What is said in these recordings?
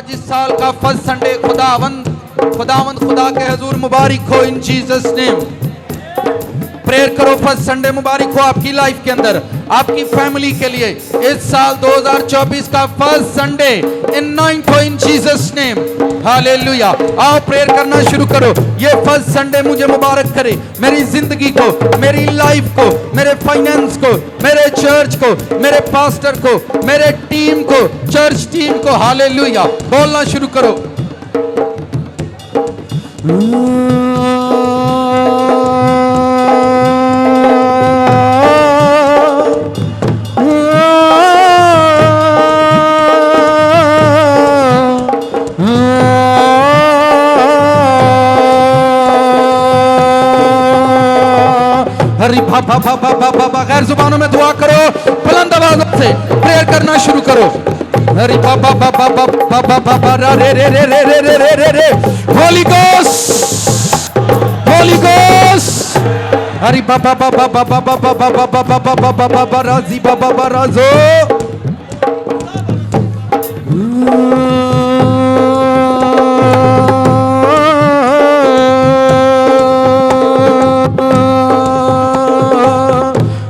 आज इस साल का फर्स्ट संडे खुदावंद खुदा के हजूर मुबारक हो इन जीसस नेम। प्रेयर करो, फर्स्ट संडे मुबारक हो आपकी लाइफ के अंदर, आपकी फैमिली के लिए। इस साल 2024 का फर्स्ट संडे अनॉइंट हो इन जीसस नेम। हालेलुया। आओ प्रेयर करना शुरू करो। ये फर्स्ट संडे मुझे मुबारक करे, मेरी जिंदगी को, मेरी लाइफ को, मेरे फाइनेंस को, मेरे चर्च को, मेरे पास्टर को, मेरे टीम को, चर्च टीम को। हालेलुया। बोलना शुरू करो। गैर जुबानों में दुआ करो, बुलंद आवाज़ से प्रेयर करना शुरू करो। हरी बाबा बाबा बाबा बाबा रे रे रे रे रे रे रे रे होली गोस्ट, होली गोस्ट। हरी बाबा बाबा बाबा बाबा बाबा बाबा बाबा बाबा राजी बाबा बाबा राजो।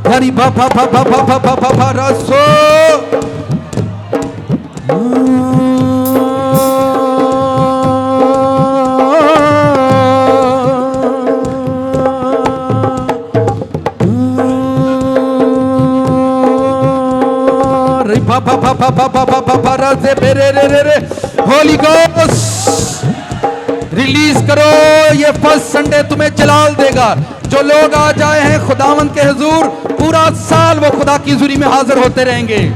हरी बाबा बाबा बाबा बाबा राजो। होली गोस्ट रिलीज करो। ये फर्स्ट संडे तुम्हें जलाल देगा। जो लोग आ जाए हैं खुदावंद के हुजूर, पूरा साल वो खुदा की हुजूरी में हाजिर होते रहेंगे।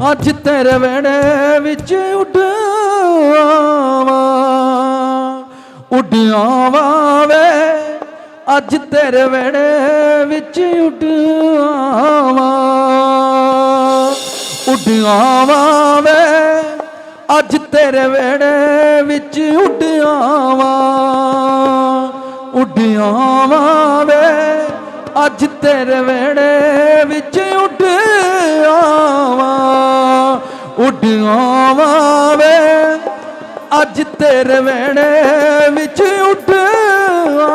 अज तेरे वेड़े विच उड़ावा वे, अज तेरे वेड़े विच उड़ावा वे, अज तेरे वेड़े विच उड़ावा वे, अज तेरे वेड़े विच उड़ावा वे, अज तेरे वेड़े विच उड़ावा।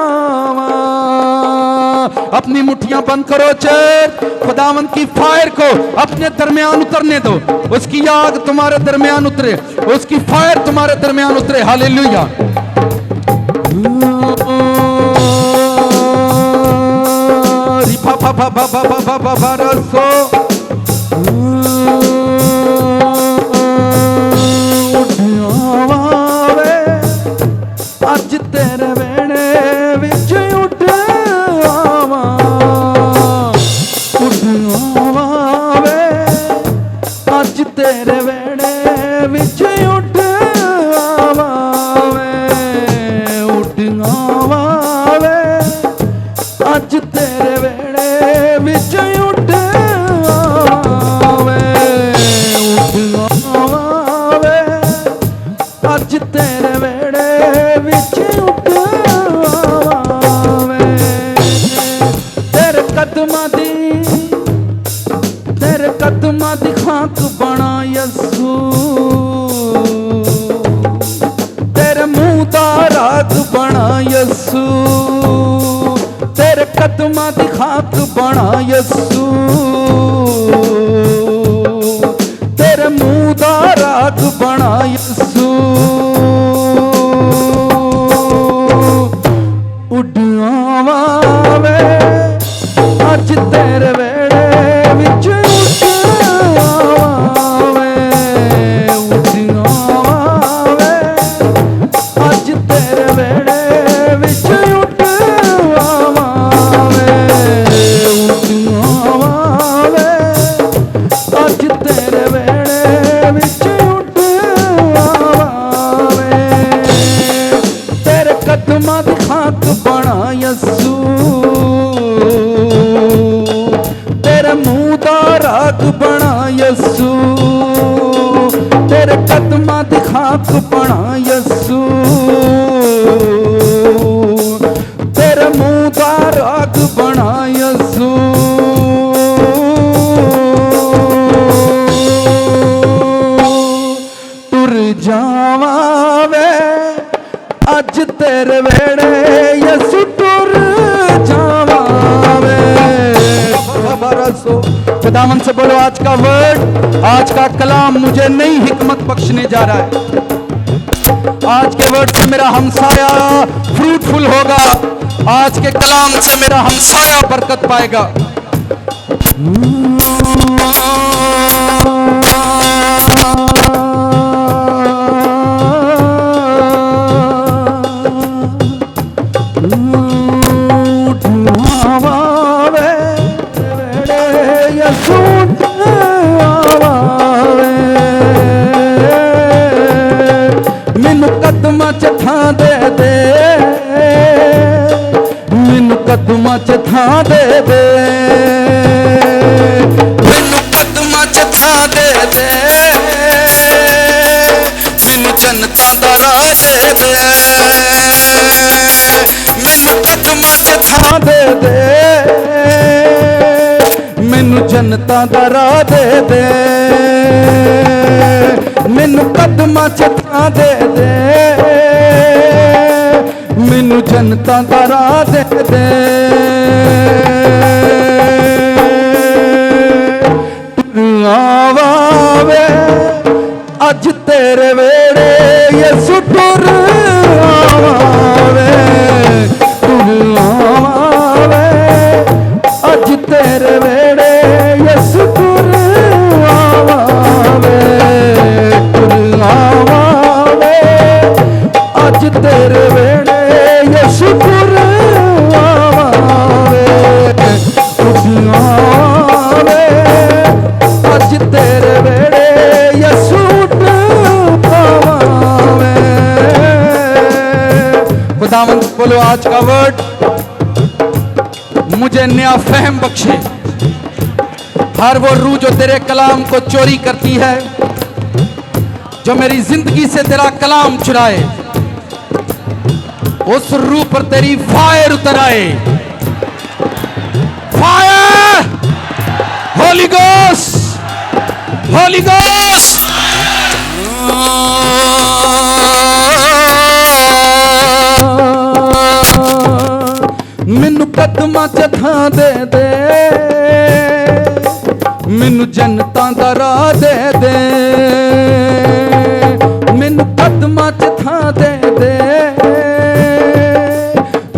अपनी मुट्ठियां बंद करो चर्च। खुदावंद की फायर को अपने दरमियान उतरने दो। उसकी आग तुम्हारे दरमियान उतरे, उसकी फायर तुम्हारे दरमियान उतरे। हालेलुया। अज तेरे वेड़े विच उड़ावा वे, अज तेरे वेड़े विच उड़ावा वे, अज तेरे वेड़े विच उड़ावा वे, अज तेरे वेड़े विच उड़ावा वे। तेरे कदमां दी खाक बना यसू, तेरे मुंह दा राग बना यसू, तेरे कदमां दी खाक बना यसू, तेरे मुंह दा राग बना यसू। उड़ावा वे, अज तेरे वेड़े विच उड़ावा वे, अज तेरे वेड़े विच उड़ावा वे, अज तेरे वेड़े विच उड़ावा वे। तेरे कदमां दी खाक बना यसू, तेरे मुंह दा राग बना यसू, तेरे कदमां दी खाक बना यसू। मुबारक हो। खुदावन से बोलो आज का वर्ड, आज का कलाम मुझे नई हिकमत बख्शने जा रहा है। आज के वर्ड से मेरा हमसाया फ्रूटफुल होगा, आज के कलाम से मेरा हमसाया बरकत पाएगा। मैनू कदमां च थां दे दे, मैनू कदमां च थां दे दे, मैनू कदमां च थां दे दे, मैनू जनता दा राह दे दे, मैनू कदमां च थां दे दे, मैनू जनता दा राह दे दे, मैनू कदमां च थां दे दे, मैनू जनता दा राह दे दे। आवे अज तेरे वेड़े यसु टुर आवे, आवे अज तेरे वेड़े यसु टुर आवे, आवे अज तेरे वेड़े यसु टुर आवे, आवे अज तेरे वेड़े यसु आवे। खुदावन बोलो आज का वर्ड मुझे नया फहम बख्शे। हर वो रूह जो तेरे कलाम को चोरी करती है, जो मेरी जिंदगी से तेरा कलाम चुराए, उस रूह पर तेरी फायर उतर आए। Fire, Holi ghost, Holi ghost. मैनू कदमां च थां दे दे, मैनू जनता दा राह दे दे, मैनू कदमां च थां दे दे,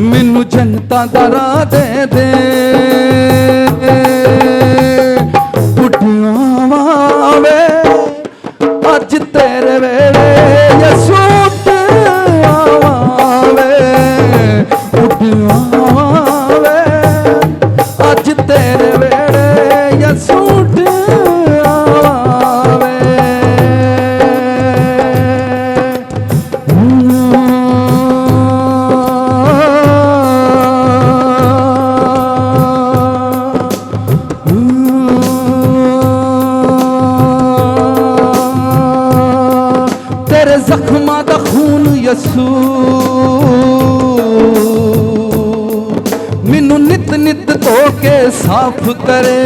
मैनू जनता दा राह दे दे। आवे अज तेरे वेड़े यसु आवे, आवे अज तेरे वेड़े यसु आवे। तेरे जख्मां दा खून यसू मैनू नित नित धो के साफ करे,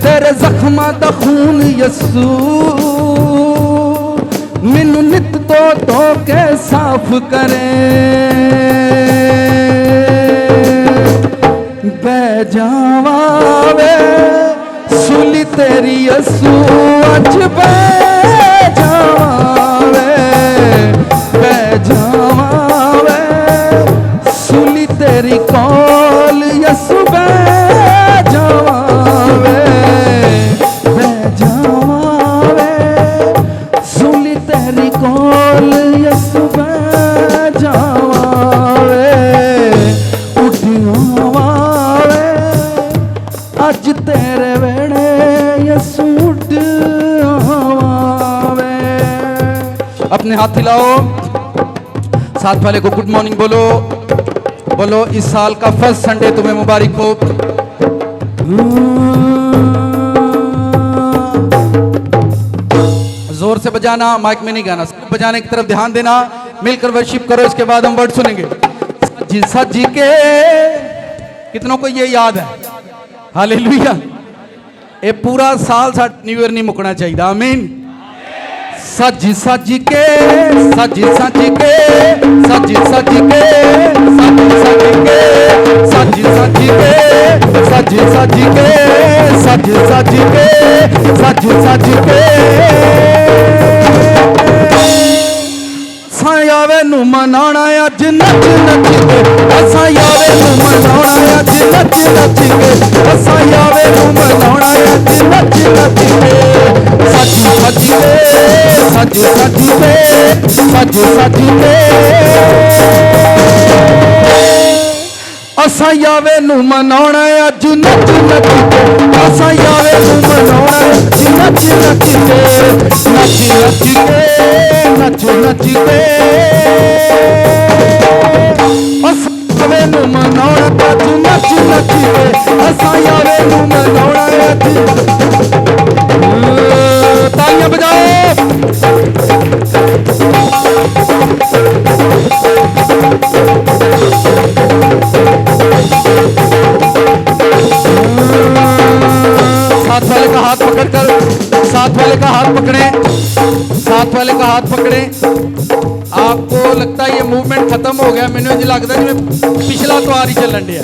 तेरे जख्मां दा खून यसू मैनू नित धो के साफ करे। बह जावा वे सुली तेरी यसू अज बह जावा वे सुली तेरी कौल यसू बह जावा वे सुली तेरी कौल यसू बह जावा वे। उठिया वे अज तेरे वेड़े यसू उठ आवे। अपने हाथ हिलाओ, साथ वाले को गुड मॉर्निंग बोलो। बोलो इस साल का फर्स्ट संडे तुम्हें मुबारक हो। जोर से बजाना, माइक में नहीं गाना, सिर्फ बजाने की तरफ ध्यान देना। मिलकर वर्शिप करो, इसके बाद हम वर्ड सुनेंगे। सजी सजी के, कितनों को ये याद है? हालेलुया। ये पूरा साल न्यू ईयर नहीं मुकना चाहिए। आमीन। सजी सजी के, सजी सजी के, सजी सजी के, सजी सजी के, सजी सजी के, सज सज के सज सज के सज सज के असां यावे नू मनाना अज नच नच के असां यावे नू मनाना अज नच नच के असां यावे नू मनाना अज नच नच के सज सज के सज सज के सज सज के असां यावे नू मनाना अज नच नच के असां यावे नू मनाना अज नच नच के नच नच के नच नच के असां यावे नू मनाना अज नच नच के असां यावे नू मनाना अज तालियां बजाओ साथ वाले का हाथ पकड़कर साथ वाले का हाथ पकड़े साथ वाले का हाथ पकड़े आपको लगता है ये मूवमेंट खत्म हो गया मैंने जी लगता है जिवें पिछला त्योहार ही चलन दिया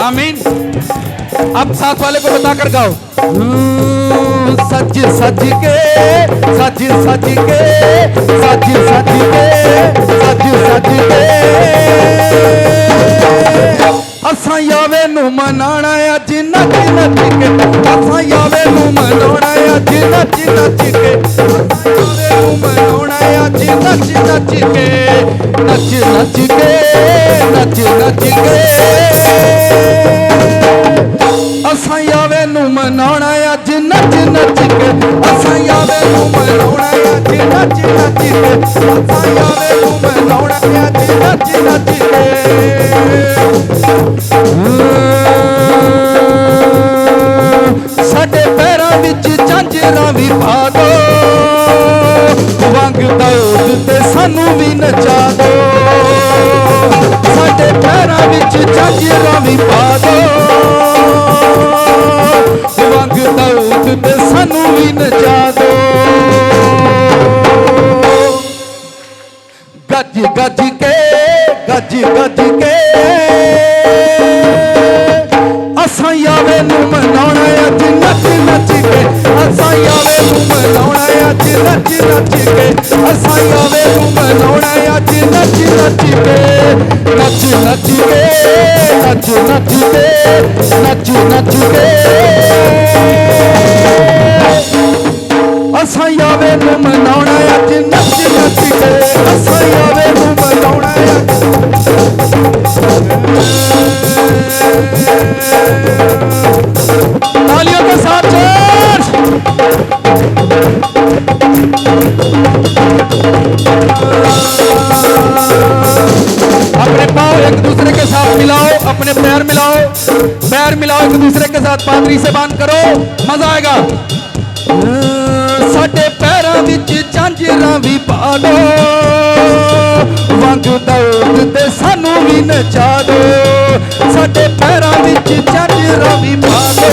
आमीन अब साथ वाले को बताकर गाओ सज सज के सज सज के सज सज के सज सज के असां यावे नू मनाना अज नच नच के असां यावे नू मनाना अज नच नच के असां यावे नू मनाना अज नच नच के नच नच के नच नच के असां यावे नू मनाना अज नच नच के असां यावे नू मनाना अज नच नच के असां यावे नू मनाना अज नच नच के साडे पैरां विच झांजरां भी पा दो वंग दाऊद ते सानू भी नचा दो साडे पैरां विच झांजरां भी पा दो वंग दाऊद ते सानू भी नचा दो गज गज के गज गज के असां यावे नू मनाना अज नच नच के असां यावे नू मनाना अज नच नच के असां यावे नू मनाना अज नच नच के नच नच के नच नच के नच नच के असां यावे नू मनाना अज नच नच के असां यावे नू मनाना तालियों के साथ चर्च अपने पाँव एक दूसरे के साथ मिलाओ अपने पैर मिलाओ एक दूसरे के साथ पादरी से बांध करो मजा आएगा साडे पैरां विच झांजरां भी पा दो वंग दाऊद ते सानू भी नचा दो साडे पैरां विच झांजरां भी पा दो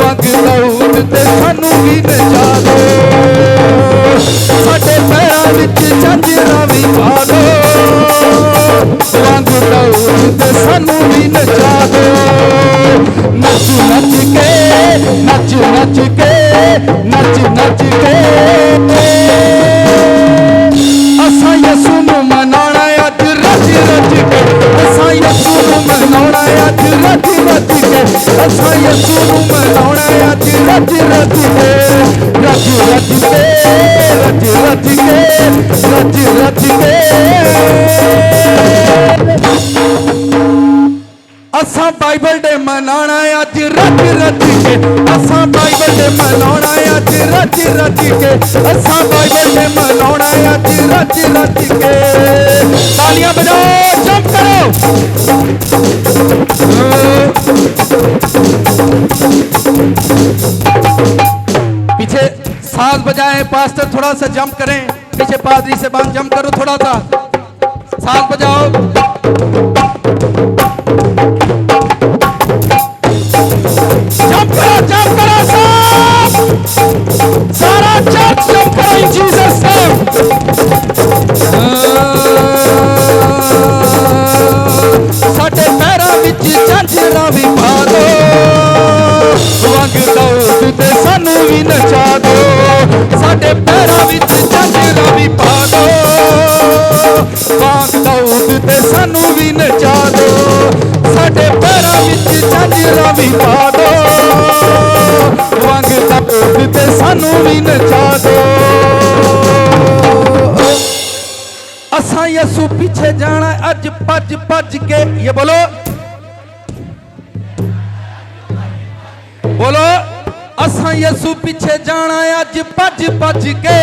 वंग दाऊद ते सानू भी नचा दो साडे पैरां विच झांजरां भी पा दो वंग दाऊद ते सानू भी नचा दो नच नच के नच नच के नच नच के असां यसू नू मनाना अज रच रच के असां यसू नू मनाना अज रच रच के असां यसू नू मनाना अज रच रच के रच रच के रच रच के रच रच के असां बाइबल डे मनाना अज रच रच के असां बाइबल डे मनाना अज रच रच के असां बाइबल डे मनाना अज रच रच के तालियां बजाओ जंप करो पीछे साज बजाएं पास्टर थोड़ा सा जंप करें पीछे पादरी से बांध जंप करो थोड़ा सा साज बजाओ जंप करो सारा चर्च जंप करो इन जीसस नेम साडे पैरां विच झांजरां झांझरा भी पा दो वंग दाऊद ते सानू भी नचा दो साडे पैरां विच झांझरा भी पा दो वंग दाऊद ते सानू भी नचा दो साडे पैरां विच झांझरा भी पा दो वंग दाऊद ते सानू भी नचा दो असा यसू पीछे जाना अज भज भज के ये बोलो बोलो असा यसू पीछे जाना अज भज भज के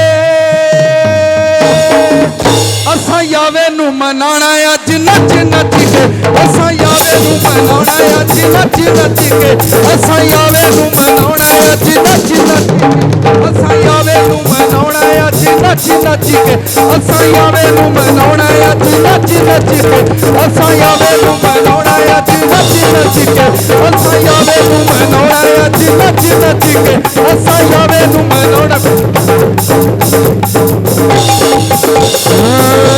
असा यावे नू मनाना अज नच नच के असा यावे नू मनाना अज नच नच के असा यावे नू मनाना अज नच नच असा यावे नू मनाना अज नच नच के असा यावे नू मनाना अज नच नच के असा यावे नू मनाना अज नच नच के असा यावे नू मनाना अज नच नच के असा यावे नू मनाना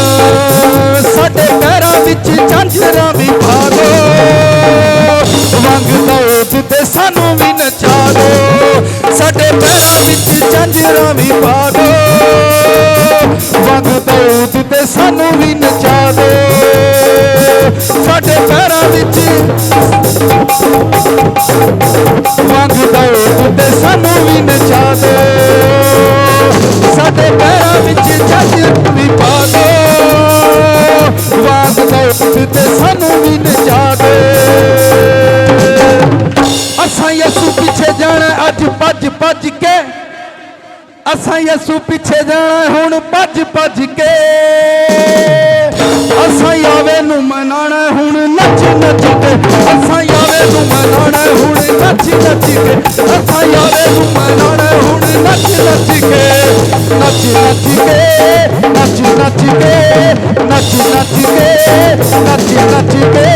साडे पैरां विच झांझरा भी पा दो वंग दाऊद ते सानू भी नचा दो साडे पैरां विच झांझरा भी पा दो वंग दाऊद ते सानू भी नचा दो साडे पैरां विच वंग दाऊद ते सानू भी नचा दो साडे पैरां विच झांझरा भी पा दो वंग दाऊद ते सानू भी नचा दो असा यसू पीछे जाना अज भज भज के असा यसू पीछे जाना हुण भज भज के असा यावे नू मनाना हुण नच नच के असा यावे नू मनाना हुण नच नच के असा यावे नू मनाना हुण नच नच के नच नच के नच नच के नच नच के नच नच के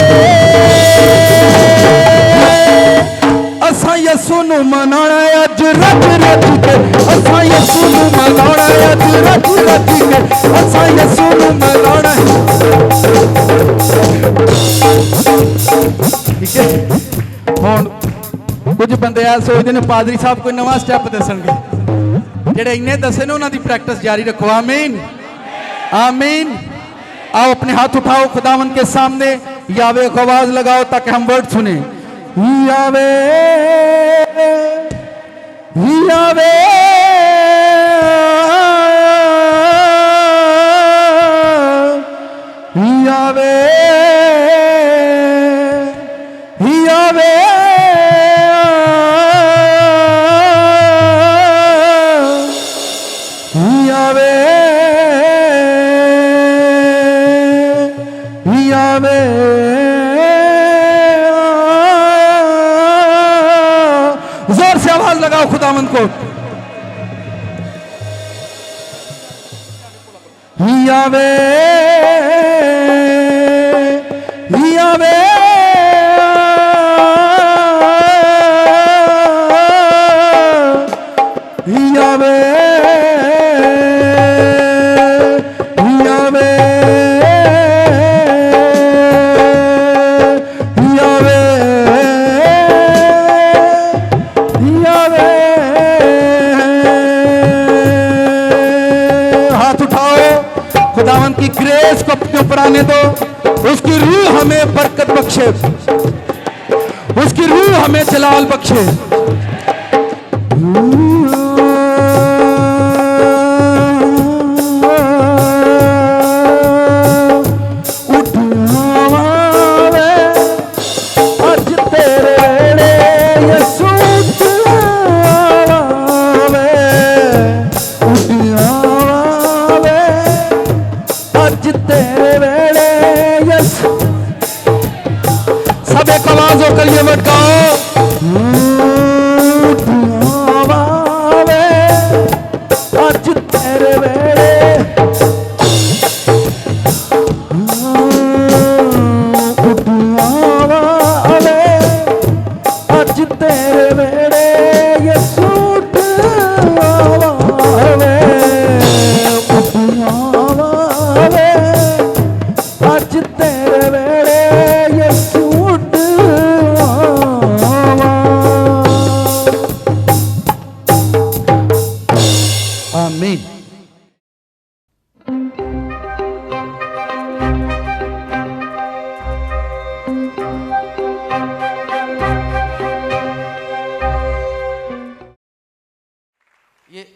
असा यसू नू मनाना अज रज रज के असा यसू नू मनाना अज रज रज के असा यसू नू मनाना ठीक है हुण कुछ बंदे आ सोचते ने पादरी साहब कोई नवा स्टैप दसणगे जेडे इन्ने दसे ने उन्हां दी प्रैक्टिस जारी रखो आमीन आमीन आओ अपने हाथ उठाओ खुदावंद के सामने यावे को आवाज लगाओ ताकि हम वर्ड सुने यावे यावे यावे यावे यावे यावे जोर से आवाज लगाओ खुदावंद को यावे यावे यावे यावे खुदावंद की ग्रेस को अपने ऊपर आने दो उसकी रूह हमें बरकत बख्शे उसकी रूह हमें जलाल बख्शे सब एक आवाज होकर ये वर्ड गाओ आज तेरे वेड़े आज तेरे वेड़े ये सूट आवे आज तेरे वेड़े ये सूट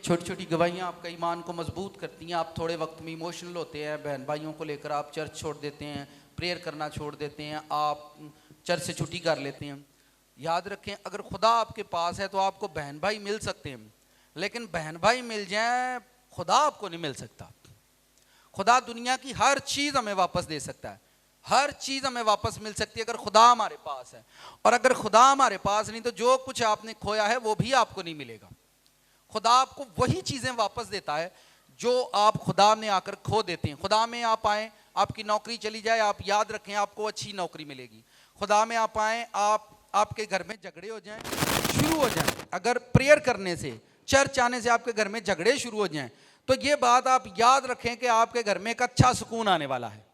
छोटी छोटी गवाहियाँ आपका ईमान को मजबूत करती हैं। आप थोड़े वक्त में इमोशनल होते हैं, बहन भाइयों को लेकर आप चर्च छोड़ देते हैं, प्रेयर करना छोड़ देते हैं, आप चर्च से छुट्टी कर लेते हैं। याद रखें, अगर खुदा आपके पास है तो आपको बहन भाई मिल सकते हैं, लेकिन बहन भाई मिल जाएं, खुदा आपको नहीं मिल सकता। खुदा दुनिया की हर चीज़ हमें वापस दे सकता है, हर चीज़ हमें वापस मिल सकती है अगर खुदा हमारे पास है। और अगर खुदा हमारे पास नहीं तो जो कुछ आपने खोया है वो भी आपको नहीं मिलेगा। खुदा आपको वही चीज़ें वापस देता है जो आप खुदा में आकर खो देते हैं। खुदा में आप आए, आपकी नौकरी चली जाए, आप याद रखें आपको अच्छी नौकरी मिलेगी। खुदा में आप आए, आपके घर में झगड़े हो जाएं, शुरू हो जाएं, अगर प्रेयर करने से, चर्च आने से आपके घर में झगड़े शुरू हो जाएं, तो ये बात आप याद रखें कि आपके घर में एक अच्छा सुकून आने वाला है।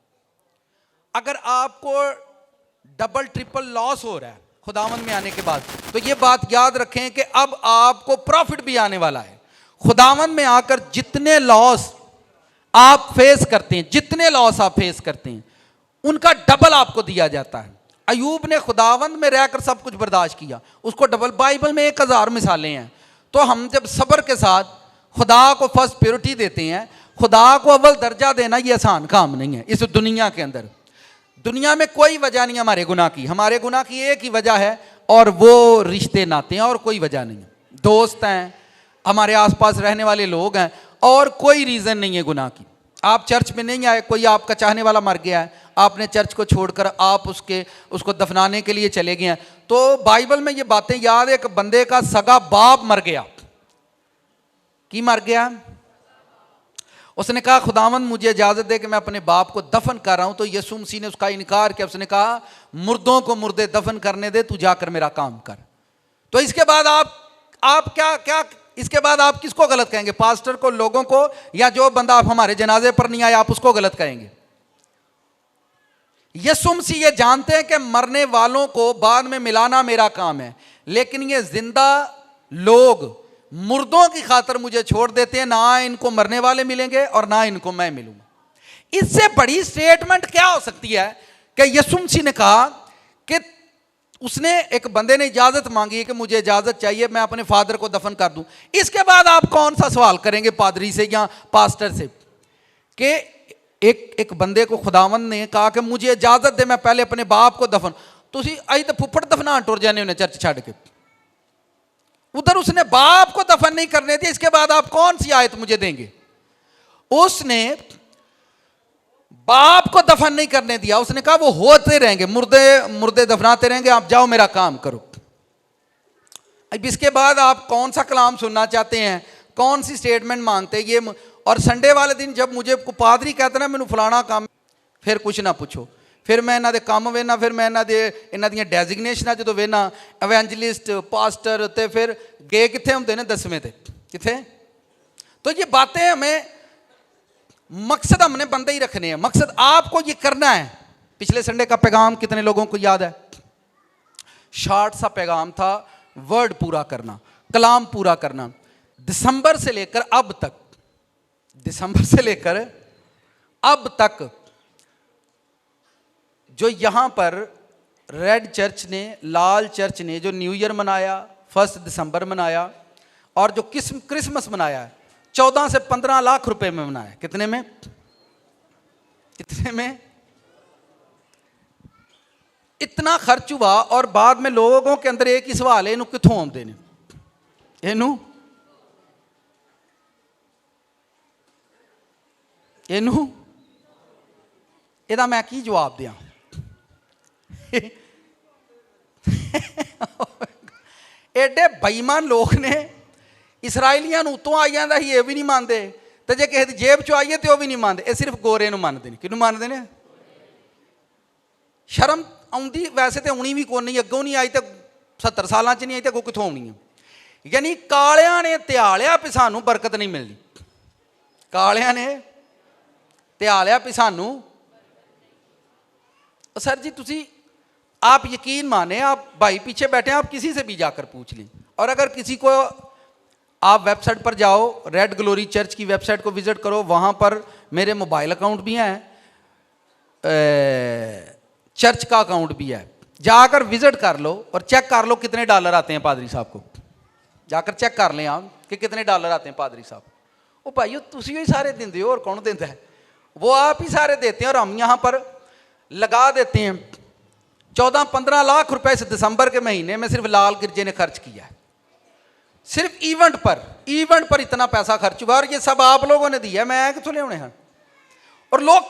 अगर आपको डबल ट्रिपल लॉस हो रहा है खुदावंद में आने के बाद, तो ये बात याद रखें कि अब आपको प्रॉफिट भी आने वाला है। खुदावंद में आकर जितने लॉस आप फेस करते हैं, जितने लॉस आप फेस करते हैं, उनका डबल आपको दिया जाता है। अयूब ने खुदावंद में रहकर सब कुछ बर्दाश्त किया, उसको डबल। बाइबल में 1000 मिसालें हैं। तो हम जब सब्र के साथ खुदा को फर्स्ट प्योरिटी देते हैं, खुदा को अव्वल दर्जा देना ये आसान काम नहीं है इस दुनिया के अंदर। दुनिया में कोई वजह नहीं हमारे गुनाह की, हमारे गुनाह की एक ही वजह है और वो रिश्ते नाते हैं, और कोई वजह नहीं है। दोस्त हैं, हमारे आसपास रहने वाले लोग हैं, और कोई रीज़न नहीं है गुनाह की। आप चर्च में नहीं आए, कोई आपका चाहने वाला मर गया है, आपने चर्च को छोड़कर आप उसको दफनाने के लिए चले गए हैं, तो बाइबल में ये बातें याद है। एक बंदे का सगा बाप मर गया। की मर गया? उसने कहा खुदावंद मुझे इजाजत दे कि मैं अपने बाप को दफन कर रहा हूं। तो यीशु मसीह ने उसका इनकार किया। उसने कहा मुर्दों को मुर्दे दफन करने दे, तू जाकर मेरा काम कर। तो इसके बाद आप क्या इसके बाद आप किसको गलत कहेंगे? पास्टर को, लोगों को, या जो बंदा आप हमारे जनाजे पर नहीं आया आप उसको गलत कहेंगे? यीशु मसीह ये जानते हैं कि मरने वालों को बाद में मिलाना मेरा काम है, लेकिन ये जिंदा लोग मुर्दों की खातर मुझे छोड़ देते हैं। ना इनको मरने वाले मिलेंगे और ना इनको मैं मिलूंगा। इससे बड़ी स्टेटमेंट क्या हो सकती है कि यीशु मसीह ने कहा कि उसने, एक बंदे ने इजाजत मांगी है कि मुझे इजाजत चाहिए, मैं अपने फादर को दफन कर दूं। इसके बाद आप कौन सा सवाल करेंगे पादरी से या पास्टर से कि एक बंदे को खुदावंद ने कहा कि मुझे इजाजत दे, मैं पहले अपने बाप को दफन। तुसी अज तो फुफड़ दफना टुर जाने उन्हें चर्च छड़ के, उधर उसने बाप को दफन नहीं करने दिया। इसके बाद आप कौन सी आयत मुझे देंगे? उसने बाप को दफन नहीं करने दिया, उसने कहा वो होते रहेंगे, मुर्दे दफनाते रहेंगे, आप जाओ मेरा काम करो। अब इसके बाद आप कौन सा कलाम सुनना चाहते हैं, कौन सी स्टेटमेंट मांगते हैं ये? और संडे वाले दिन जब मुझे पादरी कहते ना मैंने फलाना काम, फिर कुछ ना पूछो, फिर मैं इन्हों के काम वेना, फिर मैं इन्हों दी डेजिग्नेशनां जो वेना, एवेंजलिस्ट, पास्टर, तो फिर गए कितने होंगे ने 10वें ते कितने? तो ये बातें हमें, मकसद हमने बंदे ही रखने हैं, मकसद आपको ये करना है। पिछले संडे का पैगाम कितने लोगों को याद है? शॉर्ट सा पैगाम था, वर्ड पूरा करना, कलाम पूरा करना। दिसंबर से लेकर अब तक जो यहां पर रेड चर्च ने, लाल चर्च ने जो न्यू ईयर मनाया, 1 दिसंबर मनाया, और जो क्रिसमस मनाया है 14 से 15 लाख रुपए में मनाया। कितने में? इतना खर्च हुआ, और बाद में लोगों के अंदर एक ही सवाल है, इनू कितों आउंदे ने? ਇਹਦਾ मैं की जवाब दिया? एडे बेईमान लोग ने, इसराइलियां उतों आई जाता ही, ये भी नहीं मानते, तो जे किसी की जेब चो आईए तो वह भी नहीं मानते। ये सिर्फ गोरे मानते हैं। किनू मानते हैं? शर्म आउंदी वैसे तो आनी भी कोई नहीं, अगों नहीं आई तो 70 सालों च नहीं आई तो अगों कितों आनी है। यानी कालिया ने त्यालिया भी सानू बरकत नहीं मिलनी, कालिया ने त्यालिया भी सानू। सर जी तुसी, आप यकीन माने, आप भाई पीछे बैठे हैं, आप किसी से भी जाकर पूछ लें। और अगर किसी को, आप वेबसाइट पर जाओ, रेड ग्लोरी चर्च की वेबसाइट को विजिट करो, वहाँ पर मेरे मोबाइल अकाउंट भी हैं, चर्च का अकाउंट भी है, जाकर विजिट कर लो और चेक कर लो कितने डॉलर आते हैं पादरी साहब को। जाकर चेक कर लें आप कि कितने डॉलर आते हैं पादरी साहब। वो भाइयों तुसी ही सारे देंगे हो, और कौन देता है? वो आप ही सारे देते हैं, और हम यहाँ पर लगा देते हैं 14-15 लाख रुपए इस दिसंबर के महीने में सिर्फ लाल गिरजे ने खर्च किया है। सिर्फ इवेंट पर इतना पैसा खर्च हुआ, और ये सब आप लोगों ने दिया, मैं कितों ले हैं। और लोग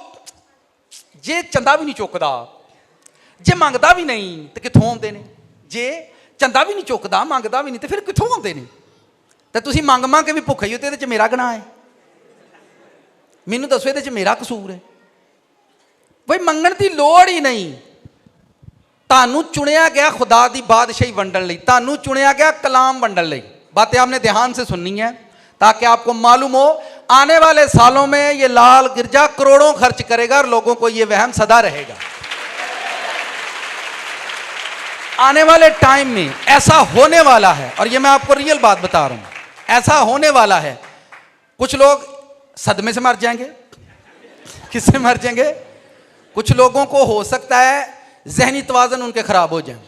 जे चंदा भी नहीं चुकता, जे मंगता भी नहीं तो कितों आते हैं? जे चंदा भी नहीं चुकता, मंगता भी नहीं, तो फिर कितों आते हैं? तो तुसी मंग मंग के भी भुखे ही हो, तो ये मेरा गुनाह है? मैनू दसो ये मेरा कसूर है? भाई मंगण की लोड़ ही नहीं। तानू चुनिया गया खुदा की बादशाही वंडन लई, तानू चुनिया गया कलाम वंडन लई। बातें आपने ध्यान से सुननी है ताकि आपको मालूम हो आने वाले सालों में ये लाल गिरजा करोड़ों खर्च करेगा, और लोगों को ये वहम सदा रहेगा। आने वाले टाइम में ऐसा होने वाला है, और ये मैं आपको रियल बात बता रहा हूं, ऐसा होने वाला है। कुछ लोग सदमे से मर जाएंगे। किससे मर जाएंगे? कुछ लोगों को हो सकता है जहनी तवाजन उनके खराब हो जाए।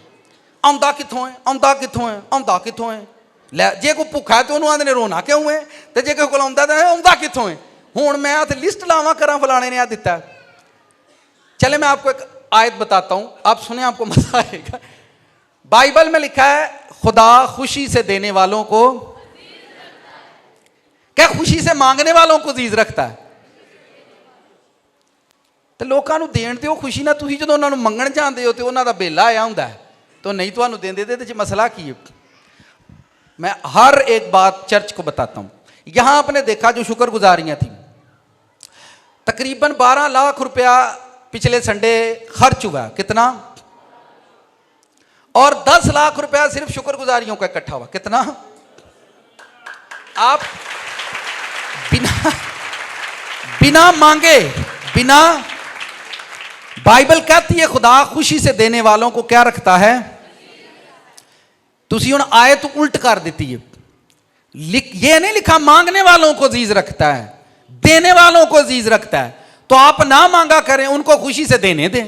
आंदा कितों है, आंदा कितों है, आंदा कितों है। लै जे कोई भुखा है तो उन्होंने आंदे रोना क्यों है, तो जे कोई आंदा तो आंदा कितों है। हुण मैं हथ लिस्ट लावा करा फलाने ने आ दिता। चले मैं आपको एक आयत बताता हूं, आप सुने, आपको मजा आएगा। बाइबल में लिखा है खुदा खुशी से देने वालों को, क्या खुशी से मांगने वालों को अजीज रखता है? तो लोगों को देण दो खुशी ना, तुसीं जदों उन्हां नूं मंगण जांदे हो तो उन्हां दा बेला आया हुंदा है, तो नहीं तुहानूं देंदे ते मसला की है? मैं हर एक बात चर्च को बताता हूं। यहां आपने देखा जो शुक्रगुजारियां थी, तकरीबन 12 लाख रुपया पिछले संडे खर्च हुआ। कितना? और 10 लाख रुपया सिर्फ शुक्रगुजारियों का इकट्ठा हुआ। कितना? आप बिना मांगे, बिना, बाइबल कहती है खुदा खुशी से देने वालों को क्या रखता है? तुसी हुण आयत उल्ट कर देती है। ये नहीं लिखा मांगने वालों को अजीज रखता है, देने वालों को अजीज रखता है। तो आप ना मांगा करें, उनको खुशी से देने दें।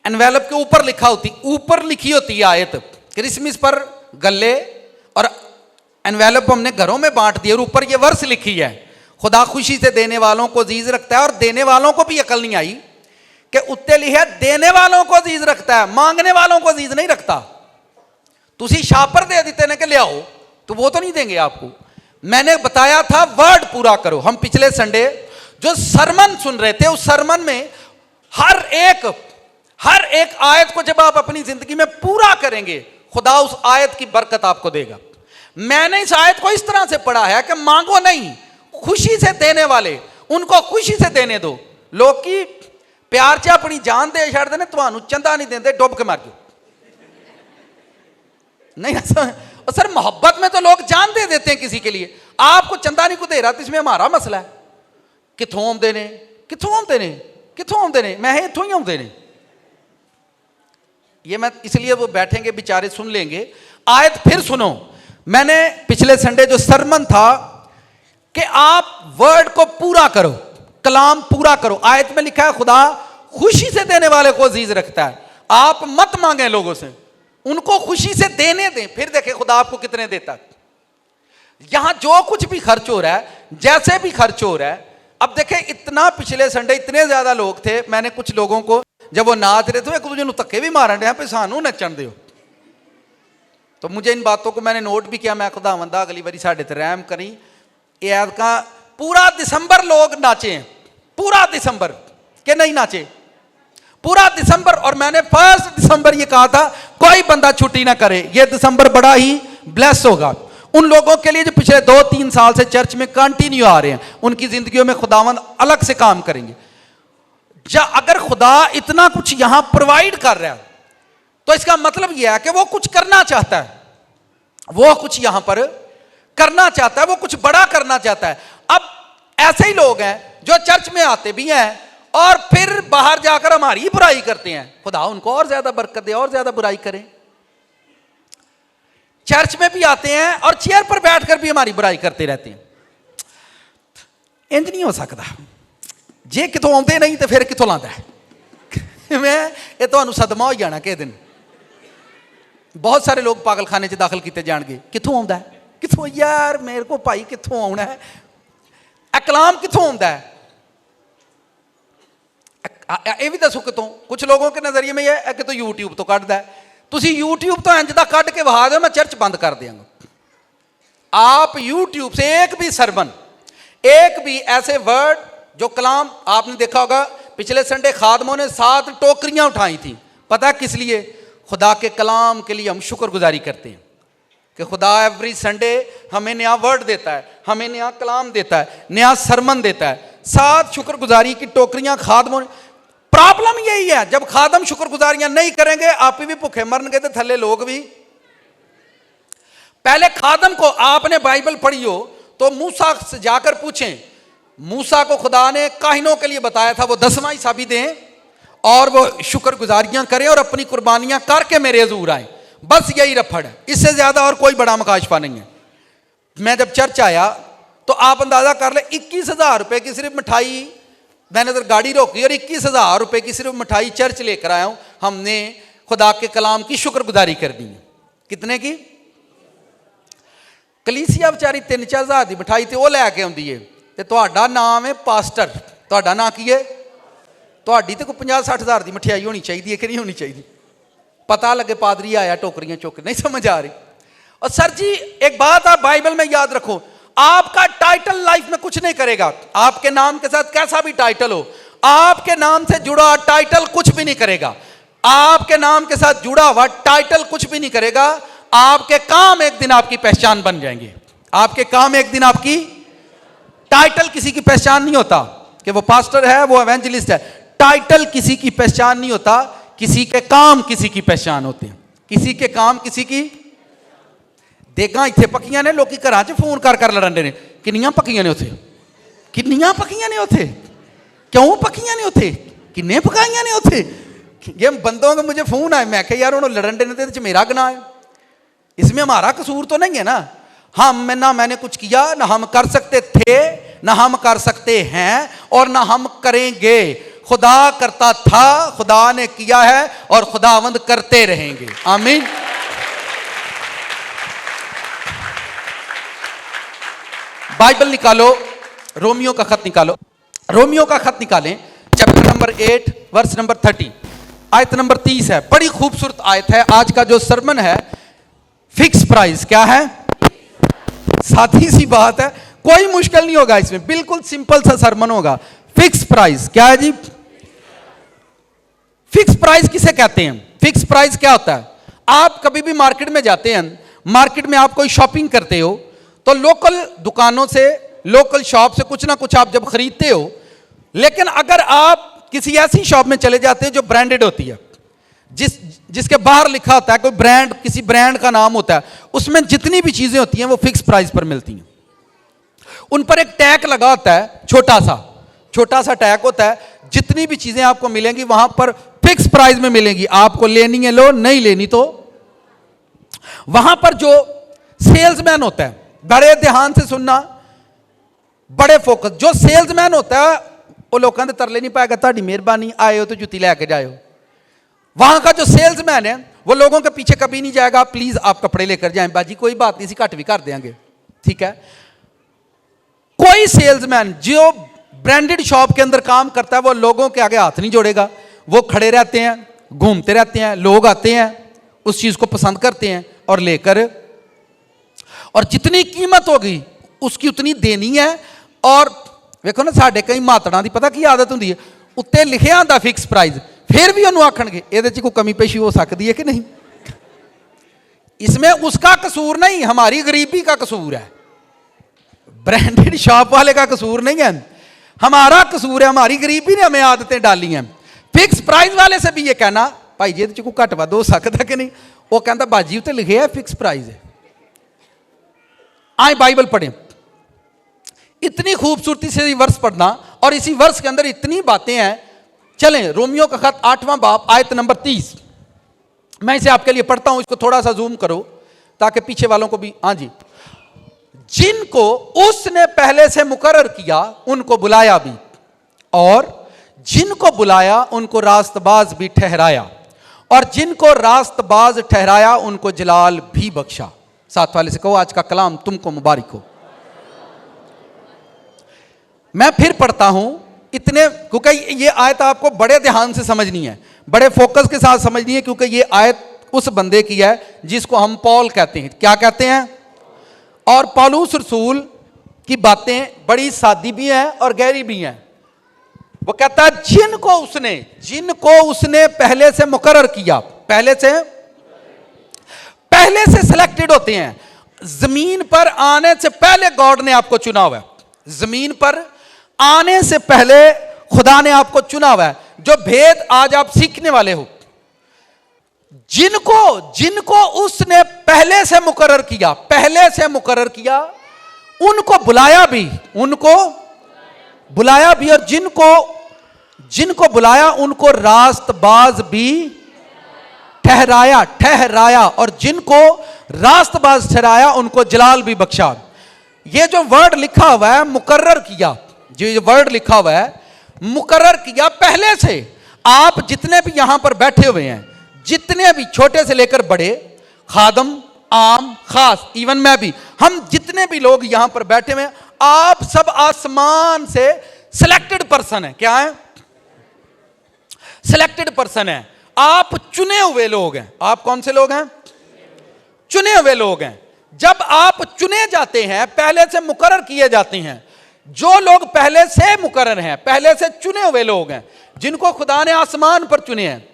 एनवेलप के ऊपर लिखा होती, ऊपर लिखी होती है आयत, क्रिसमस पर गले और एनवेलप हमने घरों में बांट दिए, और ऊपर ये वर्स लिखी है खुदा खुशी से देने वालों को अजीज रखता है। और देने वालों को भी अकल नहीं आई कि उत्ते लिखा देने वालों को अजीज रखता है, मांगने वालों को अजीज नहीं रखता। तुसी शापर दे देते ना कि ले आओ, तो वो तो नहीं देंगे आपको। मैंने बताया था वर्ड पूरा करो। हम पिछले संडे जो सरमन सुन रहे थे, उस सरमन में हर एक आयत को जब आप अपनी जिंदगी में पूरा करेंगे, खुदा उस आयत की बरकत आपको देगा। मैंने इस आयत को इस तरह से पढ़ा है कि मांगो नहीं, खुशी से देने वाले उनको खुशी से देने दो। लोग की प्यार च अपनी जान दे छड़ देने, तुहानू चंदा नहीं देंगे, डुब के मर जाओ। नहीं सर, मोहब्बत में तो लोग जान दे देते हैं किसी के लिए। आपको चंदा नहीं को दे रहा, तो इसमें हमारा मसला है। कितों आते ने, कितों आते ने, कितों आते ने, मैं इतों ही आते ने। ये मैं इसलिए वो बैठेंगे बेचारे सुन लेंगे। आयत फिर सुनो। मैंने पिछले संडे जो सरमन था कि आप वर्ड को पूरा करो, कलाम पूरा करो। आयत में लिखा है खुदा खुशी से देने वाले को अजीज रखता है। आप मत मांगे लोगों से, उनको खुशी से देने दें, फिर देखें खुदा आपको कितने देता है। यहां जो कुछ भी खर्च हो रहा है, जैसे भी खर्च हो रहा है, अब देखें इतना पिछले संडे इतने ज्यादा लोग थे। मैंने कुछ लोगों को जब वो नाच रहे थे, एक दूसरे धक्के भी मारन रहे पे सानू नचन दो। तो मुझे इन बातों को मैंने नोट भी किया। मैं खुदावंदा अगली बारी साढ़े ते रहम करी। ये का पूरा दिसंबर लोग नाचे हैं, पूरा दिसंबर के नहीं नाचे, पूरा दिसंबर। और मैंने 1 दिसंबर ये कहा था कोई बंदा छुट्टी ना करे, ये दिसंबर बड़ा ही ब्लेस होगा उन लोगों के लिए जो पिछले 2-3 साल से चर्च में कंटिन्यू आ रहे हैं। उनकी जिंदगियों में खुदावंद अलग से काम करेंगे। अगर खुदा इतना कुछ यहां प्रोवाइड कर रहा है, तो इसका मतलब यह है कि वो कुछ करना चाहता है, वो कुछ यहां पर करना चाहता है, वो कुछ बड़ा करना चाहता है। अब ऐसे ही लोग हैं जो चर्च में आते भी हैं और फिर बाहर जाकर हमारी बुराई करते हैं। खुदा उनको और ज्यादा बरकत दे, और ज्यादा बुराई करें। चर्च में भी आते हैं और चेयर पर बैठकर भी हमारी बुराई करते रहते हैं। इंज नहीं हो सकता। जे कितों आते नहीं तो फिर कितों लाता है। मैं ये तो सदमा हो जाना किस दिन। बहुत सारे लोग पागल खाने च दाखिल किए जाएंगे, कितों आता है, कितों यार मेरे को भाई कितों आना है, कलाम कितों आता है, ये भी दसो कितों। कुछ लोगों के नज़रिए में यह कि तो यूट्यूब तो कढ़ता है, तुम यूट्यूब तो इंज का कढ़ के वहा दो, मैं चर्च बंद कर देंगा। आप यूट्यूब से एक भी सरमन, एक भी ऐसे वर्ड जो कलाम, आपने देखा होगा पिछले संडे खादमों ने 7 टोकरियां उठाई थी, पता किस लिए? खुदा के कलाम के लिए हम शुक्रगुजारी करते हैं कि खुदा एवरी संडे हमें नया वर्ड देता है, हमें नया कलाम देता है, नया सरमन देता है। 7 शुक्रगुजारी की टोकरियां खादमों ने। प्रॉब्लम यही है, जब खादम शुक्रगुजारियां नहीं करेंगे, आप भी भूखे मरनगे तो थले लोग भी। पहले खादम को, आपने बाइबल पढ़ी हो तो मूसा से जाकर पूछें, मूसा को खुदा ने काहिनों के लिए बताया था वो 10वां हिस्सा भी दें और वो शुक्रगुजारियां करें और अपनी कुर्बानियां करके मेरे हजूर आए। बस यही रफड़ है, इससे ज्यादा और कोई बड़ा मकाशफा नहीं है। मैं जब चर्च आया तो आप अंदाजा कर ले, 21,000 रुपए की सिर्फ मिठाई, मैंने तो गाड़ी रोकी और 21,000 रुपए की सिर्फ मिठाई चर्च लेकर आया हूं। हमने खुदा के कलाम की शुक्रगुजारी कर दी है। कितने की? कलीसिया बेचारी 3-4 हज़ार की मिठाई तो वह लैके आती है, तो तुहाडा नाम है पास्टर, तुहाडा नाम की है? तुहाडी तो कोई 50-60 हज़ार की मिठाई होनी चाहिए कि नहीं होनी चाहिए? पता लगे पादरी आया टोकरियां चुक, नहीं समझ आ रही। और सर जी एक बात आप बाइबल में याद रखो, आपका टाइटल लाइफ में कुछ नहीं करेगा। आपके नाम के साथ कैसा भी टाइटल हो, आपके नाम से जुड़ा टाइटल कुछ भी नहीं करेगा। आपके नाम के साथ जुड़ा हुआ टाइटल कुछ भी नहीं करेगा। आपके काम एक दिन आपकी पहचान बन जाएंगे। आपके काम एक दिन आपकी, टाइटल किसी की पहचान नहीं होता कि वो पास्टर है, वो एवेंजलिस्ट है। टाइटल किसी की पहचान नहीं होता, किसी के काम किसी की पहचान होते हैं। किसी के काम किसी की। देखा इतने पक्कियां ने, लोग घर च फोन कर कर लड़न ने, किनियां पक्कियां ने उथे, किनियां पक्कियां ने उथे, क्यों पक्कियां ने उथे, किन्ने पकाइयां ने उथे। ये बंदों के मुझे फोन आए, मैं कहा यार उन्होंने लड़न देने तो मेरा गुनाह है, इसमें हमारा कसूर तो नहीं है ना। हम ना मैंने कुछ किया, ना हम कर सकते थे, ना हम कर सकते हैं और ना हम करेंगे। खुदा करता था, खुदा ने किया है और खुदावंद करते रहेंगे। आमीन। बाइबल निकालो, रोमियो का खत निकालो, रोमियो का खत निकालें, चैप्टर नंबर 8 वर्स नंबर 30, आयत नंबर 30 है। बड़ी खूबसूरत आयत है। आज का जो सरमन है, फिक्स प्राइस। क्या है? सादी सी बात है, कोई मुश्किल नहीं होगा इसमें, बिल्कुल सिंपल सा सरमन होगा। फिक्स प्राइस क्या है जी? फिक्स प्राइस किसे कहते हैं? फिक्स प्राइस क्या होता है? आप कभी भी मार्केट में जाते हैं, मार्केट में आप कोई शॉपिंग करते हो तो लोकल दुकानों से, लोकल शॉप से कुछ ना कुछ आप जब खरीदते हो, लेकिन अगर आप किसी ऐसी शॉप में चले जाते हैं जो ब्रांडेड होती है, जिसके बाहर लिखा होता है कोई ब्रांड, किसी ब्रांड का नाम होता है, उसमें जितनी भी चीजें होती हैं वो फिक्स प्राइस पर मिलती हैं। उन पर एक टैग लगा होता है, छोटा सा टैग होता है। जितनी भी चीजें आपको मिलेंगी वहां पर फिक्स प्राइस में मिलेंगी। आपको लेनी है लो, नहीं लेनी तो। वहां पर जो सेल्समैन होता है, बड़े ध्यान से सुनना, बड़े फोकस, जो सेल्समैन होता है वो लोगों के तरले नहीं पाएगा, ताड़ी मेहरबानी आए हो तो जुती लैके जाओ। वहां का जो सेल्समैन है वो लोगों के पीछे कभी नहीं जाएगा, प्लीज आप कपड़े लेकर जाएं बाजी, कोई बात नहीं, घट भी कर देंगे, ठीक है। कोई सेल्समैन जो ब्रांडेड शॉप के अंदर काम करता है वो लोगों के आगे हाथ नहीं जोड़ेगा। वो खड़े रहते हैं, घूमते रहते हैं, लोग आते हैं, उस चीज को पसंद करते हैं और लेकर, और जितनी कीमत होगी उसकी उतनी देनी है। और देखो ना, साढ़े कई मातड़ा की पता की आदत होंगी है, उत्ते लिखिया होंदा फिक्स प्राइस, फिर भी उन्होंने आखणगे ये कोई कमी पेशी हो सकती है कि नहीं। इसमें उसका कसूर नहीं, हमारी गरीबी का कसूर है, ब्रांडेड शॉप वाले का कसूर नहीं है, हमारा कसूर है, हमारी गरीबी ने हमें आदतें डाली हैं। फिक्स प्राइस वाले से भी ये कहना भाई जी कोई घट वध हो सकता कि नहीं, वो कहता बाजी उत्ते लिखे है फिक्स प्राइस है। आए बाइबल पढ़ें, इतनी खूबसूरती से वर्ष पढ़ना और इसी वर्ष के अंदर इतनी बातें हैं। चलें, रोमियो का खत 8वां बाब आयत नंबर 30, मैं इसे आपके लिए पढ़ता हूं, इसको थोड़ा सा जूम करो ताकि पीछे वालों को भी। हाँ जी, जिनको उसने पहले से मुकर्रर किया उनको बुलाया भी, और जिनको बुलाया उनको रास्तबाज भी ठहराया, और जिनको रास्तबाज ठहराया उनको जलाल भी बख्शा। साथ वाले से कहो आज का कलाम तुमको मुबारक हो। मैं फिर पढ़ता हूं इतने, क्योंकि ये आयत आपको बड़े ध्यान से समझनी है, बड़े फोकस के साथ समझनी है, क्योंकि ये आयत उस बंदे की है जिसको हम पौल कहते हैं। क्या कहते हैं? और पौलुस रसूल की बातें बड़ी सादी भी हैं और गहरी भी हैं। वो कहता है जिनको उसने पहले से मुकर्रर किया, पहले से सिलेक्टेड होते हैं। जमीन पर आने से पहले गॉड ने आपको चुना हुआ है, जमीन पर आने से पहले खुदा ने आपको चुना हुआ है। जो भेद आज आप सीखने वाले हो, जिनको उसने पहले से मुकर्रर किया, उनको बुलाया भी, और जिनको बुलाया उनको रास्तबाज भी ठहराया, और जिनको रास्तबाज ठहराया उनको जलाल भी बख्शा। ये जो वर्ड लिखा हुआ है मुकर्रर किया, जो वर्ड लिखा हुआ है मुकर्रर किया पहले से। आप जितने भी यहां पर बैठे हुए हैं, जितने भी छोटे से लेकर बड़े, खादम, आम, खास, इवन मैं भी, हम जितने भी लोग यहां पर बैठे हुए हैं, आप सब आसमान से सिलेक्टेड पर्सन है। क्या है? सिलेक्टेड पर्सन है। आप चुने हुए लोग हैं। आप कौन से लोग हैं? चुने हुए लोग हैं। जब आप चुने जाते हैं, पहले से मुकर्रर किए जाते हैं, जो लोग पहले से मुकर्रर हैं, पहले से चुने हुए लोग हैं, जिनको खुदा ने आसमान पर चुने हैं,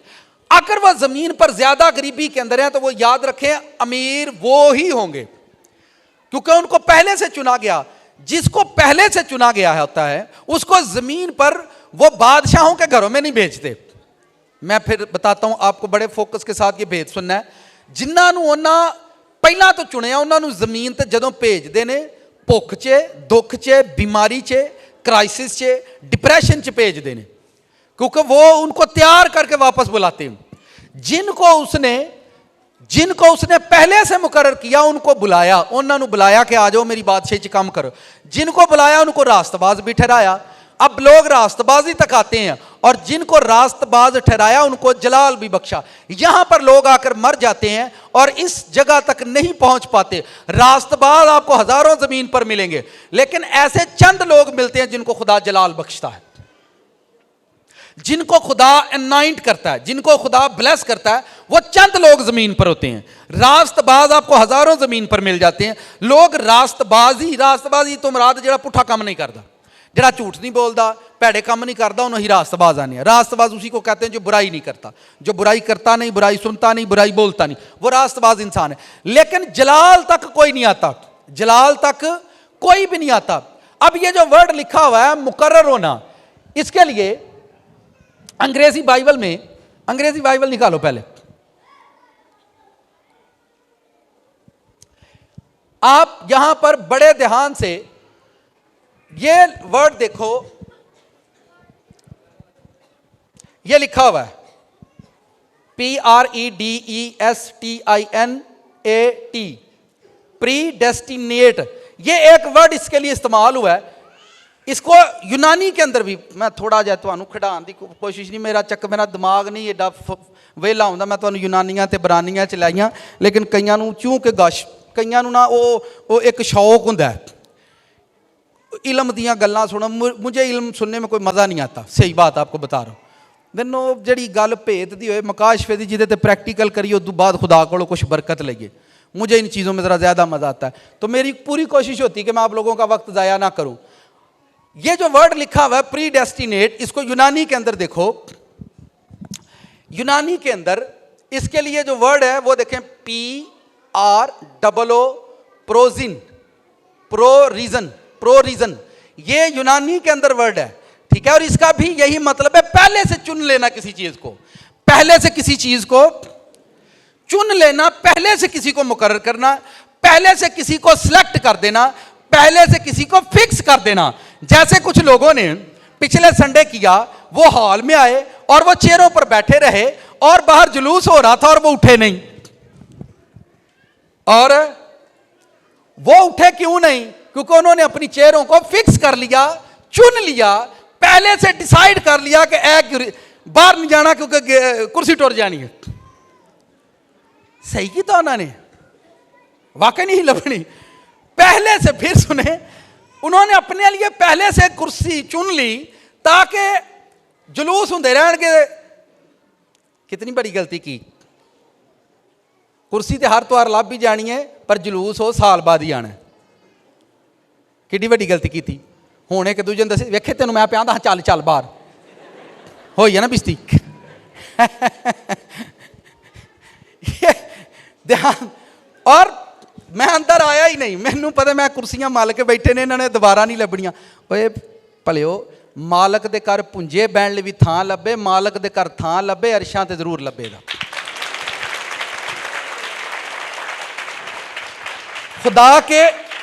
अगर वह जमीन पर ज्यादा गरीबी के अंदर है तो वो याद रखें अमीर वो ही होंगे, क्योंकि उनको पहले से चुना गया। जिसको पहले से चुना गया होता है उसको जमीन पर वो बादशाहों के घरों में नहीं भेजते। मैं फिर बताता हूं आपको, बड़े फोकस के साथ ये भेद सुनना है। जिन्होंने उन्होंने पहला तो चुनिया, उन्होंने जमीन ते जदों भेजते ने, भुख च, दुख च, बीमारी च, क्राइसिस च, डिप्रेशन च भेजते हैं, क्योंकि वो उनको तैयार करके वापस बुलाते हैं। जिनको उसने पहले से मुकर्रर किया उनको बुलाया, उन्होंने बुलाया कि आ जाओ मेरी बादशाही च काम करो। जिनको बुलाया उनको रास्तबाज भी ठहराया। अब लोग रास्तबाजी तक आते हैं, और जिनको रास्तबाज ठहराया उनको जलाल भी बख्शा। यहां पर लोग आकर मर जाते हैं और इस जगह तक नहीं पहुंच पाते। रास्तबाज आपको हजारों जमीन पर मिलेंगे, लेकिन ऐसे चंद लोग मिलते हैं जिनको खुदा जलाल बख्शता है, जिनको खुदा अनॉइंट करता है, जिनको खुदा ब्लेस करता है, वो चंद लोग जमीन पर होते हैं। रास्तबाज आपको हजारों जमीन पर मिल जाते हैं। लोग रास्तबाजी तो मुराद जेड़ा पुठा काम नहीं करता, जेड़ा झूठ नहीं बोलता, भैड़े काम नहीं करता, उन्होंने ही रास्तबाज आने। रास्तबाज उसी को कहते हैं जो बुराई नहीं करता, जो बुराई करता नहीं, बुराई सुनता नहीं, बुराई बोलता नहीं, वो रास्तबाज इंसान है। लेकिन जलाल तक कोई नहीं आता, जलाल तक कोई भी नहीं आता। अब ये जो वर्ड लिखा हुआ है मुकर्रर होना, इसके लिए अंग्रेजी बाइबल निकालो पहले। आप यहां पर बड़े ध्यान से ये वर्ड देखो, ये लिखा हुआ है PREDESTINAT, प्रीडेस्टिनेट। ये एक वर्ड इसके लिए इस्तेमाल हुआ है। इसको यूनानी के अंदर भी, मैं थोड़ा जिहा तुहानू खिडाउण की कोशिश नहीं, मेरा दिमाग नहीं एडा वेला हुंदा, मैं तुहानू यूनानियां ते बरानियां च लाइयां, लेकिन कईयां नू चूं के गश, कईयां नू ना वो एक शौक हुंदा है इल्म दियां गल्लां सुनो। मुझे इल्म सुनने में कोई मज़ा नहीं आता, सही बात आपको बता रहा हूँ। दिनों जी गल भेत दी होए मकाशफे दी, जिदे ते प्रैक्टिकल करिए, उस बाद खुदा को कुछ बरकत लगे, मुझे इन चीज़ों में ज़रा ज़्यादा मज़ा आता है। तो मेरी पूरी कोशिश होती है कि मैं आप लोगों का वक्त ज़ाया ना करूँ। ये जो वर्ड लिखा हुआ है प्रीडेस्टिनेट, इसको यूनानी के अंदर देखो, यूनानी के अंदर इसके लिए जो वर्ड है वो देखें PROO, प्रोरीजन, ये यूनानी के अंदर वर्ड है, ठीक है। और इसका भी यही मतलब है, पहले से चुन लेना किसी चीज को, पहले से किसी चीज को चुन लेना, पहले से किसी को मुकर्रर करना, पहले से किसी को सिलेक्ट कर देना, पहले से किसी को फिक्स कर देना। जैसे कुछ लोगों ने पिछले संडे किया, वो हॉल में आए और वो चेयरों पर बैठे रहे और बाहर जुलूस हो रहा था और वो उठे नहीं। और वो उठे क्यों नहीं? क्योंकि उन्होंने अपनी चेयरों को फिक्स कर लिया, चुन लिया, पहले से डिसाइड कर लिया कि एक बाहर नहीं जाना क्योंकि कुर्सी टूट जानी है। सही किया उन्होंने, वाकई नहीं लभनी। पहले से, फिर सुने, उन्होंने अपने लिए पहले से कुर्सी चुन ली ताकि जुलूस होंगे रहन के। कितनी बड़ी गलती की। कुर्सी तो हर त्योहार लभ भी जानी है, पर जुलूस हो साल बाद ही आना। कि वड्डी गलती की थी। हुण एक दूजे दस वेखे तेन मैं पिया हाँ चल चल बाहर हो ना बिस्ती ध्यान। और मैं अंदर आया ही नहीं, मैनू पता मैं कुर्सियां मल के बैठे ने, इन्होंने दोबारा नहीं लभनियां। ओए भलिओ, मालक दे घर पुंजे बैण लई भी थां लभे, मालक दे घर थां लभे, अरशां ते जरूर लभेगा।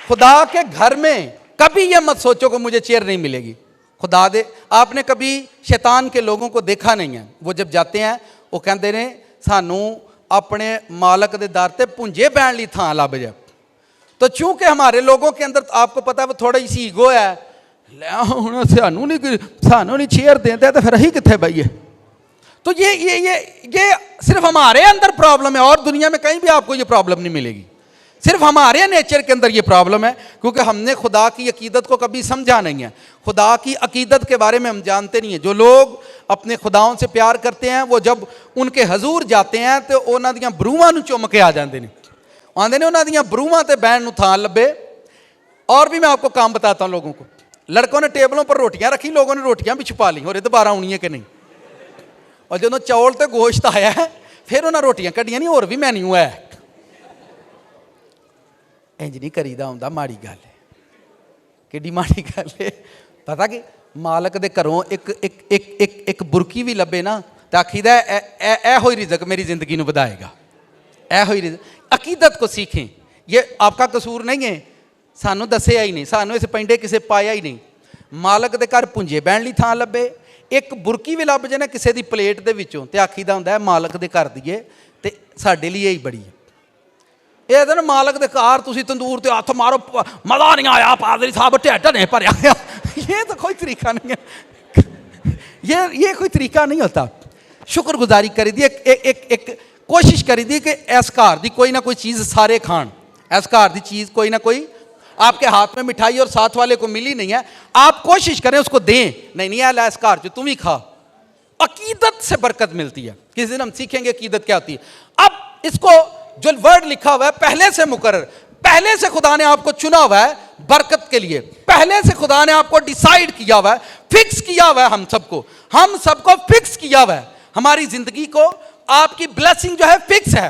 खुदा के घर में कभी यह मत सोचो कि मुझे चेयर नहीं मिलेगी। खुदा दे, आपने कभी शैतान के लोगों को देखा नहीं है। वो जब जाते हैं वो कहते हैं सानू अपने मालक दे दर ते पुंजे बैण लई थां लभ जाए। तो चूंकि हमारे लोगों के अंदर आपको पता है थोड़ी सी ईगो है, हुण सानू नहीं चेयर देंदे तो फिर अहीं कित्थे बहिए। तो ये सिर्फ हमारे अंदर प्रॉब्लम है, और दुनिया में कहीं भी आपको ये प्रॉब्लम नहीं मिलेगी। सिर्फ हमारे नेचर के अंदर ये प्रॉब्लम है, क्योंकि हमने खुदा की अकीदत को कभी समझा नहीं है। खुदा की अकीदत के बारे में हम जानते नहीं हैं। जो लोग अपने खुदाओं से प्यार करते हैं वो जब उनके हजूर जाते हैं तो उन्हां दियां बरूहां नूं चुम के आ जाते हैं, आंदे ने उन्हां दियां बरूहां ते बैण नूं थां लभे। और भी मैं आपको काम बताता हूँ लोगों को। लड़कों ने टेबलों पर रोटियां रखी, लोगों ने रोटियां भी छुपा ली, और दोबारा आनी है कि नहीं। और जो चौल तो गोश्त आया है फिर उन्हें रोटियां कढ़ियां नहीं, और भी मैन्यू है। इंज नहीं करीदा हुंदा, माड़ी गल है, कि माड़ी गल है। पता कि मालक दे घरों एक बुरकी भी लभे ना तो आखीदा ए होई रिज़क मेरी जिंदगी नूं वधाएगा, ए होई रिज़क। अकीदत को सीखें, ये आपका कसूर नहीं है, सानू दसिया ही नहीं, सानू इस पिंडे किसे पाया ही नहीं। मालक दे घर पुंजे बैण लई थां लभे, एक बुरकी भी लभ जाए ना किसी दी प्लेट दे विचों ते आखीदा हुंदा है मालक दे घर दीए ते साडे लिए ही बड़ी है। ये तो ना मालक दे घर तुसीं तंदूर ते हत्थ मारो, मज़ा नहीं आया, पादरी साहब ढिड नहीं भरया। ये तो कोई तरीका नहीं है, ये कोई तरीका नहीं होता। शुक्रगुजारी करी दी, एक कोशिश करी दी कि इस घर की कोई ना कोई चीज़ सारे खान, इस घर की चीज़ कोई ना कोई। आपके हाथ में मिठाई और साथ वाले को मिली नहीं है, आप कोशिश करें उसको दें। नहीं है इस घर तुम ही खा। अकीदत से बरकत मिलती है। किसी दिन हम सीखेंगे अकीदत क्या होती है। अब इसको जो वर्ड लिखा हुआ है पहले से मुकर्रर, पहले से खुदा ने आपको चुना हुआ है बरकत के लिए, पहले से खुदा ने आपको डिसाइड किया हुआ है, फिक्स किया हुआ है। हम सबको फिक्स किया हुआ है। हमारी जिंदगी को आपकी ब्लेसिंग जो है फिक्स है।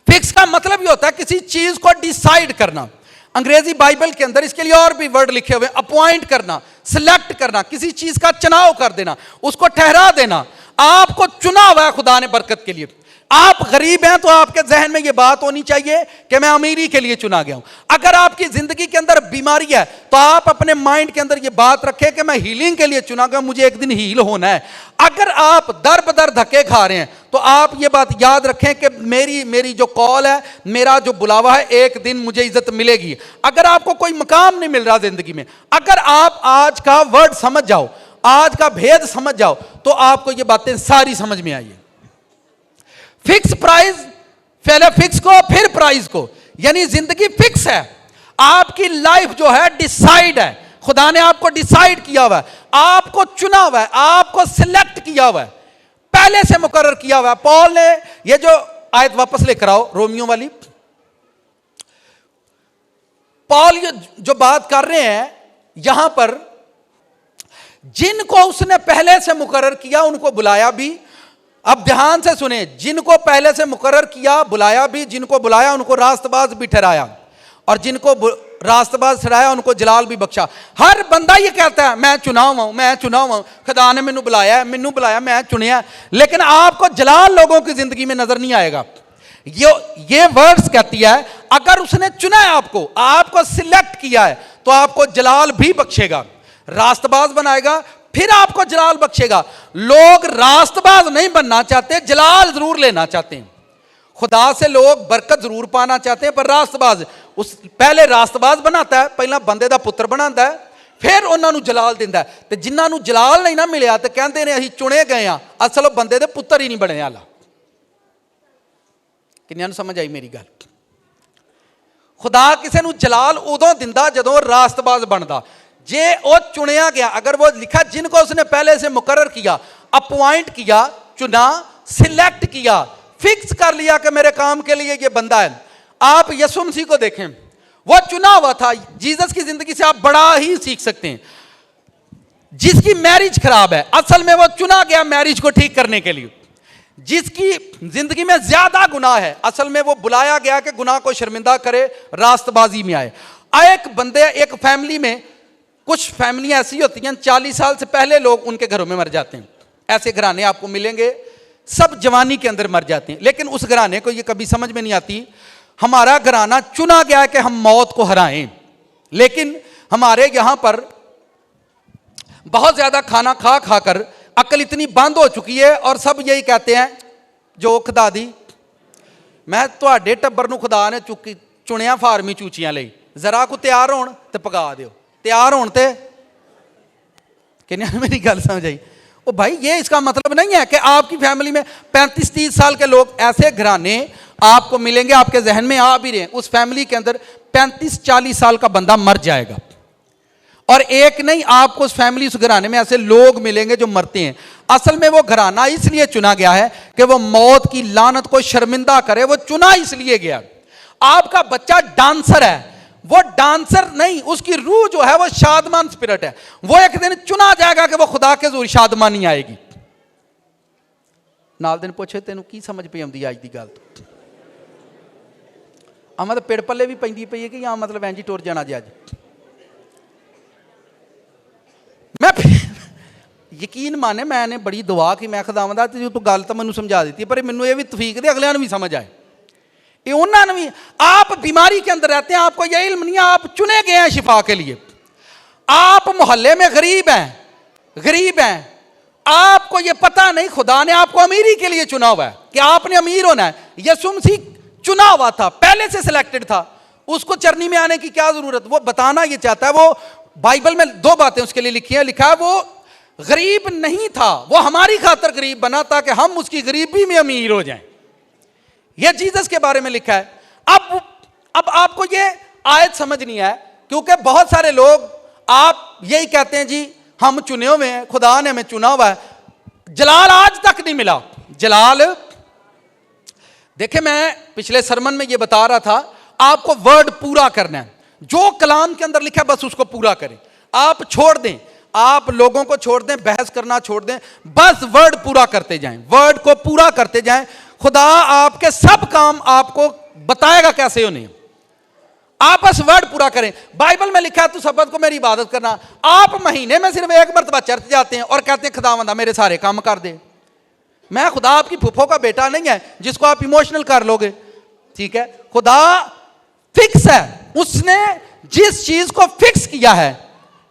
फिक्स का मतलब ये होता है किसी चीज को डिसाइड करना। अंग्रेजी बाइबल के अंदर इसके लिए और भी वर्ड लिखे हुए, अपॉइंट करना, सिलेक्ट करना, किसी चीज का चुनाव कर देना, उसको ठहरा देना। आपको चुना हुआ है खुदा ने बरकत के लिए। आप गरीब हैं तो आपके जहन में यह बात होनी चाहिए कि मैं अमीरी के लिए चुना गया हूं। अगर आपकी जिंदगी के अंदर बीमारी है तो आप अपने माइंड के अंदर यह बात रखें कि मैं हीलिंग के लिए चुना गया, मुझे एक दिन हील होना है। अगर आप दर बदर धक्के खा रहे हैं तो आप ये बात याद रखें कि मेरी जो कॉल है, मेरा जो बुलावा है, एक दिन मुझे इज्जत मिलेगी। अगर आपको कोई मकाम नहीं मिल रहा जिंदगी में, अगर आप आज का वर्ड समझ जाओ, आज का भेद समझ जाओ, तो आपको ये बातें सारी समझ में आई। फिक्स प्राइस, पहले फिक्स को फिर प्राइस को, यानी जिंदगी फिक्स है। आपकी लाइफ जो है डिसाइड है। खुदा ने आपको डिसाइड किया हुआ है, आपको चुना हुआ है, आपको सिलेक्ट किया हुआ है, पहले से मुकर्रर किया हुआ है। पॉल ने ये जो आयत वापस लेकर आओ, रोमियो वाली। पॉल ये जो बात कर रहे हैं यहां पर, जिनको उसने पहले से मुकर्रर किया उनको बुलाया भी। अब ध्यान से सुने, जिनको पहले से मुकर्रर किया बुलाया भी, जिनको बुलाया उनको रास्तबाज भी ठहराया, और जिनको रास्तबाज ठहराया उनको जलाल भी बख्शा। हर बंदा ये कहता है मैं चुना हुआ हूं, मैं चुना हुआ हूं, खुदा ने मैनू बुलाया, मैं चुनिया। लेकिन आपको जलाल लोगों की जिंदगी में नजर नहीं आएगा। ये वर्ड्स कहती है अगर उसने चुना है आपको सिलेक्ट किया है तो आपको जलाल भी बख्शेगा, रास्तबाज बनाएगा, फिर आपको जलाल बख्शेगा। लोग रास्तबाज नहीं बनना चाहते, जलाल जरूर लेना चाहते हैं। खुदा से लोग बरकत जरूर पाना चाहते हैं, पर रास्तबाज पहले रास्तबाज बनाता है, पहला बंदे दा पुत्र बनाता है, फिर उन्होंने जलाल दिंदा है। तो जिन्होंने जलाल नहीं ना मिलिया तो कहते हैं असीं चुने गए हैं, असल बंदे दे पुत्र ही नहीं बने। आला किन्नियां नूं समझ आई मेरी गल? खुदा किसी नूं जलाल उदों दिंदा जदों रास्तबाज बनदा। जे वो चुनिया गया, अगर वो लिखा जिनको उसने पहले से मुकर्रर किया, अपॉइंट किया, चुना, सिलेक्ट किया, फिक्स कर लिया कि मेरे काम के लिए ये बंदा है। आप यीशु मसीह को देखें, वो चुना हुआ था। जीसस की जिंदगी से आप बड़ा ही सीख सकते हैं। जिसकी मैरिज खराब है, असल में वो चुना गया मैरिज को ठीक करने के लिए। जिसकी जिंदगी में ज्यादा गुनाह है, असल में वो बुलाया गया कि गुनाह को शर्मिंदा करे, रास्तबाजी में आए। एक बंदे, एक फैमिली में, कुछ फैमिलियां ऐसी होती हैं 40 साल से पहले लोग उनके घरों में मर जाते हैं। ऐसे घराने आपको मिलेंगे, सब जवानी के अंदर मर जाते हैं। लेकिन उस घराने को ये कभी समझ में नहीं आती, हमारा घराना चुना गया है कि हम मौत को हराएं। लेकिन हमारे यहां पर बहुत ज्यादा खाना खा खाकर अकल इतनी बंद हो चुकी है और सब यही कहते हैं, जो खुदा दी मैं तुहाडे टब्बर नूं खुदा ने चुनिया फार्मी चूचियां लई, जरा को तैयार होण ते पका दिओ, तैयार होण ते किन्ने मेरी गल समझ आई? ओ भाई, ये इसका मतलब नहीं है कि आपकी फैमिली में 35-30 साल के लोग, ऐसे घराने आपको मिलेंगे, आपके जहन में आ भी रहे हैं, उस फैमिली के अंदर 35-40 साल का बंदा मर जाएगा। और एक नहीं, आपको उस फैमिली, उस घराने में ऐसे लोग मिलेंगे जो मरते हैं। असल में वो घराना इसलिए चुना गया है कि वो मौत की लानत को शर्मिंदा करे, वो चुना इसलिए गया। आपका बच्चा डांसर है, वो डांसर नहीं, उसकी रूह जो है वो शादमान स्पिरिट है। वो एक दिन चुना जाएगा कि वो खुदा के ज़रूर शादमानी आएगी। नाल दिन पूछे तेन की समझ पे आती अज की गल? मतलब पेड़ पल्ले भी पैंदी पई है कि या मतलब इंज ही टुर जाना जी? अज मैं यकीन माने, मैंने बड़ी दुआ की, मैं खुदावंदा तू गल तो मैनू समझा दी, पर मैनू ये भी तफीक दे अगलियां भी समझ आए। ये उन्होंने भी, आप बीमारी के अंदर रहते हैं, आपको यह इल्म नहीं है, आप चुने गए हैं शिफा के लिए। आप मोहल्ले में गरीब हैं, आपको यह पता नहीं खुदा ने आपको अमीरी के लिए चुना हुआ है कि आपने अमीर होना है। यीशु मसीह चुना हुआ था, पहले से सिलेक्टेड था, उसको चरनी में आने की क्या जरूरत? वो बताना ये चाहता है, वो बाइबल में 2 बातें उसके लिए लिखी है। लिखा है वो गरीब नहीं था, वो हमारी खातर गरीब बना ताकि हम उसकी गरीबी में अमीर हो जाएं। यह जीसस के बारे में लिखा है। अब आपको ये आयत समझनी है, क्योंकि बहुत सारे लोग आप यही कहते हैं, जी हम चुने हुए हैं, खुदा ने हमें चुना हुआ है। जलाल आज तक नहीं मिला। जलाल देखे, मैं पिछले सरमन में ये बता रहा था, आपको वर्ड पूरा करना है। जो कलाम के अंदर लिखा है बस उसको पूरा करें। आप छोड़ दें, आप लोगों को छोड़ दें, बहस करना छोड़ दें, बस वर्ड पूरा करते जाएं, वर्ड को पूरा करते जाएं। खुदा आपके सब काम आपको बताएगा कैसे होने। आप बस वर्ड पूरा करें। बाइबल में लिखा है तू सबत को मेरी इबादत करना। आप महीने में सिर्फ 1 मरतबा चर्च जाते हैं और कहते हैं खुदावंदा मेरे सारे काम कर दे। मैं खुदा आपकी फूफो का बेटा नहीं है जिसको आप इमोशनल कर लोगे, ठीक है? खुदा फिक्स है, उसने जिस चीज को फिक्स किया है।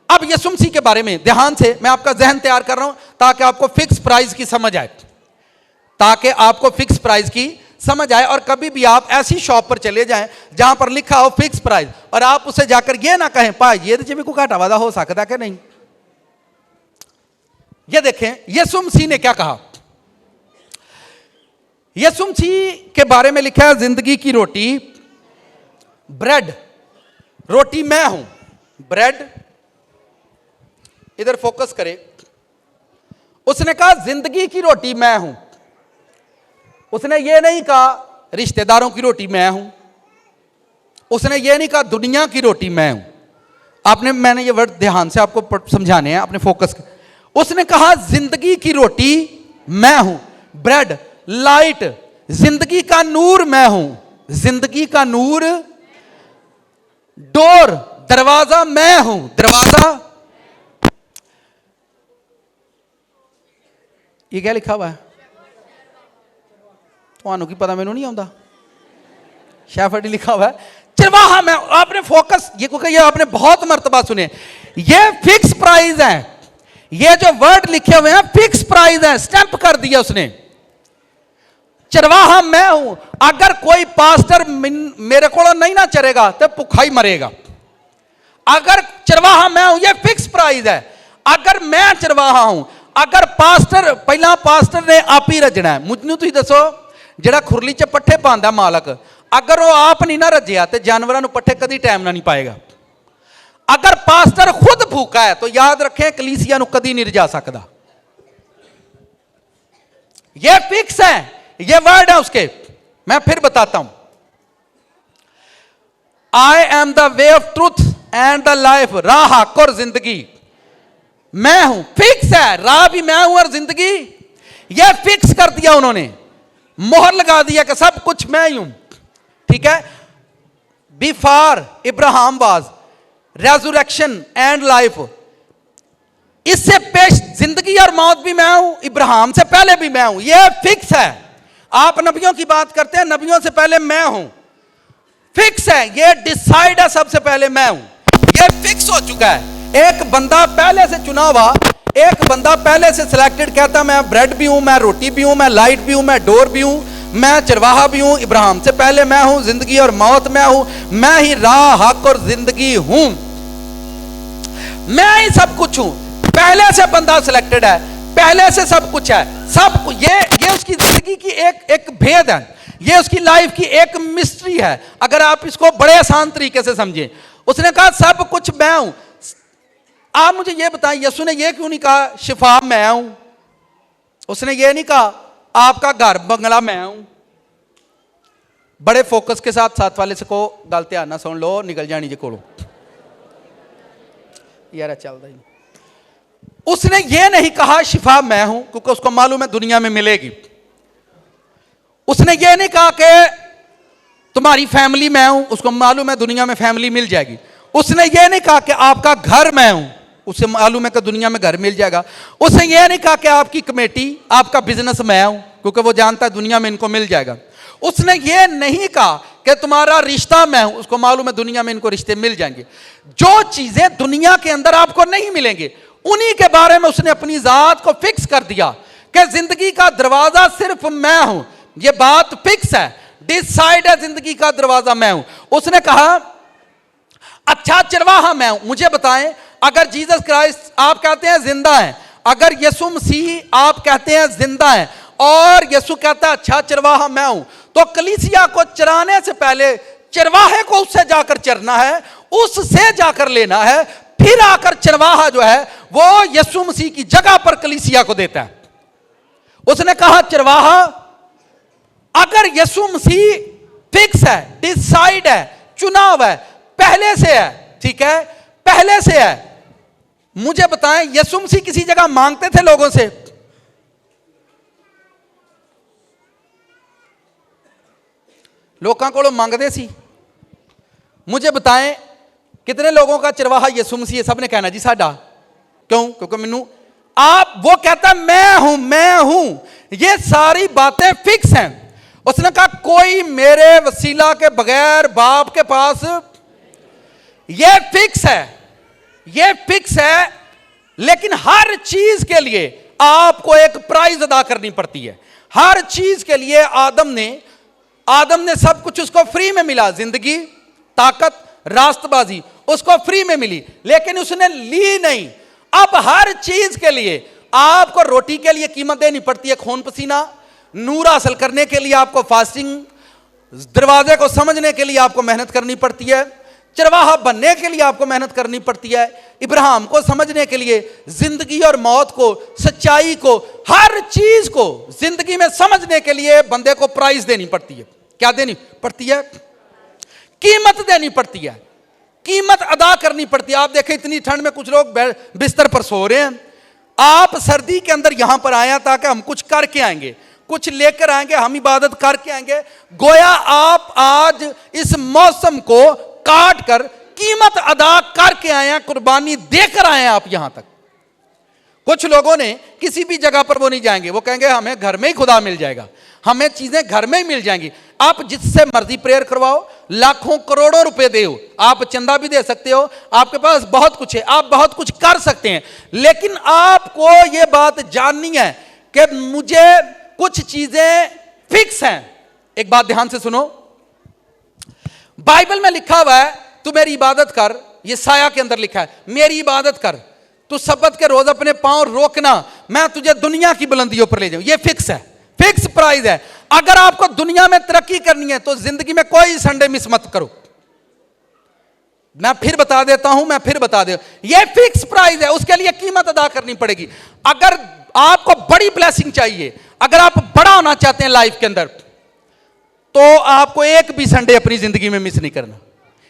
अब यीशु मसीह के बारे में ध्यान से मैं आपका जहन तैयार कर रहा हूं ताकि आपको फिक्स प्राइस की समझ आए, ताकि आपको फिक्स प्राइस की समझ आए। और कभी भी आप ऐसी शॉप पर चले जाएं जहां पर लिखा हो फिक्स प्राइस और आप उसे जाकर ये ना कहें भाई ये तो कोई घाटा वादा हो सकता है कि नहीं। ये देखें यीशु मसीह ने क्या कहा। यीशु मसीह के बारे में लिखा है जिंदगी की रोटी, ब्रेड, रोटी मैं हूं, ब्रेड। इधर फोकस करें। उसने कहा जिंदगी की रोटी मैं हूं। उसने ये नहीं कहा रिश्तेदारों की रोटी मैं हूं, उसने ये नहीं कहा दुनिया की रोटी मैं हूं। मैंने ये वर्ड ध्यान से आपको समझाने हैं, आपने फोकस कर। उसने कहा जिंदगी की रोटी मैं हूं, ब्रेड, लाइट, जिंदगी का नूर मैं हूं, जिंदगी का नूर, डोर, दरवाजा मैं हूं, दरवाजा। ये क्या लिखा हुआ है? की पता, मैनू नहीं आता। शेफर्ड लिखा हुआ है, चरवाहा मैं। आपने फोकस, ये क्योंकि ये आपने बहुत मर्तबा सुने, ये फिक्स प्राइस है। ये जो वर्ड लिखे हुए हैं फिक्स प्राइस है, स्टैंप कर दिया उसने। चरवाहा मैं हूं। अगर कोई पास्टर मेरे को नहीं ना चरेगा तो भुखा ही मरेगा। अगर चरवाहा मैं हूं, ये फिक्स प्राइस है। अगर मैं चरवाहा हूं, अगर पास्टर, पहला पास्टर ने आप ही रचना है। मुझे तुम दसो ਜਿਹੜਾ ਖੁਰਲੀ 'ਚ ਪੱਠੇ ਪਾਉਂਦਾ ਮਾਲਕ, ਅਗਰ ਉਹ ਆਪ ਨਹੀਂ ਨਾ ਰੱਜਿਆ ਤੇ ਜਾਨਵਰਾਂ ਨੂੰ ਪੱਠੇ ਕਦੀ ਟਾਈਮ ਨਾਲ ਨਹੀਂ ਪਾਏਗਾ। अगर पास्टर खुद भूखा है तो याद रखें कलीसिया नु कदी नहीं रिझा सकता। ये फिक्स है, ये वर्ड है उसके। मैं फिर बताता हूं, I am the way of truth and the life, राह हक और जिंदगी मैं हूं। फिक्स है, राह भी मैं हूं और जिंदगी, ये फिक्स कर दिया उन्होंने, मोहर लगा दिया कि सब कुछ मैं ही हूं। ठीक है, before Ibrahim was resurrection and life, इससे पेश जिंदगी और मौत भी मैं हूं, इब्राहिम से पहले भी मैं हूं, यह फिक्स है। आप नबियों की बात करते हैं, नबियों से पहले मैं हूं, फिक्स है, यह डिसाइड है, सबसे पहले मैं हूं, यह फिक्स हो चुका है। एक बंदा पहले से चुना हुआ, एक बंदा पहले से सिलेक्टेड कहता मैं ब्रेड भी हूं, मैं रोटी भी हूं, मैं लाइट भी हूं, मैं डोर भी हूं, मैं चरवाहा भी हूं, इब्राहिम से पहले मैं हूं, जिंदगी और मौत मैं हूं, मैं ही राह हक और जिंदगी हूं, मैं ही सब कुछ हूं। पहले से बंदा सिलेक्टेड है, पहले से सब कुछ है, सब कुछ। ये उसकी जिंदगी की एक भेद है, ये उसकी लाइफ की एक मिस्ट्री है। अगर आप इसको बड़े आसान तरीके से समझें, उसने कहा सब कुछ मैं हूं। आप मुझे ये बताएं, यीशु ने ये क्यों नहीं कहा शिफा मैं हूं? उसने ये नहीं कहा आपका घर बंगला मैं हूं। बड़े फोकस के साथ साथ वाले से को गल ध्यान ना सुन लो, निकल जानी जी कोलों यार, चलता ही। उसने ये नहीं कहा शिफा मैं हूं, क्योंकि उसको मालूम है दुनिया में मिलेगी। उसने ये नहीं कहा कि तुम्हारी फैमिली मैं हूं, उसको मालूम है दुनिया में फैमिली मिल जाएगी। उसने ये नहीं कहा कि आपका घर मैं हूं, उसे मालूम है कि दुनिया में घर मिल जाएगा। उसने ये नहीं कहा कि आपकी कमेटी, आपका बिजनेस मैं हूं, क्योंकि वो जानता है दुनिया में इनको मिल जाएगा। उसने ये नहीं कहा कि तुम्हारा रिश्ता मैं हूं, उसको मालूम है दुनिया में इनको रिश्ते मिल जाएंगे। जो चीजें दुनिया के अंदर आपको नहीं मिलेंगे, उन्हीं के बारे में उसने अपनी जात को फिक्स कर दिया कि जिंदगी का दरवाजा सिर्फ मैं हूं। यह बात फिक्स है, डिसाइड है, जिंदगी का दरवाजा मैं हूं। उसने कहा अच्छा चरवाहा मैं हूं। मुझे बताएं, अगर जीसस क्राइस्ट आप कहते हैं जिंदा है, अगर यीशु मसीह आप कहते हैं जिंदा है और यीशु कहता है अच्छा चरवाहा मैं हूं, तो कलीसिया को चराने से पहले चरवाहे को उससे जाकर चरना है, उससे जाकर लेना है, फिर आकर चरवाहा जो है वो यीशु मसीह की जगह पर कलीसिया को देता है। उसने कहा चरवाहा, अगर यीशु मसीह फिक्स है, डिसाइड है, चुनाव है, पहले से है, ठीक है, पहले से है। मुझे बताएं, यीशु मसीह किसी जगह मांगते थे लोगों से? लोगों को मंगते सी? मुझे बताएं कितने लोगों का चरवाहा यीशु मसीह? सबने कहना जी साडा। क्यों? क्योंकि मैनू आप, वो कहता मैं हूं, मैं हूं। ये सारी बातें फिक्स हैं। उसने कहा कोई मेरे वसीला के बगैर बाप के पास, ये फिक्स है, ये फिक्स है। लेकिन हर चीज के लिए आपको एक प्राइस अदा करनी पड़ती है। हर चीज के लिए आदम ने सब कुछ उसको फ्री में मिला, जिंदगी, ताकत, रास्तबाजी उसको फ्री में मिली, लेकिन उसने ली नहीं। अब हर चीज के लिए आपको रोटी के लिए कीमत देनी पड़ती है, खून पसीना। नूर हासिल करने के लिए आपको फास्टिंग, दरवाजे को समझने के लिए आपको मेहनत करनी पड़ती है, चरवाहा बनने के लिए आपको मेहनत करनी पड़ती है, इब्राहिम को समझने के लिए, जिंदगी और मौत को, सच्चाई को, हर चीज को जिंदगी में समझने के लिए बंदे को प्राइस देनी पड़ती है। क्या देनी पड़ती है? कीमत देनी पड़ती है, कीमत अदा करनी पड़ती है। आप देखें इतनी ठंड में कुछ लोग बिस्तर पर सो रहे हैं, आप सर्दी के अंदर यहां पर आए ताकि हम कुछ करके आएंगे, कुछ लेकर आएंगे, हम इबादत करके आएंगे। गोया आप आज इस मौसम को काट कर कीमत अदा करके आए हैं, कुर्बानी देकर आए हैं आप यहां तक। कुछ लोगों ने किसी भी जगह पर वो नहीं जाएंगे, वो कहेंगे हमें घर में ही खुदा मिल जाएगा, हमें चीजें घर में ही मिल जाएंगी। आप जिससे मर्जी प्रेयर करवाओ, लाखों करोड़ों रुपए दो, आप चंदा भी दे सकते हो, आपके पास बहुत कुछ है, आप बहुत कुछ कर सकते हैं। लेकिन आपको यह बात जाननी है कि मुझे कुछ चीजें फिक्स हैं। एक बात ध्यान से सुनो, बाइबल में लिखा हुआ है तू मेरी इबादत कर, ये साया के अंदर लिखा है मेरी इबादत कर, तू सब्बत के रोज अपने पांव रोकना, मैं तुझे दुनिया की बुलंदियों पर ले जाऊं। ये फिक्स है, फिक्स प्राइस है। अगर आपको दुनिया में तरक्की करनी है तो जिंदगी में कोई संडे मिस मत करो। मैं फिर बता देता हूं, ये फिक्स प्राइस है, उसके लिए कीमत अदा करनी पड़ेगी। अगर आपको बड़ी ब्लेसिंग चाहिए, अगर आप बड़ा होना चाहते हैं लाइफ के अंदर, तो आपको एक भी संडे अपनी जिंदगी में मिस नहीं करना।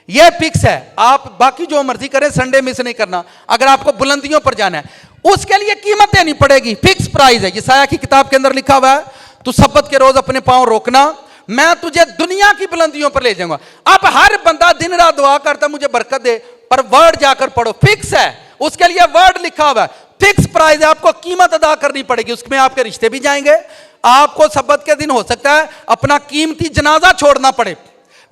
यह फिक्स है। आप बाकी जो मर्जी करें, संडे मिस नहीं करना। अगर आपको बुलंदियों पर जाना है, उसके लिए कीमत देनी पड़ेगी। फिक्स प्राइस है। यशायाह की किताब के अंदर लिखा हुआ है, तू सब्बत के रोज अपने पांव रोकना, मैं तुझे दुनिया की बुलंदियों पर ले जाऊंगा। अब हर बंदा दिन रात दुआ करता मुझे बरकत दे, पर वर्ड जाकर पढ़ो, फिक्स है, उसके लिए वर्ड लिखा हुआ है। फिक्स प्राइस है, आपको कीमत अदा करनी पड़ेगी। उसमें आपके रिश्ते भी जाएंगे। आपको सब्बत के दिन हो सकता है अपना कीमती जनाजा छोड़ना पड़े।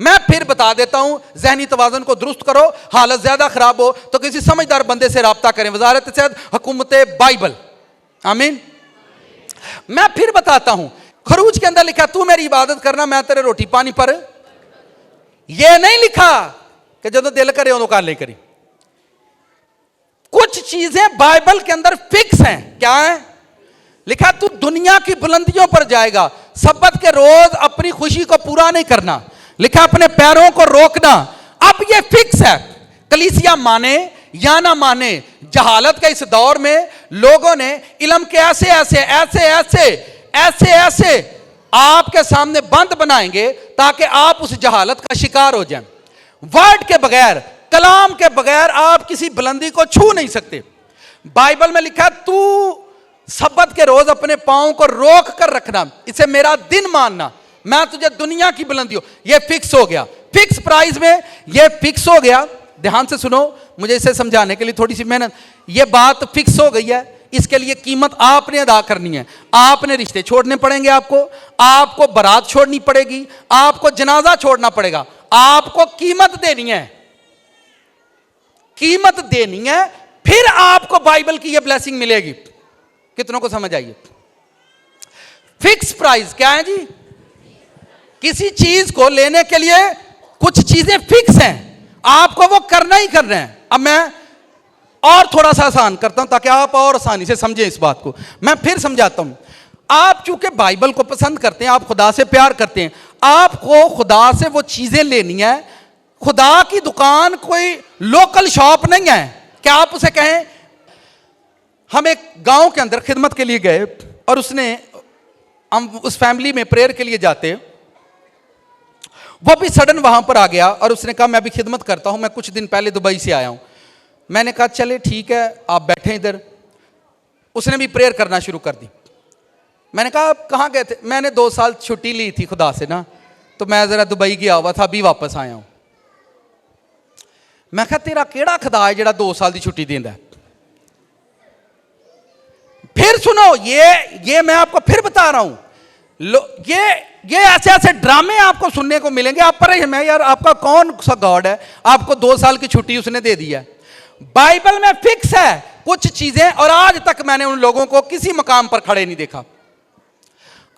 मैं फिर बता देता हूं, ज़हनी तवाज़ुन को दुरुस्त करो। हालत ज्यादा खराब हो तो किसी समझदार बंदे से राब्ता करें। वजारत सेहत, हुकूमत बाइबल। आमीन। मैं फिर बताता हूं, खरूज के अंदर लिखा, तू मेरी इबादत करना, मैं तेरे रोटी पानी पर। यह नहीं लिखा कि जो दिल करे उदों कर ले करी। कुछ चीजें बाइबल के अंदर फिक्स हैं। क्या है? लिखा, तू दुनिया की बुलंदियों पर जाएगा, सब्बत के रोज अपनी खुशी को पूरा नहीं करना। लिखा, अपने पैरों को रोकना। अब यह फिक्स है। कलीसिया माने या ना माने, जहालत के इस दौर में लोगों ने इल्म के ऐसे ऐसे ऐसे ऐसे ऐसे ऐसे आपके सामने बंद बनाएंगे ताकि आप उस जहालत का शिकार हो जाएं। वर्ड के बगैर, कलाम के बगैर आप किसी बुलंदी को छू नहीं सकते। बाइबल में लिखा, तू सब्बत के रोज अपने पांव को रोक कर रखना, इसे मेरा दिन मानना, मैं तुझे दुनिया की बुलंदी हो। यह फिक्स हो गया। फिक्स प्राइस में यह फिक्स हो गया। ध्यान से सुनो, मुझे इसे समझाने के लिए थोड़ी सी मेहनत। यह बात फिक्स हो गई है, इसके लिए कीमत आपने अदा करनी है। आपने रिश्ते छोड़ने पड़ेंगे, आपको बारात छोड़नी पड़ेगी, आपको जनाजा छोड़ना पड़ेगा, आपको कीमत देनी है, कीमत देनी है, फिर आपको बाइबल की यह ब्लेसिंग मिलेगी। कितनों को समझ आइए? फिक्स प्राइस क्या है जी? किसी चीज को लेने के लिए कुछ चीजें फिक्स हैं, आपको वो करना ही करना है। अब मैं और थोड़ा सा आसान करता हूं ताकि आप और आसानी से समझें इस बात को। मैं फिर समझाता हूं। आप चूंकि बाइबल को पसंद करते हैं, आप खुदा से प्यार करते हैं, आपको खुदा से वो चीजें लेनी है। खुदा की दुकान कोई लोकल शॉप नहीं है कि आप उसे कहें। हम एक गांव के अंदर खिदमत के लिए गए और हम उस फैमिली में प्रेयर के लिए जाते, वो भी सडन वहां पर आ गया और उसने कहा, मैं भी खिदमत करता हूं, मैं कुछ दिन पहले दुबई से आया हूं। मैंने कहा, चले ठीक है, आप बैठे इधर। उसने भी प्रेयर करना शुरू कर दी। मैंने कहा, आप कहाँ गए थे? मैंने 2 साल छुट्टी ली थी खुदा से ना, तो मैं जरा दुबई गया हुआ था, अभी वापस आया हूं। मैं कहा, तेरा केड़ा खुदा है जेड़ा 2 साल की छुट्टी देंदा है? फिर सुनो, ये मैं आपको फिर बता रहा हूं, ये ऐसे ऐसे ड्रामे आपको सुनने को मिलेंगे। आप पर मैं यार, आपका कौन सा गॉड है, आपको 2 साल की छुट्टी उसने दे दी है? बाइबल में फिक्स है कुछ चीजें, और आज तक मैंने उन लोगों को किसी मकाम पर खड़े नहीं देखा।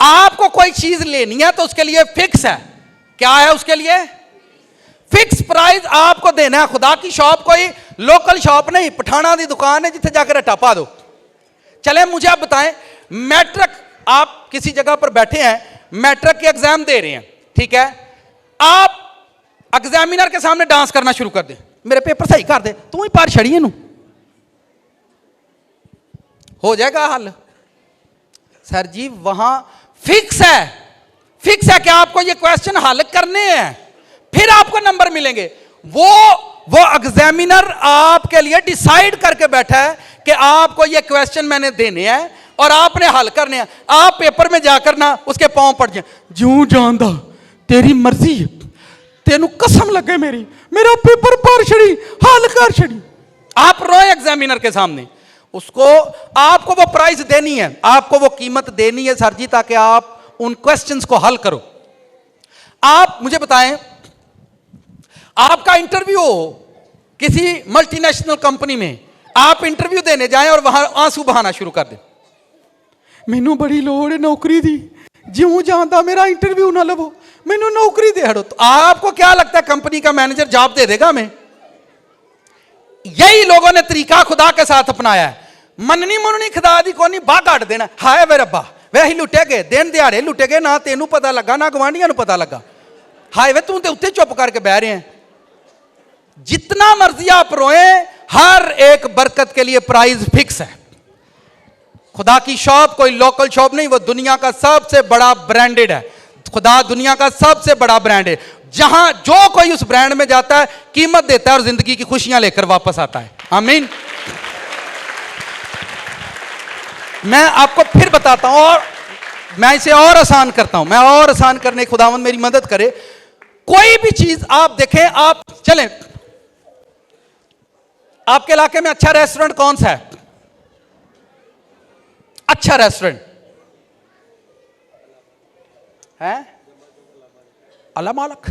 आपको कोई चीज लेनी है तो उसके लिए फिक्स है। क्या है उसके लिए? फिक्स प्राइस आपको देना है। खुदा की शॉप कोई लोकल शॉप नहीं, पठाना दी दुकान है जिथे जाकर हटा पा दो। चले मुझे आप बताएं, मैट्रिक, आप किसी जगह पर बैठे हैं, मैट्रिक के एग्जाम दे रहे हैं, ठीक है, आप एग्जामिनर के सामने डांस करना शुरू कर दे, मेरे पेपर सही कर दे, तू ही पार छड़िए नू, हो जाएगा हल? सर जी वहां फिक्स है कि आपको ये क्वेश्चन हल करने हैं, फिर आपको नंबर मिलेंगे। वो एग्जामिनर आपके लिए डिसाइड करके बैठा है कि आपको ये क्वेश्चन मैंने देने हैं और आपने हल करने हैं। आप पेपर में जाकर ना उसके पांव पड़ जाए, जूं जानदा तेरी मर्जी, तेनू कसम लगे मेरी, मेरा पेपर पार छड़ी, हल कर छड़ी। आप रोए एग्जामिनर के सामने, उसको आपको वो प्राइज देनी है, आपको वो कीमत देनी है सर जी, ताकि आप उन क्वेश्चंस को हल करो। आप मुझे बताएं, आपका इंटरव्यू हो किसी मल्टीनेशनल कंपनी में, आप इंटरव्यू देने जाएं और वहां आंसू बहाना शुरू कर दें, मैनू बड़ी लोड़ है नौकरी दी, ज्यों जानता मेरा इंटरव्यू ना लवो, मैनू नौकरी दे हड़ो। तो आपको क्या लगता है कंपनी का मैनेजर जॉब दे देगा हमें? यही लोगों ने तरीका खुदा के साथ अपनाया है। मननी मुननी खुदा दी कोनी, बाह काट देना, हाय वे रब्बा वे ही लुटे गए, दिन दिहाड़े लुटे गए, ना तेनू पता लगा ना गवांढियां नू पता लगा। हाय वे तू तो उत्ते चुप करके बह रहे हैं। जितना मर्जी आप रोए, हर एक बरकत के लिए प्राइस फिक्स है। खुदा की शॉप कोई लोकल शॉप नहीं, वो दुनिया का सबसे बड़ा ब्रांडेड है। खुदा दुनिया का सबसे बड़ा ब्रांड है, जहां जो कोई उस ब्रांड में जाता है कीमत देता है और जिंदगी की खुशियां लेकर वापस आता है। आमीन। मैं आपको फिर बताता हूं और मैं इसे और आसान करता हूं, मैं और आसान करने खुदावंद मेरी मदद करे। कोई भी चीज आप देखें, आप चलें, आपके इलाके में अच्छा रेस्टोरेंट कौन सा है? अच्छा रेस्टोरेंट है? अल्लाह मालक।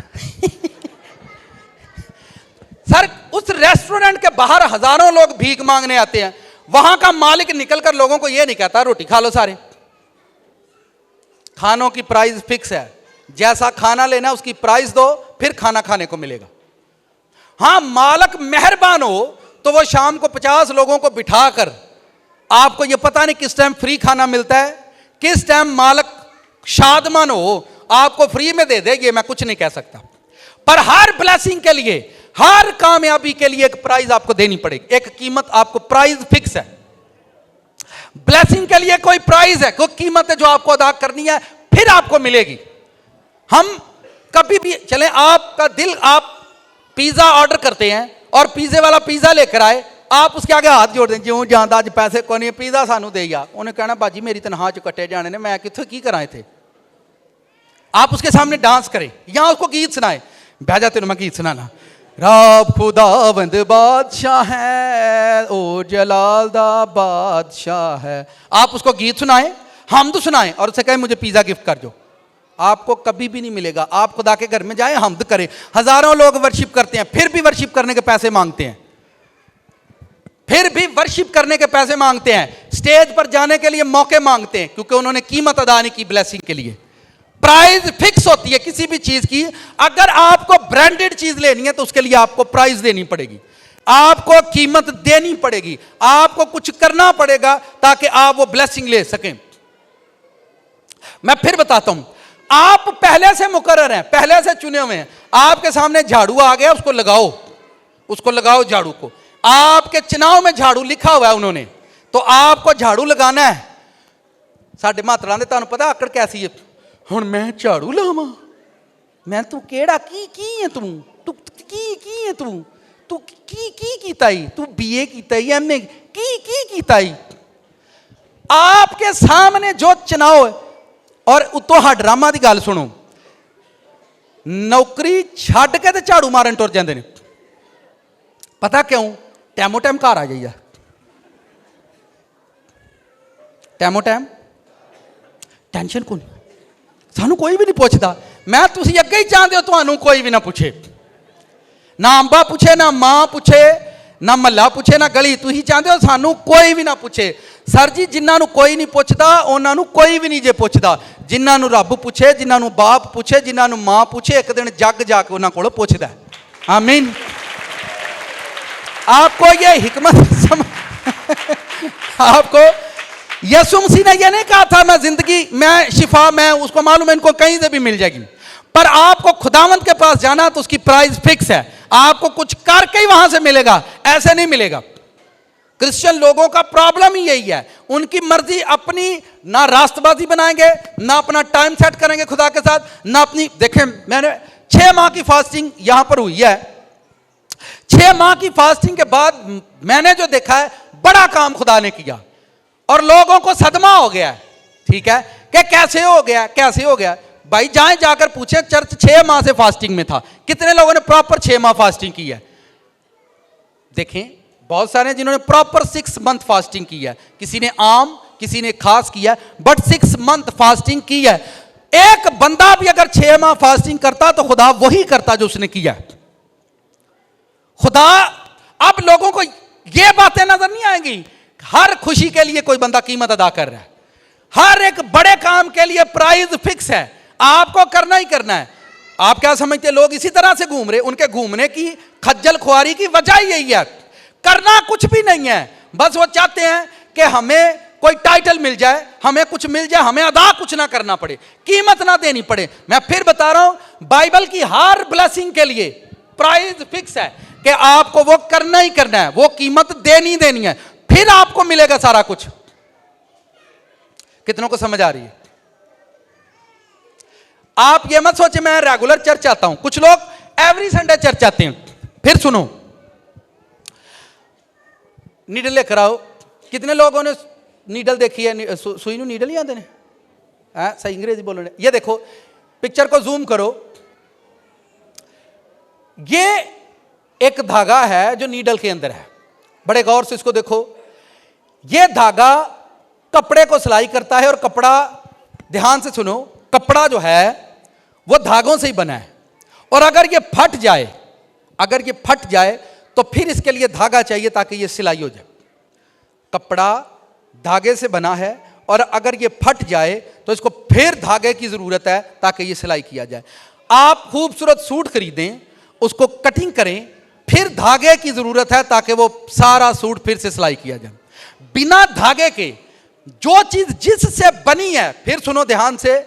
सर उस रेस्टोरेंट के बाहर हजारों लोग भीख मांगने आते हैं, वहां का मालिक निकलकर लोगों को यह नहीं कहता रोटी खा लो सारे। खानों की प्राइस फिक्स है, जैसा खाना लेना उसकी प्राइस दो, फिर खाना खाने को मिलेगा। हां मालिक मेहरबान हो तो वो शाम को 50 लोगों को बिठाकर, आपको यह पता नहीं किस टाइम फ्री खाना मिलता है, किस टाइम मालिक शादमान हो आपको फ्री में दे दे, ये मैं कुछ नहीं कह सकता। पर हर ब्लेसिंग के लिए, हर कामयाबी के लिए एक प्राइस आपको देनी पड़ेगी, एक कीमत आपको, प्राइस फिक्स है। ब्लेसिंग के लिए कोई प्राइस है, कोई कीमत है जो आपको अदा करनी है, फिर आपको मिलेगी। हम कभी भी चलें, आपका दिल, आप पिज्जा ऑर्डर करते हैं और पिज्जे वाला पिज्जा लेकर आए, आप उसके आगे हाथ जोड़ दें, ज्यों जाता अज पैसे को नहीं पिज्जा सानू दे या, उन्हें कहना बाजी मेरी तनख्वाह च कट्टे जाने ने, मैं कितों की कराए थे। आप उसके सामने डांस करें या उसको गीत सुनाए, भेजा तेन मैं गीत सुनाना, रब खुदावंद बादशाह है, ओ जलाल दा बादशाह है। आप उसको गीत सुनाएं, हमद सुनाएं और उसे कहें मुझे पिज्जा गिफ्ट कर दो, आपको कभी भी नहीं मिलेगा। आप खुदा के घर में जाएं, हमद करें। हजारों लोग वर्शिप करते हैं, फिर भी वर्शिप करने के पैसे मांगते हैं, फिर भी वर्शिप करने के पैसे मांगते हैं, स्टेज पर जाने के लिए मौके मांगते हैं, क्योंकि उन्होंने कीमत अदा नहीं की ब्लेसिंग के लिए। प्राइस फिक्स होती है किसी भी चीज की। अगर आपको ब्रांडेड चीज लेनी है तो उसके लिए आपको प्राइस देनी पड़ेगी, आपको कीमत देनी पड़ेगी, आपको कुछ करना पड़ेगा ताकि आप वो ब्लेसिंग ले सकें। मैं फिर बताता हूं, आप पहले से मुकर्रर हैं, पहले से चुने हुए हैं। आपके सामने झाड़ू आ गया, उसको लगाओ, उसको लगाओ झाड़ू को। आपके चुनाव में झाड़ू लिखा हुआ है उन्होंने, तो आपको झाड़ू लगाना है। साडे मातरा ने तुहानू पता आकड़ कैसी है, हुण मैं झाड़ू लावां, मैं तू केड़ा की है, तू की है, तू की कीता ही, तू बीए कीता ही, एमए की कीता ही। आपके सामने जो चुनाव, और उतो हा ड्रामा की गल सुनो, नौकरी छड्ड के ते झाड़ू मारन तुर जांदे ने। पता क्यों? टैमो टैम घर आ जाइए, टैमो टैम, टेंशन को नहीं, सानू कोई भी नहीं पूछता। मैं तुसी अगे ही चाहते हो तुहानू कोई भी ना पूछे, ना अंबा पूछे, ना मां पूछे, ना महला पूछे, ना गली। तुसी चाहते हो सानू कोई भी ना पूछे। सर जी जिन्होंने कोई नहीं पूछता उन्होंने कोई भी नहीं जे पूछता। जिन्होंने रब पूछे, जिन्होंने बाप पूछे, जिन्होंने मां पूछे, एक दिन जग जाके उन्होंने को पूछता है। आमीन। आपको ये हिकमत आपको यीशु मसीह ने यह नहीं कहा था मैं जिंदगी, मैं शिफा, मैं उसको मालूम है इनको कहीं से भी मिल जाएगी। पर आपको खुदावंत के पास जाना तो उसकी प्राइस फिक्स है, आपको कुछ करके ही वहां से मिलेगा, ऐसे नहीं मिलेगा। क्रिश्चियन लोगों का प्रॉब्लम ही यही है, उनकी मर्जी अपनी, ना रास्तबाजी बनाएंगे, ना अपना टाइम सेट करेंगे खुदा के साथ, ना अपनी। देखें मैंने 6 माह की फास्टिंग यहां पर हुई है, 6 माह की फास्टिंग के बाद मैंने जो देखा है बड़ा काम खुदा ने किया और लोगों को सदमा हो गया है। ठीक है कि कैसे हो गया, कैसे हो गया भाई, जाएं जाकर पूछें चर्च 6 माह से फास्टिंग में था, कितने लोगों ने प्रॉपर 6 माह फास्टिंग की है। देखें बहुत सारे जिन्होंने प्रॉपर 6 मंथ फास्टिंग की है, किसी ने आम, किसी ने खास किया, बट 6 मंथ फास्टिंग की है। एक बंदा भी अगर 6 माह फास्टिंग करता तो खुदा वही करता जो उसने किया। खुदा, अब लोगों को यह बातें नजर नहीं आएंगी, हर खुशी के लिए कोई बंदा कीमत अदा कर रहा है, हर एक बड़े काम के लिए प्राइस फिक्स है, आपको करना ही करना है। आप क्या समझते, लोग इसी तरह से घूम रहे, उनके घूमने की खज्जल खुआरी की वजह यही है, करना कुछ भी नहीं है, बस वो चाहते हैं कि हमें कोई टाइटल मिल जाए, हमें कुछ मिल जाए, हमें अदा कुछ ना करना पड़े, कीमत ना देनी पड़े। मैं फिर बता रहा हूं, बाइबल की हर ब्लेसिंग के लिए प्राइस फिक्स है कि आपको वो करना ही करना है, वो कीमत देनी देनी है, फिर आपको मिलेगा सारा कुछ। कितनों को समझ आ रही है? आप ये मत सोचे मैं रेगुलर चर्च आता हूं, कुछ लोग एवरी संडे चर्च आते हैं। फिर सुनो, नीडल लेकर आओ। कितने लोगों ने नीडल देखी है? सुई नु नीडल ही आते हैं, सही अंग्रेजी बोलो। ये देखो, पिक्चर को जूम करो, ये एक धागा है जो नीडल के अंदर है। बड़े गौर से इसको देखो, ये धागा कपड़े को सिलाई करता है, और कपड़ा, ध्यान से सुनो, कपड़ा जो है वो धागों से ही बना है, और अगर ये फट जाए, अगर ये फट जाए तो फिर इसके लिए धागा चाहिए ताकि ये सिलाई हो जाए। कपड़ा धागे से बना है, और अगर ये फट जाए तो इसको फिर धागे की जरूरत है ताकि ये सिलाई किया जाए। आप खूबसूरत सूट खरीदें, उसको कटिंग करें, फिर धागे की जरूरत है ताकि वो सारा सूट फिर से सिलाई किया जाए। बिना धागे के जो चीज जिससे बनी है, फिर सुनो ध्यान से,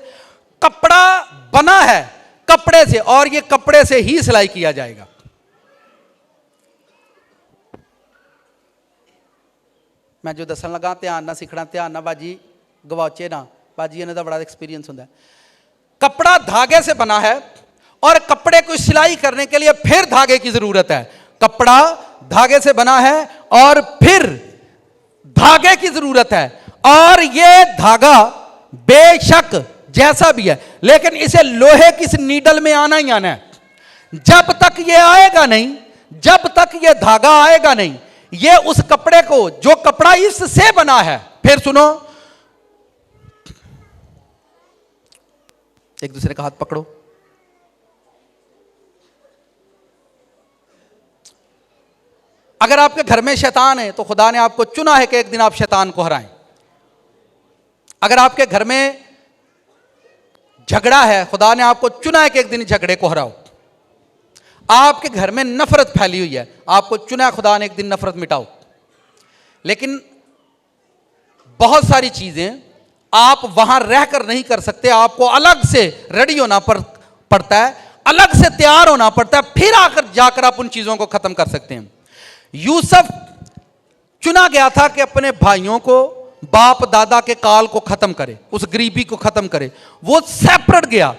कपड़ा बना है कपड़े से, और ये कपड़े से ही सिलाई किया जाएगा। मैं जो दसन लगा, ध्यान ना सीखना, ध्यान ना बाजी गवाचे ना, बाजी इन्हें तो बड़ा एक्सपीरियंस होता है। कपड़ा धागे से बना है, और कपड़े को सिलाई करने के लिए फिर धागे की जरूरत है। कपड़ा धागे से बना है और फिर धागे की जरूरत है, और ये धागा बेशक जैसा भी है, लेकिन इसे लोहे की इस नीडल में आना ही आना है। जब तक ये आएगा नहीं, जब तक ये धागा आएगा नहीं, ये उस कपड़े को, जो कपड़ा इससे बना है, फिर सुनो, एक दूसरे का हाथ पकड़ो। अगर आपके घर में शैतान है तो खुदा ने आपको चुना है कि एक दिन आप शैतान को हराएं। अगर आपके घर में झगड़ा है, खुदा ने आपको चुना है कि एक दिन झगड़े को हराओ। आपके घर में नफरत फैली हुई है, आपको चुना है खुदा ने एक दिन नफरत मिटाओ। लेकिन बहुत सारी चीजें आप वहां रहकर नहीं कर सकते, आपको अलग से रेडी होना पड़ता है, अलग से तैयार होना पड़ता है, फिर आकर जाकर आप उन चीजों को खत्म कर सकते हैं। यूसुफ चुना गया था कि अपने भाइयों को, बाप दादा के काल को खत्म करे, उस गरीबी को खत्म करे। वो सेपरेट गया,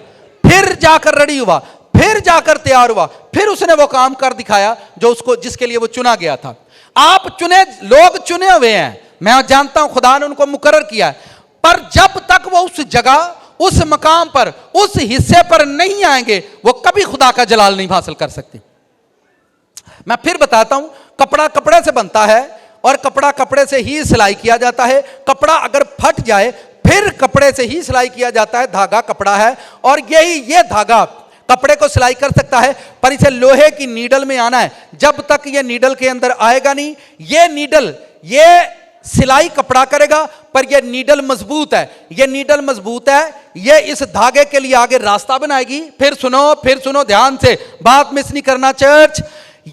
फिर जाकर रेडी हुआ, फिर जाकर तैयार हुआ, फिर उसने वो काम कर दिखाया जो उसको, जिसके लिए वो चुना गया था। आप चुने लोग चुने हुए हैं, मैं जानता हूं खुदा ने उनको मुकर्रर किया है, पर जब तक वो उस जगह, उस मकाम पर, उस हिस्से पर नहीं आएंगे, वो कभी खुदा का जलाल नहीं हासिल कर सकते। मैं फिर बताता हूं, कपड़ा कपड़े से बनता है, और कपड़ा कपड़े से ही सिलाई किया जाता है। कपड़ा अगर फट जाए फिर कपड़े से ही सिलाई किया जाता है। धागा कपड़ा है, और ये धागा कपड़े को सिलाई कर सकता है, पर इसे लोहे की नीडल में आना है। जब तक ये नीडल के अंदर आएगा नहीं, ये नीडल, ये सिलाई कपड़ा करेगा, पर ये नीडल मजबूत है, ये नीडल मजबूत है, ये इस धागे के लिए आगे रास्ता बनाएगी। फिर सुनो ध्यान से, बात मिस नहीं करना चर्च।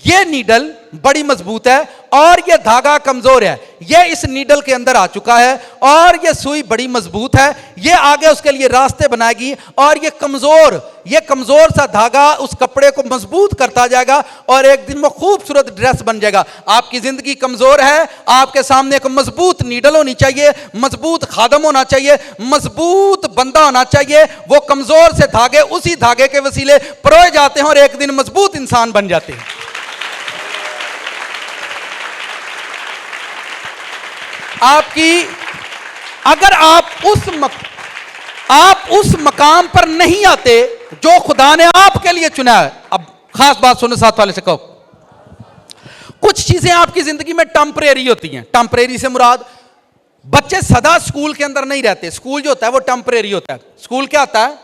ये नीडल बड़ी मजबूत है, और ये धागा कमजोर है। ये इस नीडल के अंदर आ चुका है, और ये सुई बड़ी मजबूत है, ये आगे उसके लिए रास्ते बनाएगी, और ये कमजोर सा धागा उस कपड़े को मजबूत करता जाएगा, और एक दिन वो खूबसूरत ड्रेस बन जाएगा। आपकी जिंदगी कमजोर है, आपके सामने एक मजबूत नीडल होनी चाहिए, मजबूत खादम होना चाहिए, मजबूत बंदा होना चाहिए। वो कमजोर से धागे उसी धागे के वसीले परोए जाते हैं, और एक दिन मजबूत इंसान बन जाते हैं। आपकी, अगर आप उस मकाम पर नहीं आते जो खुदा ने आपके लिए चुना है। अब खास बात सुनो, साथ वाले से कहो, कुछ चीजें आपकी जिंदगी में टेम्परेरी होती हैं। टेम्परेरी से मुराद, बच्चे सदा स्कूल के अंदर नहीं रहते। स्कूल जो होता है वो टेम्परेरी होता है। स्कूल क्या होता है?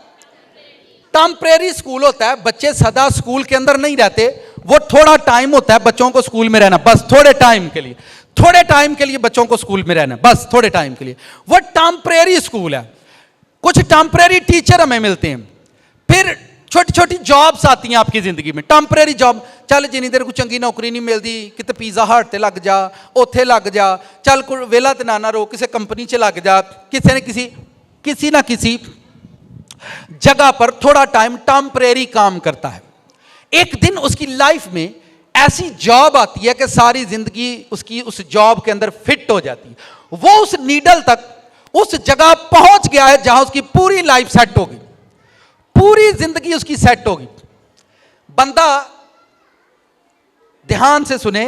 टेम्परेरी स्कूल होता है। बच्चे सदा स्कूल के अंदर नहीं रहते, वो थोड़ा टाइम होता है बच्चों को स्कूल में रहना, बस थोड़े टाइम के लिए, थोड़े टाइम के लिए बच्चों को स्कूल में रहना, बस थोड़े टाइम के लिए। वो टेम्परेरी स्कूल है। कुछ टेम्परेरी टीचर हमें मिलते हैं, फिर छोटी छोटी जॉब्स आती हैं आपकी जिंदगी में, टेंपरेरी जॉब। चल जिन्नी देर कोई चंगी नौकरी नहीं मिलती, किते पिज़्ज़ा हट ते लग जा, उत्थे लग जा, चल कोई वेला ते ना रो, किसी कंपनी च लग जा, किसी ना किसी जगह पर थोड़ा टाइम टेंपरेरी काम करता है। एक दिन उसकी लाइफ में ऐसी जॉब आती है कि सारी जिंदगी उसकी उस जॉब के अंदर फिट हो जाती है। वो उस नीडल तक, उस जगह पहुंच गया है जहां उसकी पूरी लाइफ सेट होगी, पूरी जिंदगी उसकी सेट होगी। बंदा ध्यान से सुने,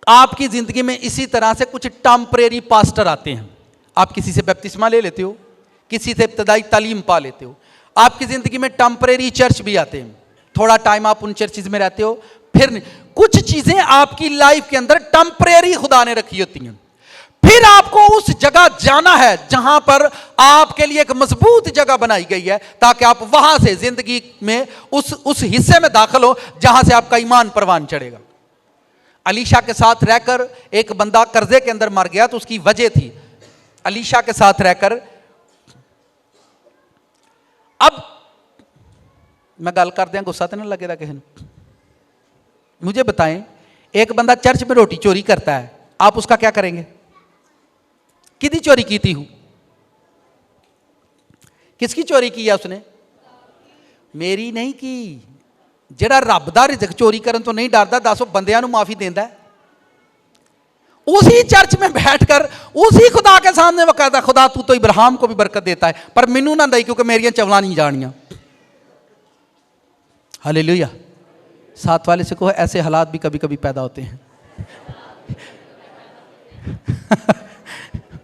आपकी जिंदगी में इसी तरह से कुछ टेंपरेरी पास्टर आते हैं। आप किसी से बपतिस्मा ले लेते हो, किसी से इब्तदाई तालीम पा लेते हो। आपकी जिंदगी में टेंपरेरी चर्च भी आते हैं, थोड़ा टाइम आप उन चर्चेज में रहते हो, फिर कुछ चीजें आपकी लाइफ के अंदर टेंपरेरी खुदा ने रखी होती हैं। फिर आपको उस जगह जाना है जहां पर आपके लिए एक मजबूत जगह बनाई गई है, ताकि आप वहां से जिंदगी में उस हिस्से में दाखिल हो जहां से आपका ईमान परवान चढ़ेगा। अलीशा के साथ रहकर एक बंदा कर्जे के अंदर मर गया, तो उसकी वजह थी अलीशा के साथ रहकर। अब मैं गल कर दिया, गुस्सा तो नहीं लगेगा किसी ने? मुझे बताएं, एक बंदा चर्च में रोटी चोरी करता है, आप उसका क्या करेंगे? किदी चोरी की थी? किसकी चोरी की है उसने? मेरी नहीं की। जेड़ा रब दा रिज़्क चोरी करन तो नहीं डरदा, दसो बंदियां नूं माफी देंदा है? उसी चर्च में बैठकर उसी खुदा के सामने वो कहता, खुदा तू तो इब्राहिम को भी बरकत देता है, पर मैनू ना दई क्योंकि मेरियां चवलां नहीं जानियां। हालेलुया। साथ वाले से कहो, ऐसे हालात भी कभी कभी पैदा होते हैं।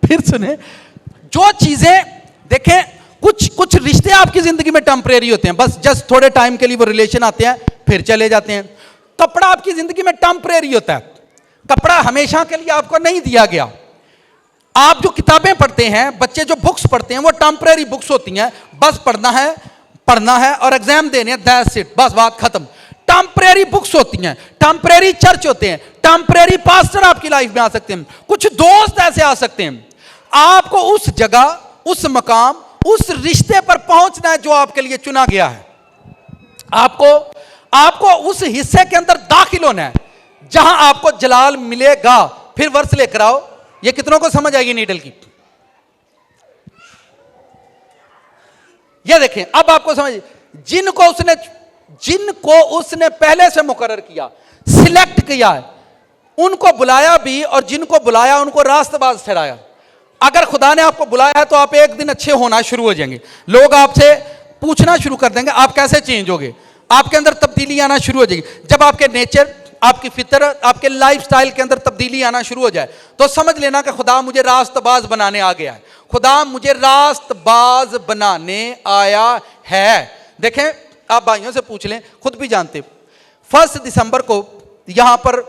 फिर सुने, जो चीजें देखें, कुछ रिश्ते आपकी जिंदगी में टेंपरेरी होते हैं, बस जस्ट थोड़े टाइम के लिए वो रिलेशन आते हैं फिर चले जाते हैं। कपड़ा आपकी जिंदगी में टेंपरेरी होता है, कपड़ा हमेशा के लिए आपको नहीं दिया गया। आप जो किताबें पढ़ते हैं, बच्चे जो बुक्स पढ़ते हैं, वो टेंपरेरी बुक्स होती हैं, बस पढ़ना है और एग्जाम देने हैं, दैट्स इट, बस बात खत्म। टेंपरेरी बुक्स होती हैं, टेंपरेरी चर्च होते हैं, टेंपरेरी पास्टर आपकी लाइफ में आ सकते हैं, कुछ दोस्त ऐसे आ सकते हैं। आपको उस जगह, उस मकाम, उस रिश्ते पर पहुंचना है जो आपके लिए चुना गया है। आपको उस हिस्से के अंदर दाखिल होना है जहां आपको जलाल मिलेगा। फिर वर्ष लेकर आओ, ये कितनों को समझ आएगी नीडल की? ये देखें, अब आपको समझ, जिनको उसने पहले से मुकर्रर किया, सिलेक्ट किया है, उनको बुलाया भी, और जिनको बुलाया उनको रास्तबाज ठहराया। अगर खुदा ने आपको बुलाया है तो आप एक दिन अच्छे होना शुरू हो जाएंगे। लोग आपसे पूछना शुरू कर देंगे, आप कैसे चेंज होगे? आपके अंदर तब्दीली आना शुरू हो जाएगी। जब आपके नेचर, आपकी फितरत, आपके लाइफस्टाइल के अंदर तब्दीली आना शुरू हो जाए तो समझ लेना कि खुदा मुझे रास्तबाज बनाने आ गया है। खुदा मुझे रास्तबाज बनाने आया है। देखें, आप भाइयों से पूछ लें, खुद भी जानते, 1 दिसंबर को यहां पर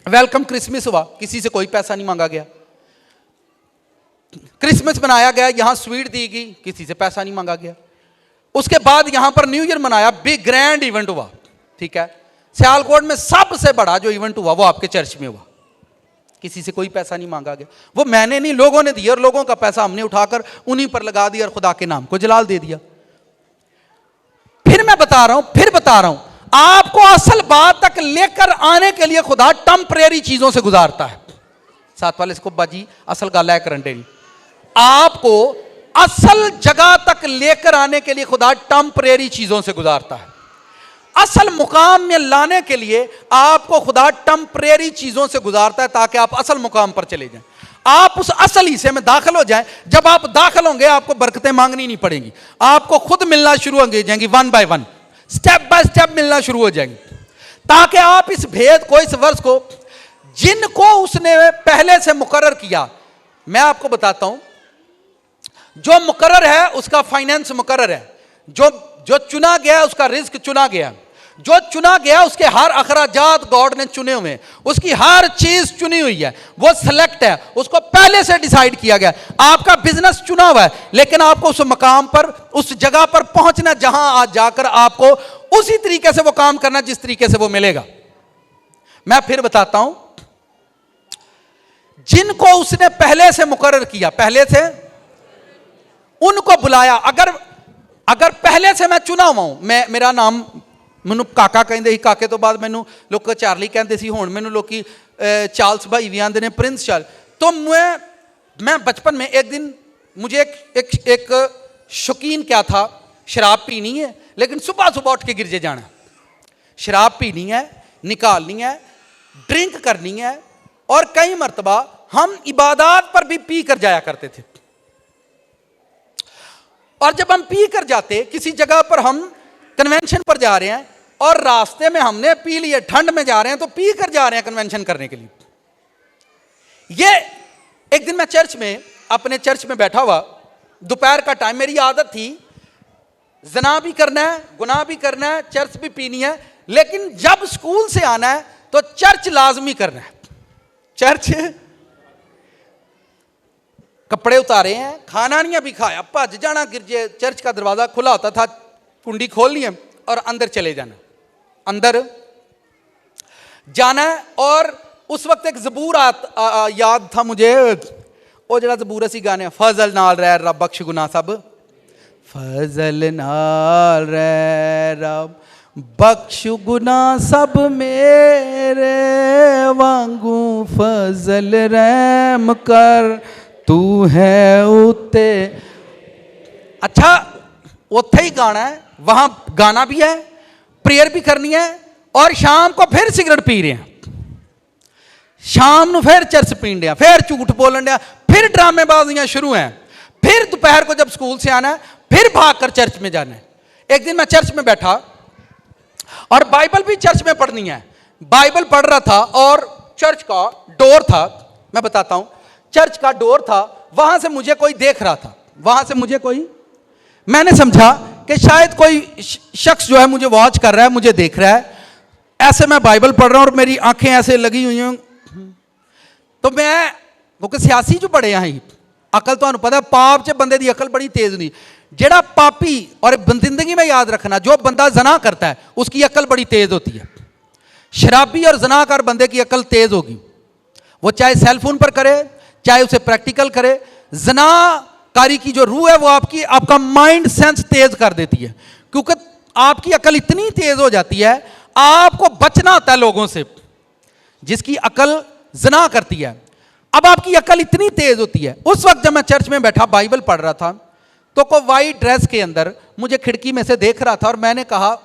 वेलकम क्रिसमस हुआ, किसी से कोई पैसा नहीं मांगा गया। क्रिसमस मनाया गया, यहां स्वीट दी गई, किसी से पैसा नहीं मांगा गया। उसके बाद यहां पर न्यू ईयर मनाया, बिग ग्रैंड इवेंट हुआ, ठीक है। सियालकोट में सबसे बड़ा जो इवेंट हुआ वो आपके चर्च में हुआ, किसी से कोई पैसा नहीं मांगा गया। वो मैंने नहीं, लोगों ने दिया, और लोगों का पैसा हमने उठाकर उन्हीं पर लगा दिया और खुदा के नाम को जलाल दे दिया। फिर मैं बता रहा हूं, आपको असल बात तक लेकर आने के लिए खुदा टेंपरेरी चीजों से गुजारता है। साथ वाले को बाजी असल गल है करंटे नहीं, आपको असल जगह तक लेकर आने के लिए खुदा टेंपरेरी चीजों से गुजारता है। असल मुकाम में लाने के लिए आपको खुदा टेंपरेरी चीजों से गुजारता है, ताकि आप असल मुकाम पर चले जाएं, आप उस असल हिस्से में दाखिल हो जाएं। जब आप दाखिल होंगे, आपको बरकतें मांगनी नहीं पड़ेंगी, आपको खुद मिलना शुरू हो जाएंगी, one by one, step by step मिलना शुरू हो जाएंगी, ताकि आप इस भेद को, इस वर्ष को, जिनको उसने पहले से मुकर्रर किया। मैं आपको बताता हूं, जो मुकर्रर है उसका फाइनेंस मुकर्रर है, जो चुना गया उसका रिस्क चुना गया, जो चुना गया उसके हर अखराजात गॉड ने चुने हुए, उसकी हर चीज चुनी हुई है, वो सिलेक्ट है, उसको पहले से डिसाइड किया गया। आपका बिजनेस चुना हुआ है, लेकिन आपको उस मकाम पर, उस जगह पर पहुंचना जहां आज जाकर आपको उसी तरीके से वो काम करना जिस तरीके से वो मिलेगा। मैं फिर बताता हूं, जिनको उसने पहले से मुकर्रर किया, पहले से उनको बुलाया। अगर पहले से मैं चुना हुआ हूं, मैं मेरा नाम मैनू काका कहते ही, काके तो बाद मैनू लोग चार्ली कहते सी, हुण मैनू लोग चार्ल्स भाई भी आते हैं, प्रिंस चार्ल। तो मैं बचपन में एक दिन मुझे एक शौकीन क्या था, शराब पीनी है लेकिन सुबह सुबह उठ के गिरजे जाना, शराब पीनी है, निकालनी है, ड्रिंक करनी है, और कई मर्तबा हम इबादत पर भी पी कर जाया करते थे। और जब हम पी कर जाते, किसी जगह पर हम कन्वेंशन पर जा रहे हैं और रास्ते में हमने पी लिए, ठंड में जा रहे हैं तो पी कर जा रहे हैं कन्वेंशन करने के लिए। ये एक दिन मैं चर्च में, अपने चर्च में बैठा हुआ, दोपहर का टाइम, मेरी आदत थी जना भी करना है, गुनाह भी करना है, चर्च भी पीनी है, लेकिन जब स्कूल से आना है तो चर्च लाजमी करना है। चर्च, कपड़े उतारे हैं, खाना नहीं अभी खाया, भज जाना गिरजे, चर्च का दरवाजा खुला होता था, कुंडी खोलनी है और अंदर चले जाना, अंदर जाना है। और उस वक्त एक ज़बूर याद था मुझे, वो जरा ज़बूर असी गाने, फजल नाल रह रब बख्श गुनाह सब, फजल नाल रह रब बख्श गुनाह सब मेरे, वांगू फजल रहम कर तू है उते। अच्छा, उत्थे ही गाना है, वहां गाना भी है, प्रेयर भी करनी है, और शाम को फिर सिगरेट पी रहे हैं, शाम को फिर चर्च पीन दिया, फिर झूठ बोलन दिया, फिर ड्रामेबाजियां शुरू हैं, फिर दोपहर को जब स्कूल से आना है फिर भागकर चर्च में जाना है। एक दिन मैं चर्च में बैठा और बाइबल भी चर्च में पढ़नी है, बाइबल पढ़ रहा था और चर्च का डोर था, मैं बताता हूं, चर्च का डोर था, वहां से मुझे कोई देख रहा था, वहां से मुझे कोई, मैंने समझा कि शायद कोई शख्स जो है मुझे वॉच कर रहा है, मुझे देख रहा है। ऐसे मैं बाइबल पढ़ रहा हूं और मेरी आंखें ऐसे लगी हुई हैं, तो मैं, क्योंकि सियासी जो बड़े हैं, अकल तो पता है, पाप च बंदे की अकल बड़ी तेज नहीं, जेड़ा पापी, और जिंदगी में याद रखना, जो बंदा जना करता है उसकी अकल बड़ी तेज होती है। शराबी और जनाकार बंदे की अकल तेज होगी, वो चाहे सेलफोन पर करे, चाहे उसे प्रैक्टिकल करे। जनाकारी की जो रूह है वो आपका माइंड सेंस तेज कर देती है, क्योंकि आपकी अकल इतनी तेज हो जाती है, आपको बचना होता है लोगों से, जिसकी अकल जना करती है। अब आपकी अकल इतनी तेज होती है। उस वक्त जब मैं चर्च में बैठा बाइबल पढ़ रहा था, तो कोई वाइट ड्रेस के अंदर मुझे खिड़की में से देख रहा था, और मैंने कहा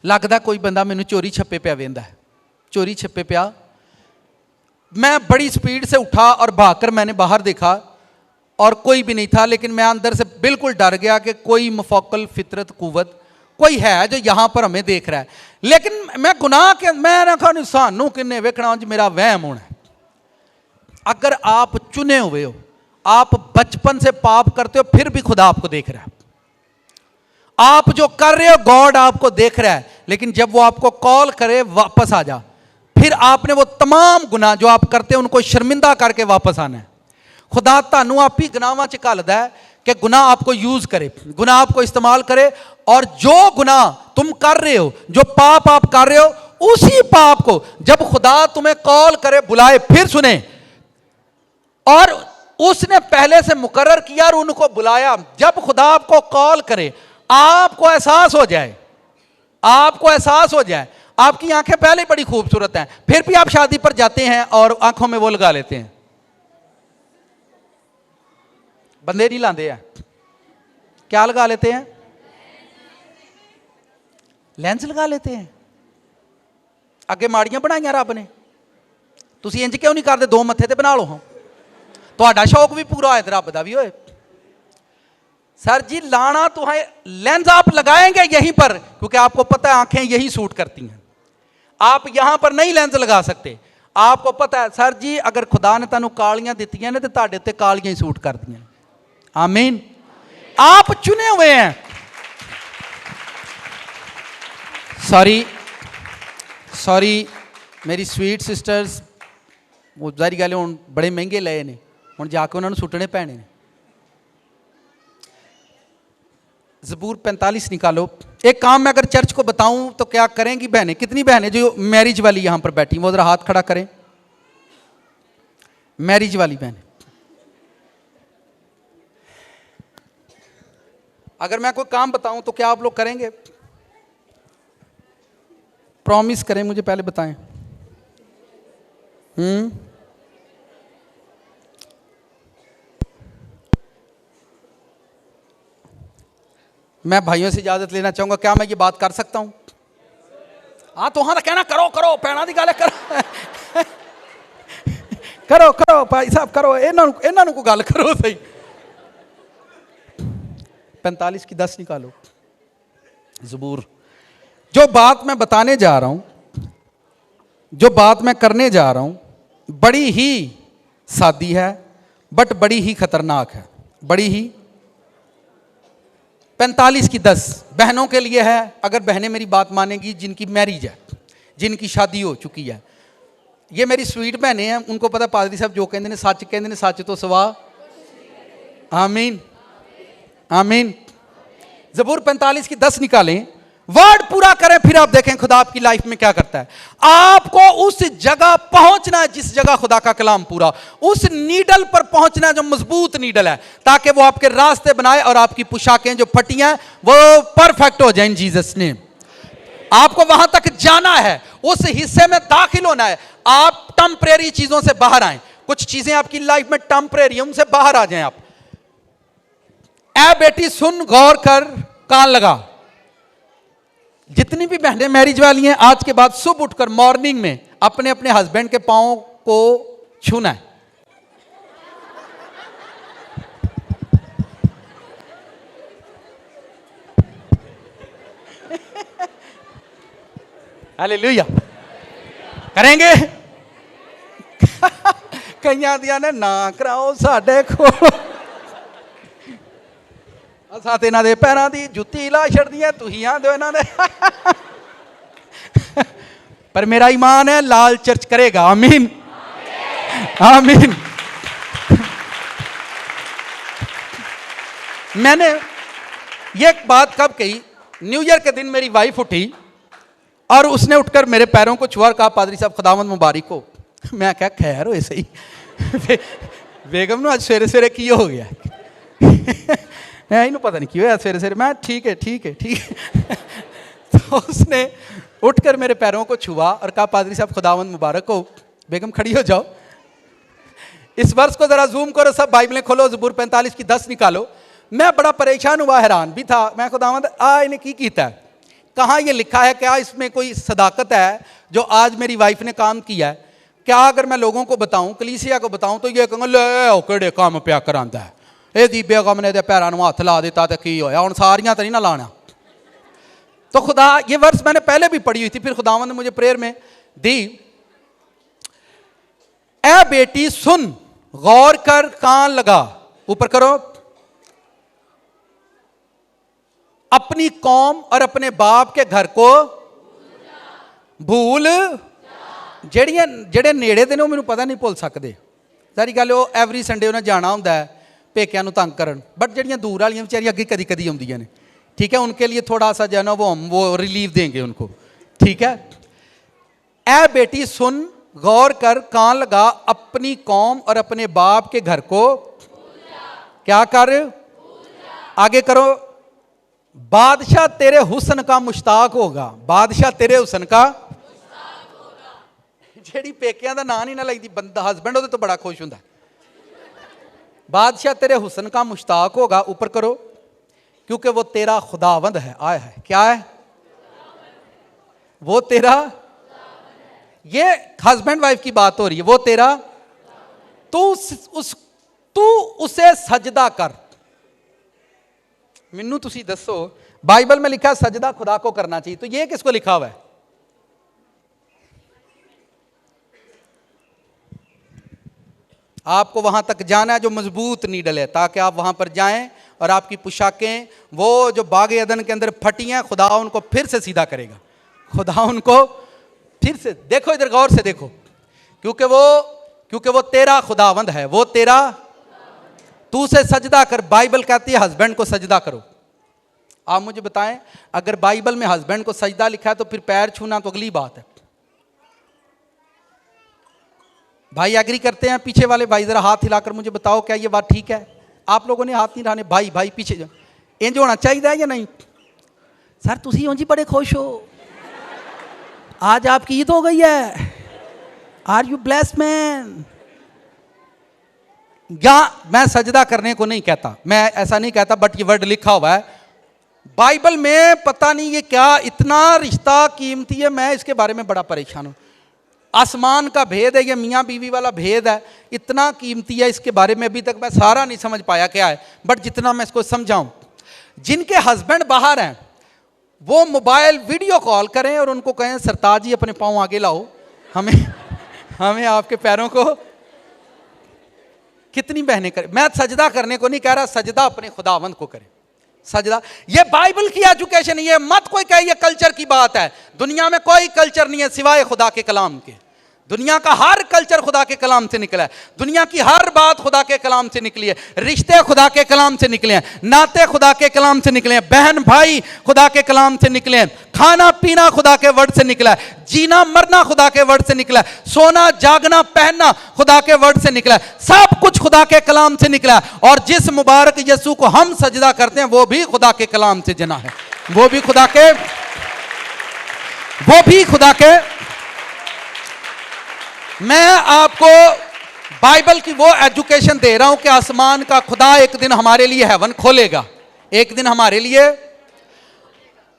लगता कोई बंदा मैनू चोरी छप्पे पिया वेंदा है, चोरी छप्पे पिया। मैं बड़ी स्पीड से उठा और भागकर मैंने बाहर देखा और कोई भी नहीं था, लेकिन मैं अंदर से बिल्कुल डर गया कि कोई मुफक्किल फितरत कुव्वत कोई है जो यहां पर हमें देख रहा है। लेकिन मैं गुनाह के, मैं कहा सानू किन्ने वेखना, मेरा वहम होना है। अगर आप चुने हुए हो, आप बचपन से पाप करते हो, फिर भी खुदा आपको देख रहा है, आप जो कर रहे हो गॉड आपको देख रहा है, लेकिन जब वो आपको कॉल करे वापस आ जा, फिर आपने वो तमाम गुनाह जो आप करते हो उनको शर्मिंदा करके वापस आना है। खुदा तानू आप ही गुनाहां च घल्लदा है कि गुनाह आपको यूज करे, गुनाह आपको इस्तेमाल करे, और जो गुनाह तुम कर रहे हो, जो पाप आप कर रहे हो, उसी पाप को जब खुदा तुम्हें कॉल करे, बुलाए, फिर सुने, और उसने पहले से मुकर्रर किया और उनको बुलाया, जब खुदा आपको कॉल करे, आपको एहसास हो जाए, आपको एहसास हो जाए, आपकी आंखें पहले बड़ी खूबसूरत हैं, फिर भी आप शादी पर जाते हैं और आंखों में वो लगा लेते हैं, बंदे नहीं लाते हैं, क्या लगा लेते हैं, लेंस लगा लेते हैं। अगे माड़ियां बनाइयां रब ने, तुसी इंज क्यों नहीं करते, दो मत्थे ते बना लो, हाँ तो शौक भी पूरा होए, रब का भी होए। सर जी लाना तो है, लेंस आप लगाएंगे यहीं पर, क्योंकि आपको पता है आंखें यही सूट करती हैं, आप यहां पर नहीं लेंस लगा सकते। आपको पता है सर जी अगर खुदा ने तुहानू कालियां दित्तियां ने तो तुहाडे उत्ते कालियां ही सूट करदियां। आमीन। आप चुने हुए हैं। सॉरी मेरी स्वीट सिस्टर्स, वो जारी गल हुण बड़े महंगे लए ने, हुण जाके उन्होंने सुटने पैने ने। ज़बूर 45 निकालो। एक काम मैं अगर चर्च को बताऊं तो क्या करेंगी बहनें? कितनी बहनें जो मैरिज वाली यहां पर बैठी, वो जरा हाथ खड़ा करें। मैरिज वाली बहनें, अगर मैं कोई काम बताऊं तो क्या आप लोग करेंगे? प्रॉमिस करें, मुझे पहले बताएं। मैं भाइयों से इजाजत लेना चाहूंगा, क्या मैं ये बात कर सकता हूं? हाँ तो हाँ तो कहना करो करो, पैना दी गल करो करो करो भाई साहब करो, इन्हों को गल करो सही। 45 की 10 निकालो। ज़बूर। जो बात मैं बताने जा रहा हूं, जो बात मैं करने जा रहा हूं, बड़ी ही सादी है बट बड़ी ही खतरनाक है। बड़ी ही 45 की 10 बहनों के लिए है। अगर बहनें मेरी बात मानेगी, जिनकी मैरिज है, जिनकी शादी हो चुकी है, ये मेरी स्वीट बहनें हैं, उनको पता पादरी साहब जो कहते ने सच तो सवा। आमीन आमीन। ज़बूर 45 की 10 निकालें, वर्ड पूरा करें, फिर आप देखें खुदा आपकी लाइफ में क्या करता है। आपको उस जगह पहुंचना है जिस जगह खुदा का कलाम पूरा, उस नीडल पर पहुंचना है जो मजबूत नीडल है, ताकि वो आपके रास्ते बनाए और आपकी पोशाकें जो फटी हैं वो परफेक्ट हो जाएं जीसस ने। आपको वहां तक जाना है, उस हिस्से में दाखिल होना है। आप टेम्परेरी चीजों से बाहर आए। कुछ चीजें आपकी लाइफ में टेम्परेरी, उनसे बाहर आ जाएं आप। ऐ बेटी सुन, गौर कर, कान लगा। जितनी भी बहनें मैरिज वाली हैं, आज के बाद सुबह उठकर मॉर्निंग में अपने अपने हस्बैंड के पांव को छूना है। हालेलुया। करेंगे? कईयां दियां ने ना कराओ साडे को, साथ इन्हां दे पैरां दी जुत्ती ला छड़दियां, तुसीं आंदे हो इन्हां दे पर मेरा ईमान है लाल चर्च करेगा। आमीन आमीन। मैंने ये बात कब कही? न्यू ईयर के दिन मेरी वाइफ उठी और उसने उठकर मेरे पैरों को छुआ और कहा, पादरी साहब खुदावंद मुबारक हो। मैं क्या खैर हो सही बेगम ने आज सवेरे सवेरे की हो गया मैं इन्हों पता नहीं क्यों सवेरे सवेरे। मैं ठीक है ठीक है ठीक है तो उसने उठकर मेरे पैरों को छुआ और कहा, पादरी साहब खुदावंद मुबारक हो। बेगम खड़ी हो जाओ। इस वर्ष को जरा जूम करो, सब बाइबलें खोलो, ज़बूर 45 की 10 निकालो। मैं बड़ा परेशान हुआ, हैरान भी था। मैं खुदावंद इन्हें की कीता है, कहाँ ये लिखा है? क्या इसमें कोई सदाकत है जो आज मेरी वाइफ ने काम किया है? क्या अगर मैं लोगों को बताऊं, कलीसिया को बताऊं, तो ये कहूँगा ले केड़े काम पिया करांदा है, ये बेगम ने पैरों में हथ ला दिता तो की होया, हुण सारियां तो नहीं ना लाना। तो खुदा, ये वर्ष मैंने पहले भी पढ़ी हुई थी, फिर खुदावंद ने मुझे प्रेयर में दी। ऐ बेटी सुन, गौर कर, कान लगा, ऊपर करो, अपनी कौम और अपने बाप के घर को भूल। जेड़े नेड़े दे ने मैनूं पता नहीं भुल सकते। सारी गल वो एवरी संडे उन्हें जाना होंदा है पेकियां नूं तंग करन, बट जेड़ियां दूर वालियां बेचारियां अगे कदी कदी आउंदियां ने, ठीक है, उनके लिए थोड़ा सा जो है ना वो रिलीफ देंगे उनको, ठीक है। ऐ बेटी सुन, गौर कर, कान लगा, अपनी कौम और अपने बाप के घर को क्या कर, आगे करो, बादशाह तेरे हुस्न का मुश्ताक होगा। बादशाह तेरे हुस्न का जेड़ी पेकियां दा नाम नहीं ना लगदी, बंदा हस्बैंड ओदे तो बड़ा खुश हुंदा। बादशाह तेरे हुस्न का मुश्ताक होगा, ऊपर करो, क्योंकि वो तेरा खुदावंद है। आया है, क्या है? वो तेरा, ये हस्बैंड वाइफ की बात हो रही है। वो तेरा, तू उसे सजदा कर। मैनू तुसी दसो, बाइबल में लिखा सजदा खुदा को करना चाहिए, तो ये किसको लिखा हुआ है? आपको वहां तक जाना है जो मजबूत नीडल है, ताकि आप वहां पर जाएं और आपकी पोशाकें वो जो बागे अदन के अंदर फटी हैं, खुदा उनको फिर से सीधा करेगा। खुदा उनको फिर से, देखो इधर गौर से देखो, क्योंकि वो तेरा खुदावंद है, वो तेरा, तू उसे सजदा कर। बाइबल कहती है हस्बैंड को सजदा करो। आप मुझे बताएं, अगर बाइबल में हस्बैंड को सजदा लिखा है तो फिर पैर छूना तो अगली बात है। भाई एग्री करते हैं? पीछे वाले भाई जरा हाथ हिलाकर मुझे बताओ, क्या ये बात ठीक है? आप लोगों ने हाथ नहीं हिलाने, भाई पीछे जाओ। इंज होना चाहिए या नहीं? सर तुसी ਉਂਝ ही बड़े खुश हो, आज आपकी ईद हो गई है, आर यू ब्लेस्ड मैन। या मैं सजदा करने को नहीं कहता, मैं ऐसा नहीं कहता, बट ये वर्ड लिखा हुआ है बाइबल में। पता नहीं ये क्या इतना रिश्ता कीमती है, मैं इसके बारे में बड़ा परेशान हूं। आसमान का भेद है, ये मियाँ बीवी वाला भेद है, इतना कीमती है, इसके बारे में अभी तक मैं सारा नहीं समझ पाया क्या है, बट जितना मैं इसको समझाऊं। जिनके हस्बैंड बाहर हैं वो मोबाइल वीडियो कॉल करें और उनको कहें सरताज जी अपने पाँव आगे लाओ, हमें आपके पैरों को। कितनी बहनें करें, मैं सजदा करने को नहीं कह रहा, सजदा अपने खुदावंद को करें। सजदा ये बाइबल की एजुकेशन, ये मत कोई कहे ये कल्चर की बात है। दुनिया में कोई कल्चर नहीं है सिवाय खुदा के कलाम के। दुनिया का हर कल्चर खुदा के कलाम से निकला है, दुनिया की हर बात खुदा के कलाम से निकली है, रिश्ते खुदा के कलाम से निकले हैं, नाते खुदा के कलाम से निकले हैं, बहन भाई खुदा के कलाम से निकले हैं, खाना पीना खुदा के वर्ड से निकला है, जीना मरना खुदा के वर्ड से निकला है, सोना जागना पहनना खुदा के वर्ड से निकला है, सब कुछ खुदा के कलाम से निकला है। और जिस मुबारक यीशु को हम सजदा करते हैं वो भी खुदा के कलाम से जना है, वो भी खुदा के। मैं आपको बाइबल की वो एजुकेशन दे रहा हूं कि आसमान का खुदा एक दिन हमारे लिए हेवन खोलेगा, एक दिन हमारे लिए।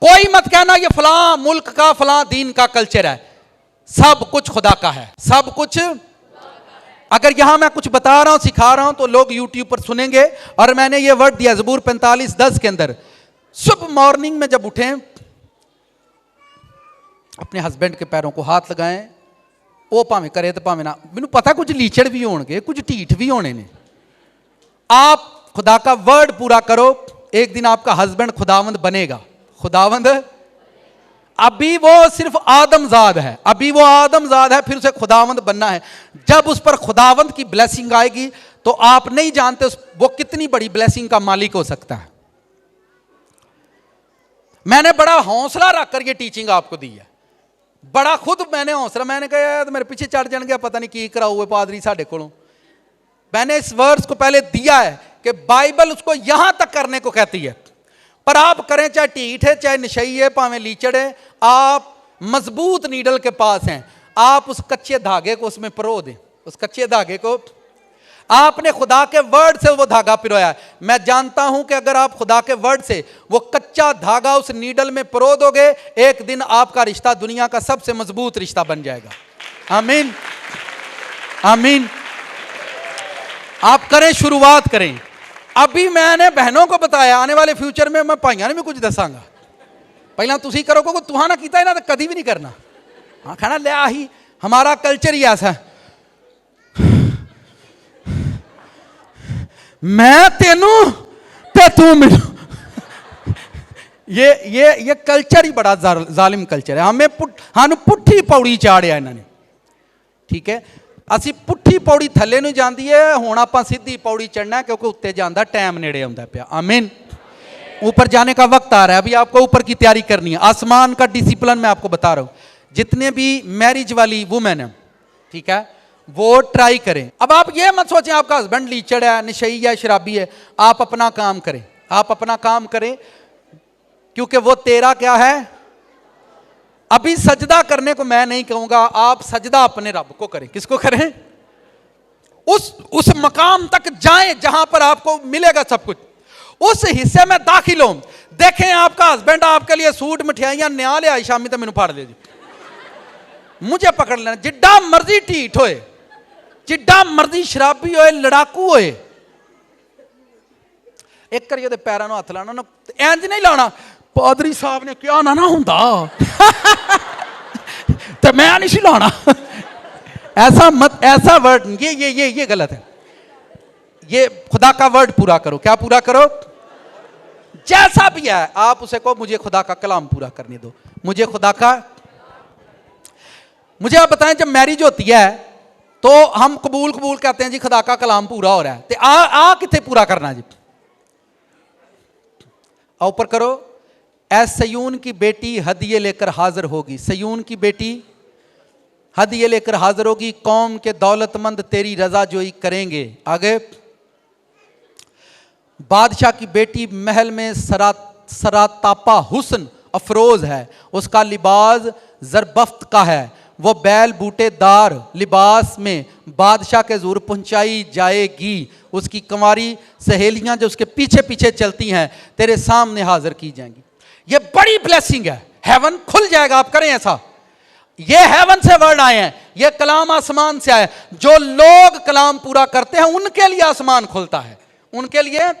कोई मत कहना ये फलां मुल्क का फलां दीन का कल्चर है, सब कुछ खुदा का है, सब कुछ। अगर यहां मैं कुछ बता रहा हूं सिखा रहा हूं तो लोग यूट्यूब पर सुनेंगे। और मैंने ये वर्ड दिया ज़बूर 45:10 के अंदर, सुबह मॉर्निंग में जब उठें अपने हस्बैंड के पैरों को हाथ लगाएं, वो भावें करे तो भावें ना। मैनू पता कुछ लीचड़ भी होंगे, कुछ ढीठ भी होने ने। आप खुदा का वर्ड पूरा करो, एक दिन आपका हस्बैंड खुदावंद बनेगा। खुदावंद अभी वो सिर्फ आदमजाद है, अभी वो आदमजाद है, फिर उसे खुदावंद बनना है। जब उस पर खुदावंद की ब्लेसिंग आएगी तो आप नहीं जानते वो कितनी बड़ी ब्लेसिंग का मालिक हो सकता है। मैंने बड़ा हौसला रखकर ये टीचिंग आपको दी है, बड़ा खुद मैंने हौसला, मैंने कहा यार मेरे पीछे चढ़ जाएंगे, पता नहीं की करा हुए पादरी साढ़े को। मैंने इस वर्ड्स को पहले दिया है कि बाइबल उसको यहां तक करने को कहती है, पर आप करें चाहे ढीठ है, चाहे नशई है, भावें लीचड़ है, आप मजबूत नीडल के पास हैं। आप उस कच्चे धागे को उसमें परो दें, उस कच्चे धागे को। आपने खुदा के वर्ड से वो धागा पिरोया है। मैं जानता हूं कि अगर आप खुदा के वर्ड से वो कच्चा धागा उस नीडल में पिरो दोगे, एक दिन आपका रिश्ता दुनिया का सबसे मजबूत रिश्ता बन जाएगा। आमीन, आमीन। आप करें, शुरुआत करें। अभी मैंने बहनों को बताया, आने वाले फ्यूचर में मैं भाइयों ने भी कुछ दसांगा। पहला तुसी करो, को तुहां ना कीता ना तो कभी भी नहीं करना। हाँ कहना लिया ही हमारा कल्चर ही ऐसा है, मैं तेनू ते तू मिलू। ये कल्चर ही बड़ा जालिम कल्चर है। हमें सानू पुट्ठी पौड़ी चाड़िया इन्होंने, ठीक है। असी पुट्ठी पौड़ी थले नहीं जाती है, हुण आपां सीधी पौड़ी चढ़ना क्योंकि उत्ते जांदा टाइम नेड़े आउंदा पिया। आमीन। ऊपर जाने का वक्त आ रहा है, अभी आपको ऊपर की तैयारी करनी है। आसमान का डिसिप्लिन मैं आपको बता रहा हूं। जितने भी मैरिज वाली वुमेन है, ठीक है, वो ट्राई करें। अब आप ये मत सोचें आपका हस्बैंड लीचड़ है, नशई है, शराबी है। आप अपना काम करें, आप अपना काम करें, क्योंकि वो तेरा क्या है। अभी सजदा करने को मैं नहीं कहूंगा, आप सजदा अपने रब को करें। किसको करें? उस मकाम तक जाएं जहां पर आपको मिलेगा सब कुछ, उस हिस्से में दाखिल हो। देखें आपका हस्बैंड आपके लिए सूट मिठाइयां न्या ले आई, शामी तो मैनू फाड़ ले जी, मुझे पकड़ लेना। जिड्डा मर्जी ढीठ होए, जिड्डा मर्जी शराबी होए, लड़ाकू होए, एक करिए पैरों हथ लाना ना, इंज नहीं लाना पादरी साहब ने क्या ना हुंदा तो मैं नहीं लाना। ऐसा मत, ऐसा वर्ड ये गलत है। ये खुदा का वर्ड पूरा करो। क्या पूरा करो? जैसा भी है आप उसे कहो मुझे खुदा का कलाम पूरा करने दो, मुझे खुदा का। मुझे आप बताएं, जब मैरिज होती है तो हम कबूल कहते हैं जी खुदा का कलाम पूरा हो रहा है, तो आ कितने पूरा करना जी? आओ ऊपर करो। ऐ सयून की बेटी हदिये लेकर हाजिर होगी, सयून की बेटी हदिये लेकर हाजिर होगी, कौम के दौलतमंद तेरी रजा जोई करेंगे। आगे, बादशाह की बेटी महल में सरातापा हुस्न अफरोज है, उसका लिबास जरबफ्त का है, वो बैल बूटेदार लिबास में बादशाह के हुजूर पहुंचाई जाएगी, उसकी कुंवारी सहेलियां जो उसके पीछे पीछे चलती हैं तेरे सामने हाजिर की जाएंगी। ये बड़ी ब्लेसिंग है, हेवन खुल जाएगा। आप करें ऐसा। ये हेवन से वर्ड आए हैं, ये कलाम आसमान से आए। जो लोग कलाम पूरा करते हैं उनके लिए आसमान खुलता है, उनके लिए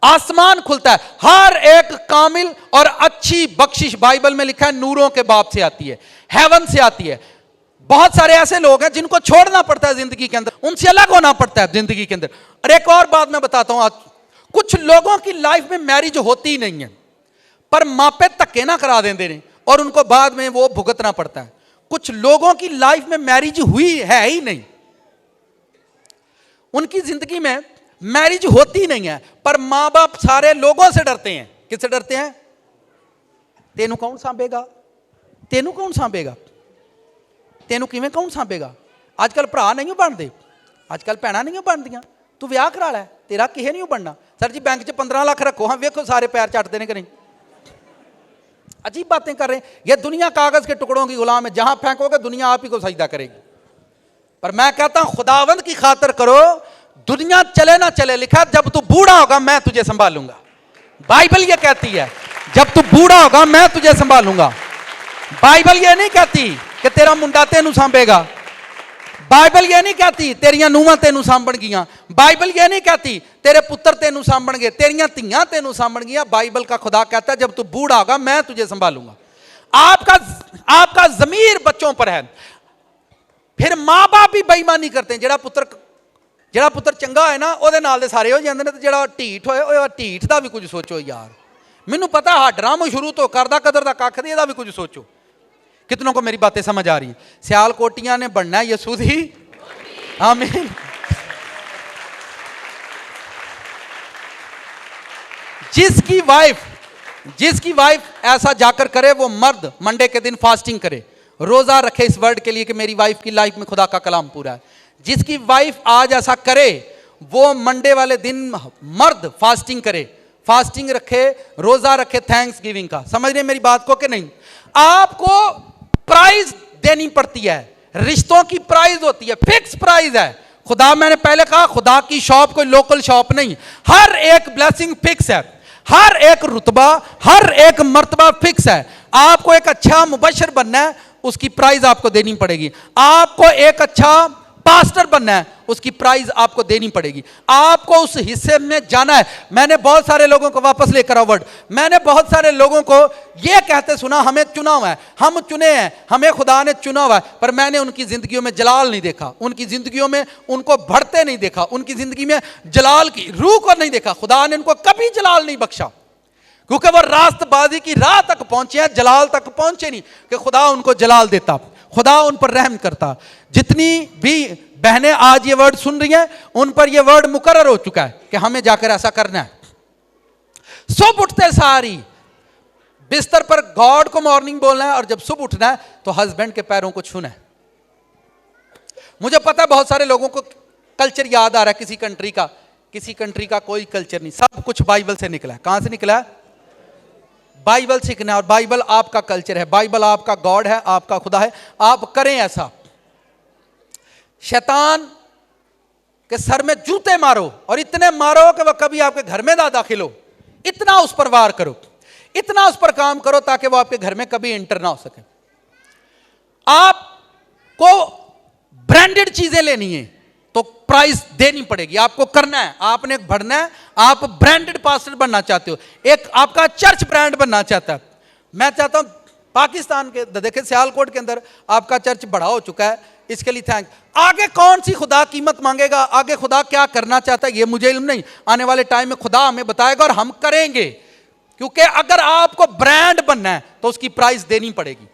आसमान खुलता है। हर एक कामिल और अच्छी बख्शिश बाइबल में लिखा है नूरों के बाप से आती है, हेवन से आती है। बहुत सारे ऐसे लोग हैं जिनको छोड़ना पड़ता है जिंदगी के अंदर, उनसे अलग होना पड़ता है जिंदगी के अंदर। और एक और बात मैं बताता हूं, आज कुछ लोगों की लाइफ में मैरिज होती ही नहीं है, पर मापे धक्के ना करा देंगे ने और उनको बाद में वो भुगतना पड़ता है। कुछ लोगों की लाइफ में मैरिज हुई है ही नहीं, उनकी जिंदगी में मैरिज होती नहीं है, पर मां बाप सारे लोगों से डरते हैं। किससे डरते हैं? तेनू कौन सांभेगा, तेनू कौन सांभेगा, तेनू किवें कौन सांभेगा। आजकल भरा नहीं बनते, आजकल भैणा नहीं बनदियां, तू विआह करा लै, तेरा किसे नहीं बनना। सर जी बैंक च 15 लाख रखो, हाँ वेखो सारे पैर चटते ने कि नहीं। अजीब बातें कर रहे हैं। यह दुनिया कागज के टुकड़ों की गुलाम है, जहां फेंकोगे दुनिया आप ही को सजदा करेगी। पर मैं कहता हूं खुदावंद की खातिर करो, दुनिया चले ना चले, लिखा जब तू बूढ़ा होगा मैं तुझे संभालूंगा। बाइबल ये कहती है जब तू बूढ़ा होगा मैं तुझे संभालूंगा। बाइबल ये नहीं कहती कि तेरा मुंडा तेनू सांभेगा, बाइबल ये नहीं कहती तेरियां नूहां तेनू सांभण गियां, बाइबल ये नहीं कहती तेरे पुत्र तेनू सांभणगे, तेरियां धीयां तेनू सांभणगियां। बाइबल का खुदा कहता है जब तू बूढ़ा होगा मैं तुझे संभालूंगा। आपका ज़मीर बच्चों पर है। फिर मां बाप भी बेईमानी करते हैं। ਜਿਹੜਾ ਪੁੱਤਰ ਚੰਗਾ ਹੋਏ ਨਾ ਉਹਦੇ ਨਾਲ ਦੇ ਸਾਰੇ ਹੋ ਜਾਂਦੇ ਨੇ, ਤੇ ਜਿਹੜਾ ਢੀਠ ਹੋਏ ਉਹ ਢੀਠ ਦਾ ਵੀ ਕੁਝ ਸੋਚੋ ਯਾਰ। ਮੈਨੂੰ ਪਤਾ ਹਾਡਰਾਮ ਸ਼ੁਰੂ ਤੋਂ ਕਰਦਾ ਕਦਰ ਦਾ ਕੱਖ ਨਹੀਂ, ਇਹਦਾ भी कुछ सोचो। कितनों को मेरी बातें समझ आ रही हैं? सियालकोटियां ने बनना है यसूद ही, आमीन। जिसकी वाइफ ऐसा जाकर करे वो मर्द मंडे के दिन फास्टिंग करे, रोजा रखे इस वर्ड के लिए कि मेरी वाइफ की लाइफ में खुदा का कलाम पूरा है। जिसकी वाइफ आज ऐसा करे वो मंडे वाले दिन मर्द फास्टिंग करे, फास्टिंग रखे, रोजा रखे थैंक्स गिविंग का। समझ रहे मेरी बात को कि नहीं? आपको प्राइस देनी पड़ती है, रिश्तों की प्राइस होती है, फिक्स प्राइस है। खुदा, मैंने पहले कहा खुदा की शॉप कोई लोकल शॉप नहीं, हर एक ब्लेसिंग फिक्स है, हर एक रुतबा हर एक मर्तबा फिक्स है। आपको एक अच्छा मुबशर बनना है, उसकी प्राइस आपको देनी पड़ेगी। आपको एक अच्छा पास्टर बनना है, उसकी प्राइस आपको देनी पड़ेगी। आपको उस हिस्से में जाना है। मैंने बहुत सारे लोगों को वापस लेकर वर्ड, मैंने बहुत सारे लोगों को यह कहते सुना हमें चुना हुआ है, हम चुने हैं, हमें खुदा ने चुना हुआ है, पर मैंने उनकी जिंदगियों में जलाल नहीं देखा, उनकी जिंदगियों में उनको बढ़ते नहीं देखा, उनकी जिंदगी में जलाल की रूह को नहीं देखा। खुदा ने उनको कभी जलाल नहीं बख्शा, क्योंकि वो रास्तबाजी की राह तक पहुंचे हैं, जलाल तक पहुंचे नहीं कि खुदा उनको जलाल देता, खुदा उन पर रहम करता। जितनी भी बहनें आज ये वर्ड सुन रही हैं उन पर ये वर्ड मुकर्रर हो चुका है कि हमें जाकर ऐसा करना है। सुबह उठते सारी बिस्तर पर गॉड को मॉर्निंग बोलना है, और जब सुबह उठना है तो हस्बैंड के पैरों को छूना है। मुझे पता है बहुत सारे लोगों को कल्चर याद आ रहा है किसी कंट्री का कोई कल्चर नहीं, सब कुछ बाइबल से निकला है। कहां से निकला है? बाइबल सीखना है, और बाइबल आपका कल्चर है, बाइबल आपका गॉड है, आपका खुदा है। आप करें ऐसा, शैतान के सर में जूते मारो, और इतने मारो कि वह कभी आपके घर में ना दाखिल हो, इतना उस पर वार करो, इतना उस पर काम करो ताकि वह आपके घर में कभी एंटर ना हो सके। आपको ब्रांडेड चीजें लेनी है तो प्राइस देनी पड़ेगी, आपको करना है, आपने बढ़ना है। आप ब्रांडेड पास्टर बनना चाहते हो, एक आपका चर्च ब्रांड बनना चाहता है। मैं चाहता हूं पाकिस्तान के, देखे सियालकोट के अंदर आपका चर्च बड़ा हो चुका है, इसके लिए थैंक। आगे कौन सी खुदा कीमत मांगेगा, आगे खुदा क्या करना चाहता है ये मुझे इल्म नहीं, आने वाले टाइम में खुदा हमें बताएगा और हम करेंगे। क्योंकि अगर आपको ब्रांड बनना है तो उसकी प्राइस देनी पड़ेगी।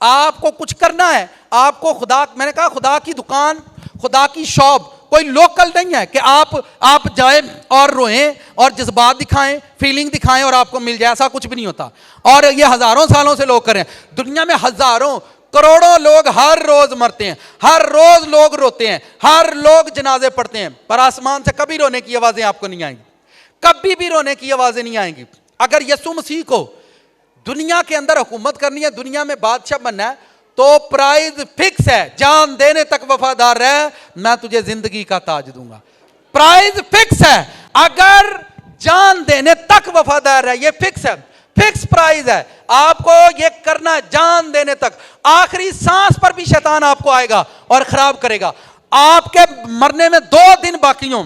आपको कुछ करना है, आपको खुदा, मैंने कहा खुदा की दुकान, खुदा की शॉप कोई लोकल नहीं है कि आप जाए और रोएं और जज्बात दिखाएं, फीलिंग दिखाएं और आपको मिल जाए, ऐसा कुछ भी नहीं होता। और ये हजारों सालों से लोग करें, दुनिया में हजारों करोड़ों लोग हर रोज मरते हैं, हर रोज लोग रोते हैं, हर लोग जनाजे पढ़ते हैं, पर आसमान से कभी रोने की आवाजें आपको नहीं आएंगी, कभी भी रोने की आवाजें नहीं आएंगी। अगर यीशु मसीह को दुनिया के अंदर हुकूमत करनी है, दुनिया में बादशाह बनना है, तो प्राइज फिक्स है, जान देने तक वफादार रह, मैं तुझे जिंदगी का ताज दूंगा। प्राइज फिक्स है, अगर जान देने तक वफादार है, ये फिक्स है, फिक्स प्राइज है। आपको ये करना है जान देने तक। आखिरी सांस पर भी शैतान आपको आएगा और खराब करेगा। आपके मरने में 2 दिन बाकी हों,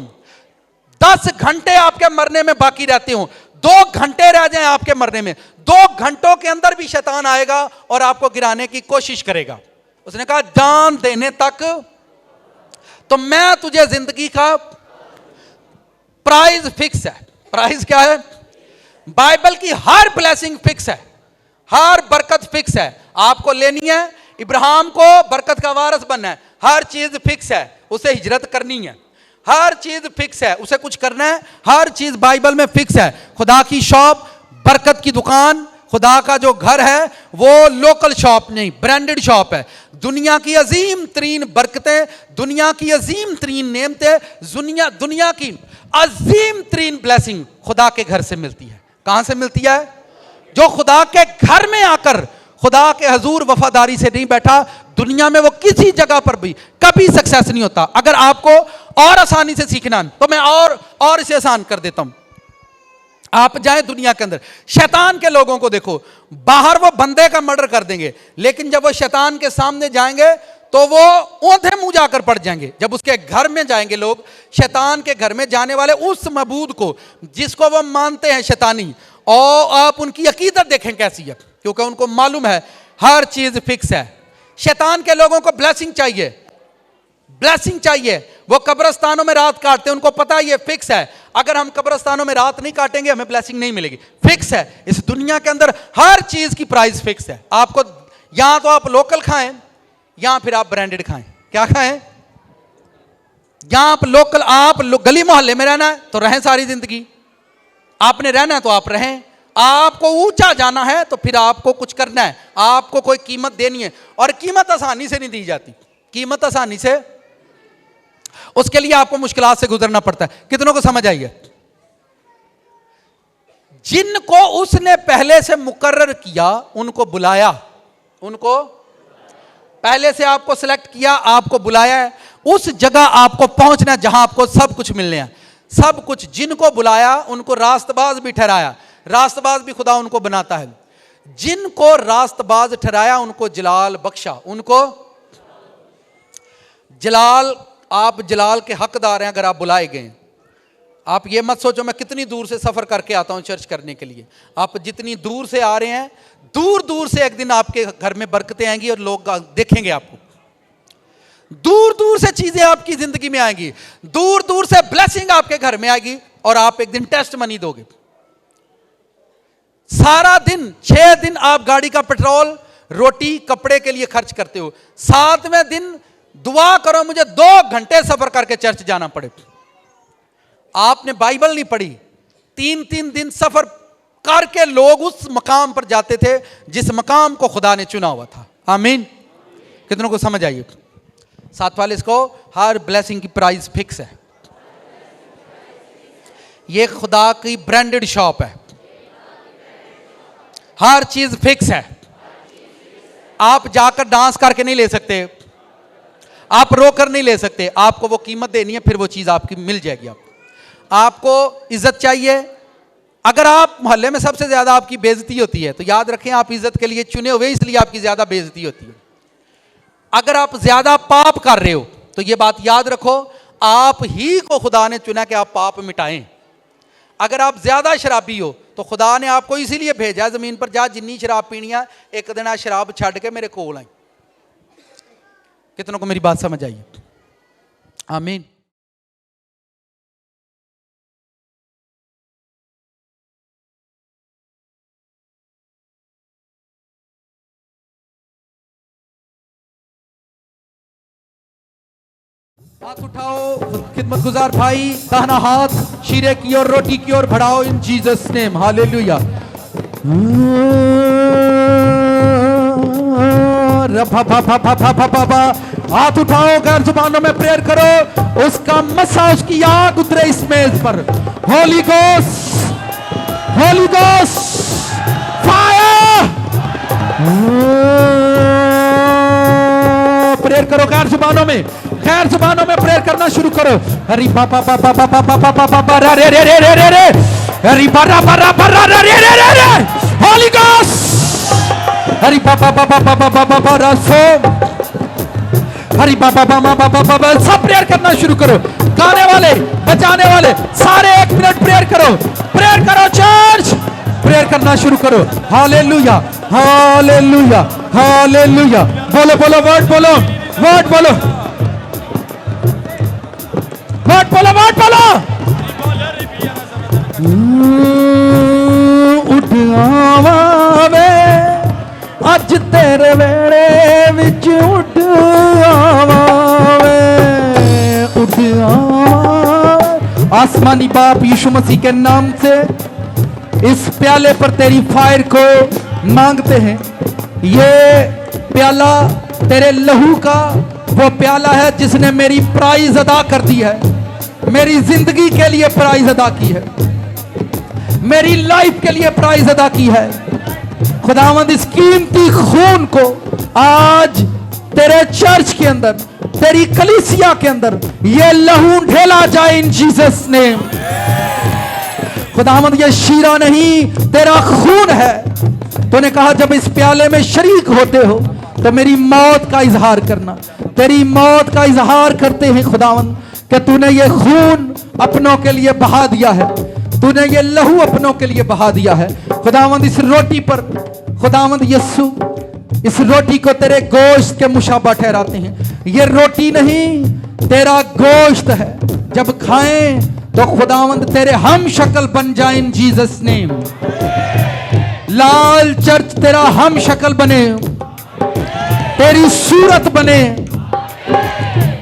10 घंटे आपके मरने में बाकी रहते हो, 2 घंटे रह जाएं आपके मरने में, 2 घंटों के अंदर भी शैतान आएगा और आपको गिराने की कोशिश करेगा। उसने कहा जान देने तक, तो मैं तुझे जिंदगी का प्राइज फिक्स है। प्राइज क्या है? बाइबल की हर ब्लेसिंग फिक्स है, हर बरकत फिक्स है। आपको लेनी है, इब्राहिम को बरकत का वारिस बनना है, हर चीज फिक्स है। उसे हिजरत करनी है, हर चीज फिक्स है। उसे कुछ करना है, हर चीज बाइबल में फिक्स है। खुदा की शॉप, बरकत की दुकान, खुदा का जो घर है वो लोकल शॉप नहीं, ब्रांडेड शॉप है। दुनिया की अजीम तरीन बरकतें, दुनिया की अजीम तरीन नेमतें, दुनिया की अजीम तरीन ब्लेसिंग खुदा के घर से मिलती है। कहां से मिलती है? जो खुदा के घर में आकर खुदा के हजूर वफादारी से नहीं बैठा, दुनिया में वो किसी जगह पर भी कभी सक्सेस नहीं होता। अगर आपको और आसानी से सीखना है तो मैं और इसे आसान कर देता हूं। आप जाए दुनिया के अंदर, शैतान के लोगों को देखो, बाहर वो बंदे का मर्डर कर देंगे, लेकिन जब वो शैतान के सामने जाएंगे तो वो औंधे मुंह जाकर पड़ जाएंगे। जब उसके घर में जाएंगे लोग, शैतान के घर में जाने वाले उस मबूद को जिसको वो मानते हैं शैतानी, और आप उनकी अकीदत देखें कैसी है, क्योंकि उनको मालूम है हर चीज फिक्स है। शैतान के लोगों को ब्लेसिंग चाहिए, ब्लेसिंग चाहिए। वो कब्रिस्तानों में रात काटते हैं, उनको पता है ये फिक्स है, अगर हम कब्रिस्तानों में रात नहीं काटेंगे हमें ब्लेसिंग नहीं मिलेगी। फिक्स है। इस दुनिया के अंदर हर चीज की प्राइस फिक्स है। आपको या तो आप लोकल खाएं या फिर आप ब्रांडेड खाएं। क्या खाएं? या आप लोकल, आप गली मोहल्ले में रहना है तो रहें सारी जिंदगी, आपने रहना है तो आप रहें। आपको ऊंचा जाना है तो फिर आपको कुछ करना है, आपको कोई कीमत देनी है, और कीमत आसानी से नहीं दी जाती। कीमत आसानी से, उसके लिए आपको मुश्किलात से गुजरना पड़ता है। कितनों को समझ आई है? जिनको उसने पहले से मुकर्रर किया उनको बुलाया, उनको पहले से आपको सिलेक्ट किया, आपको बुलाया है, उस जगह आपको पहुंचना है जहां आपको सब कुछ मिलने हैं। सब कुछ। जिनको बुलाया उनको रास्तबाज भी ठहराया, रास्तबाज भी खुदा उनको बनाता है। जिनको रास्तबाज ठहराया उनको जलाल बख्शा, उनको जलाल, आप जलाल के हकदार हैं अगर आप बुलाए गए। आप ये मत सोचो मैं कितनी दूर से सफर करके आता हूं चर्च करने के लिए। आप जितनी दूर से आ रहे हैं, दूर दूर से एक दिन आपके घर में बरकतें आएंगी और लोग देखेंगे आपको। दूर दूर से चीजें आपकी जिंदगी में आएंगी, दूर दूर से ब्लेसिंग आपके घर में आएगी, और आप एक दिन टेस्ट मनी दोगे। सारा दिन 6 दिन आप गाड़ी का पेट्रोल, रोटी, कपड़े के लिए खर्च करते हो, 7वें दिन दुआ करो मुझे 2 घंटे सफर करके चर्च जाना पड़े। आपने बाइबल नहीं पढ़ी, 3-3 दिन सफर करके लोग उस मकाम पर जाते थे जिस मकाम को खुदा ने चुना हुआ था। आमीन। कितनों को समझ आई? साथ वाले इसको, हर ब्लेसिंग की प्राइस फिक्स है। ये खुदा की ब्रांडेड शॉप है, हर चीज फिक्स है। आप जाकर डांस करके नहीं ले सकते, आप रोकर नहीं ले सकते, आपको वो कीमत देनी है, फिर वो चीज आपकी मिल जाएगी। आपको इज्जत चाहिए। अगर आप मोहल्ले में सबसे ज्यादा आपकी बेइज्जती होती है तो याद रखें आप इज्जत के लिए चुने हुए, इसलिए आपकी ज्यादा बेइज्जती होती है। अगर आप ज्यादा पाप कर रहे हो तो ये बात याद रखो, आप ही को खुदा ने चुना कि आप पाप मिटाएं। अगर आप ज्यादा शराबी हो तो खुदा ने आपको इसीलिए भेजा जमीन पर, जा जिन्नी शराब पीनी है एक दिन शराब छड़ के मेरे कोल आई। कितनों को मेरी बात समझ आई? आमीन। हाथ उठाओ खिदमत गुजार भाई, दाहिना हाथ शीरे की ओर, रोटी की ओर बढ़ाओ इन जीसस नेम। हालेलुया। हाथ उठाओ, गैर जुबानों में प्रेयर करो, उसका मसा, उसकी आग उतरे इस मेज पर। Holi ghost, Holi ghost, fire. Prayer करो गैर जुबानों में, गैर जुबानों में प्रेयर करना शुरू करो। हरी बाबा बाबा बाबा बाबा बाबा रे रे रे रे रे रे, हरी बाबा बाबा बाबा रे रे रे रे रे, होली गोस्ट। हरी बाबा बाबा बाबा बाबा बाबा सो, हरी बाबा बाबा बाबा बाबा, सब प्रेयर करना शुरू करो। गाने वाले, बजाने वाले, सारे 1 मिनट प्रेयर करो, प्रेयर करो चर्च, प्रेयर करना शुरू करो। Hallelujah, hallelujah, hallelujah. बोलो बोलो, वर्ड बोलो, वर्ड बोलो, वर्ड बोलो, वर्ड बोलो। उठ आवे अज तेरे वेड़े विच, उठ आवे, उठ आवे। आसमानी बाप यीशु मसीह के नाम से इस प्याले पर तेरी फायर को मांगते हैं। ये प्याला तेरे लहू का वो प्याला है जिसने मेरी प्राइस अदा कर दी है, मेरी जिंदगी के लिए प्राइस अदा की है, मेरी लाइफ के लिए प्राइस अदा की है। खुदावंद इस कीमती खून को आज तेरे चर्च के अंदर, तेरी कलीसिया के अंदर ये लहू ढेला जाए इन जीसस नेम। खुदावंद ये शीरा नहीं, तेरा खून है। तूने कहा जब इस प्याले में शरीक होते हो तो मेरी मौत का इजहार करना। तेरी मौत का इजहार करते हैं खुदावंद कि तूने ये खून अपनों के लिए बहा दिया है, तूने ये लहू अपनों के लिए बहा दिया है। खुदावंद इस रोटी पर, खुदावंद यीशु इस रोटी को तेरे गोश्त के मुशाबा ठहराते हैं। ये रोटी नहीं, तेरा गोश्त है। जब खाएं तो खुदावंद तेरे हम शक्ल बन जाए इन जीसस नेम। लाल चर्च तेरा हम शक्ल बने, तेरी सूरत बने।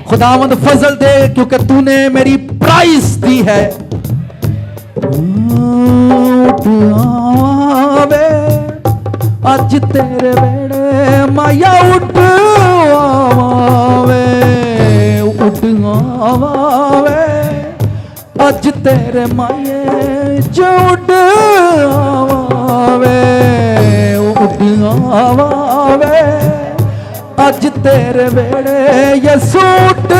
खुदावंद फजल दे क्योंकि तूने मेरी प्राइस दी है। उठ आवे अज तेरे वेड़े माया, उठ आवे, उठ आवे अज तेरे माये जो, उठ आवे, उठ आवे अज तेरे वेड़े यसू, उठ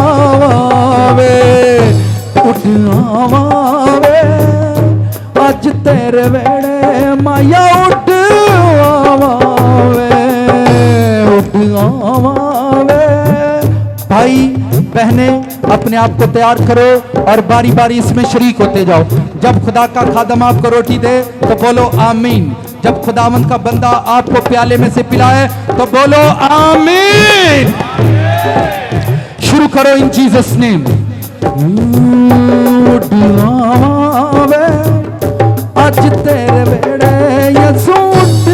आवे, उठ आवे अज तेरे वेड़े माया, उठ आवे, उठ आवे। भाई बहने अपने आप को तैयार करो और बारी बारी इसमें शरीक होते जाओ। जब खुदा का खादम आपको रोटी दे तो बोलो आमीन। जब खुदावंद का बंदा आपको प्याले में से पिलाए तो बोलो आमीन। शुरू करो इन जीसस नेम। उठ आवे अज तेरे वेड़े यसू, उठ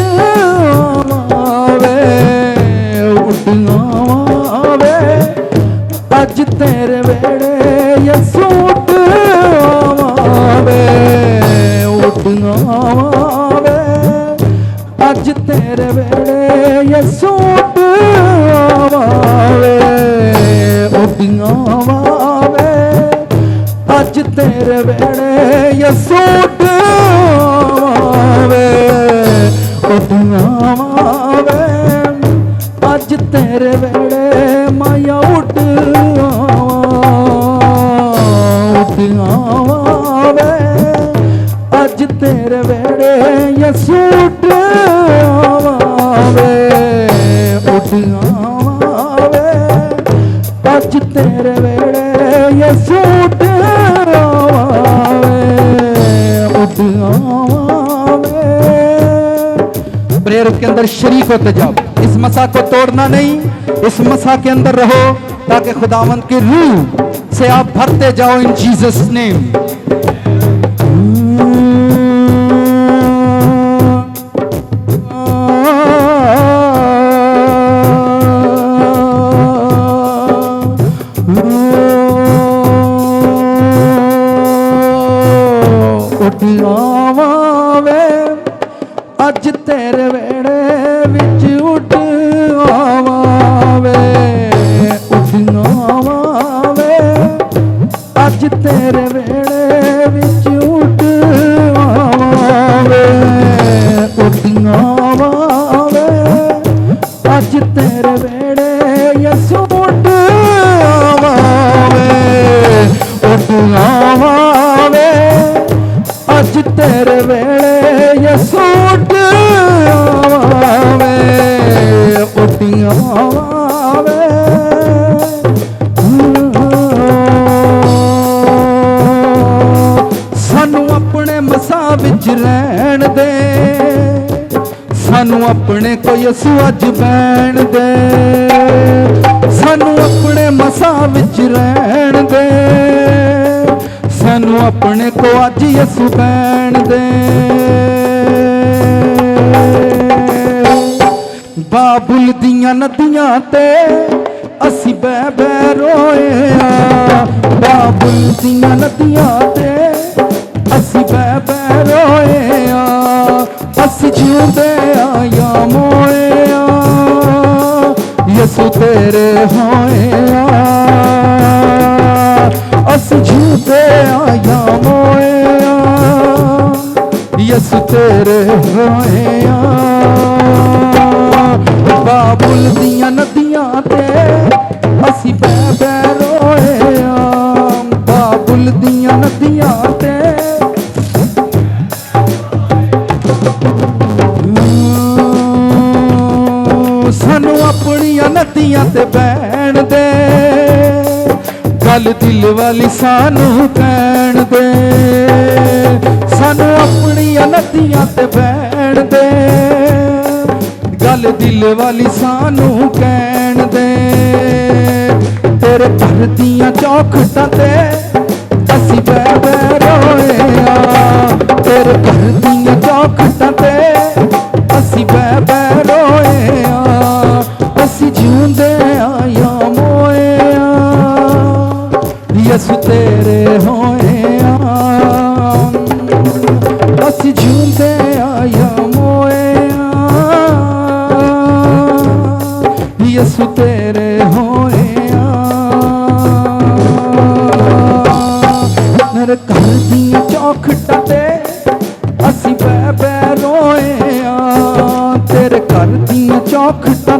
आवे, उठ आवे अज तेरे वेड़े यसू, उठ आवे, उठ आवे अज तेरे वेड़े यसू, उठ आवे, उठ आवे अज तेरे वेड़े यसू, उठ आवे, उठ आवे अज तेरे वेड़े माया, उठ आवे अज तेरे वेड़े यसू, उठ आवे, उठ आवे अज तेरे वेड़े यसू, उठ आवे, उठ आवे। प्रेयर के अंदर शरीक होते जाओ। इस मसा को तोड़ना नहीं, इस मसा के अंदर रहो ताकि खुदावंद की रूह से आप भरते जाओ इन जीसस नेम। उठ आवे अज तेरे वेड़े विच, उठ आवे, आवे। सानू अपने मसा विच रहन दे, सानू अपने को यसू अज बैण दे, सानू अपने मसा विच रहन दे, सानू अपने को अज यसू बैण दे। बाबुल दियां नदियां ते असी बह बह रोए आ, बाबुल दियां नदियां ते असी बह बह रोए आ, असी जिउंदे आ या मोए आ, यसू तेरे होए आ, असी जिउंदे आ या मोए आ, यसू तेरे होए आ। बाबुल दियां नदियां ते असी बह बह रोए आ, बाबुल दियां नदियां ते सानू अपनियां नदियां ते बैण दे, गल दिल वाली सानू कहण दे, सानू अपनियां नदियां ते बैण दे, गल दिल वाली सानू कहण दे। तेरे घर दियां चौखटां ते असी बह बह रोए आ, तेरे घर दियां चौखटां ते असी बह बह रोए आ, असी जिउंदे आ या मोए आ, यसू तेरे होए आ, असी जिउंदे आ या मोए यसू तेरे होए आ। मेरे घर दियां चौखटां ते असी बह बह रोए आ, तेरे घर दियां चौखटां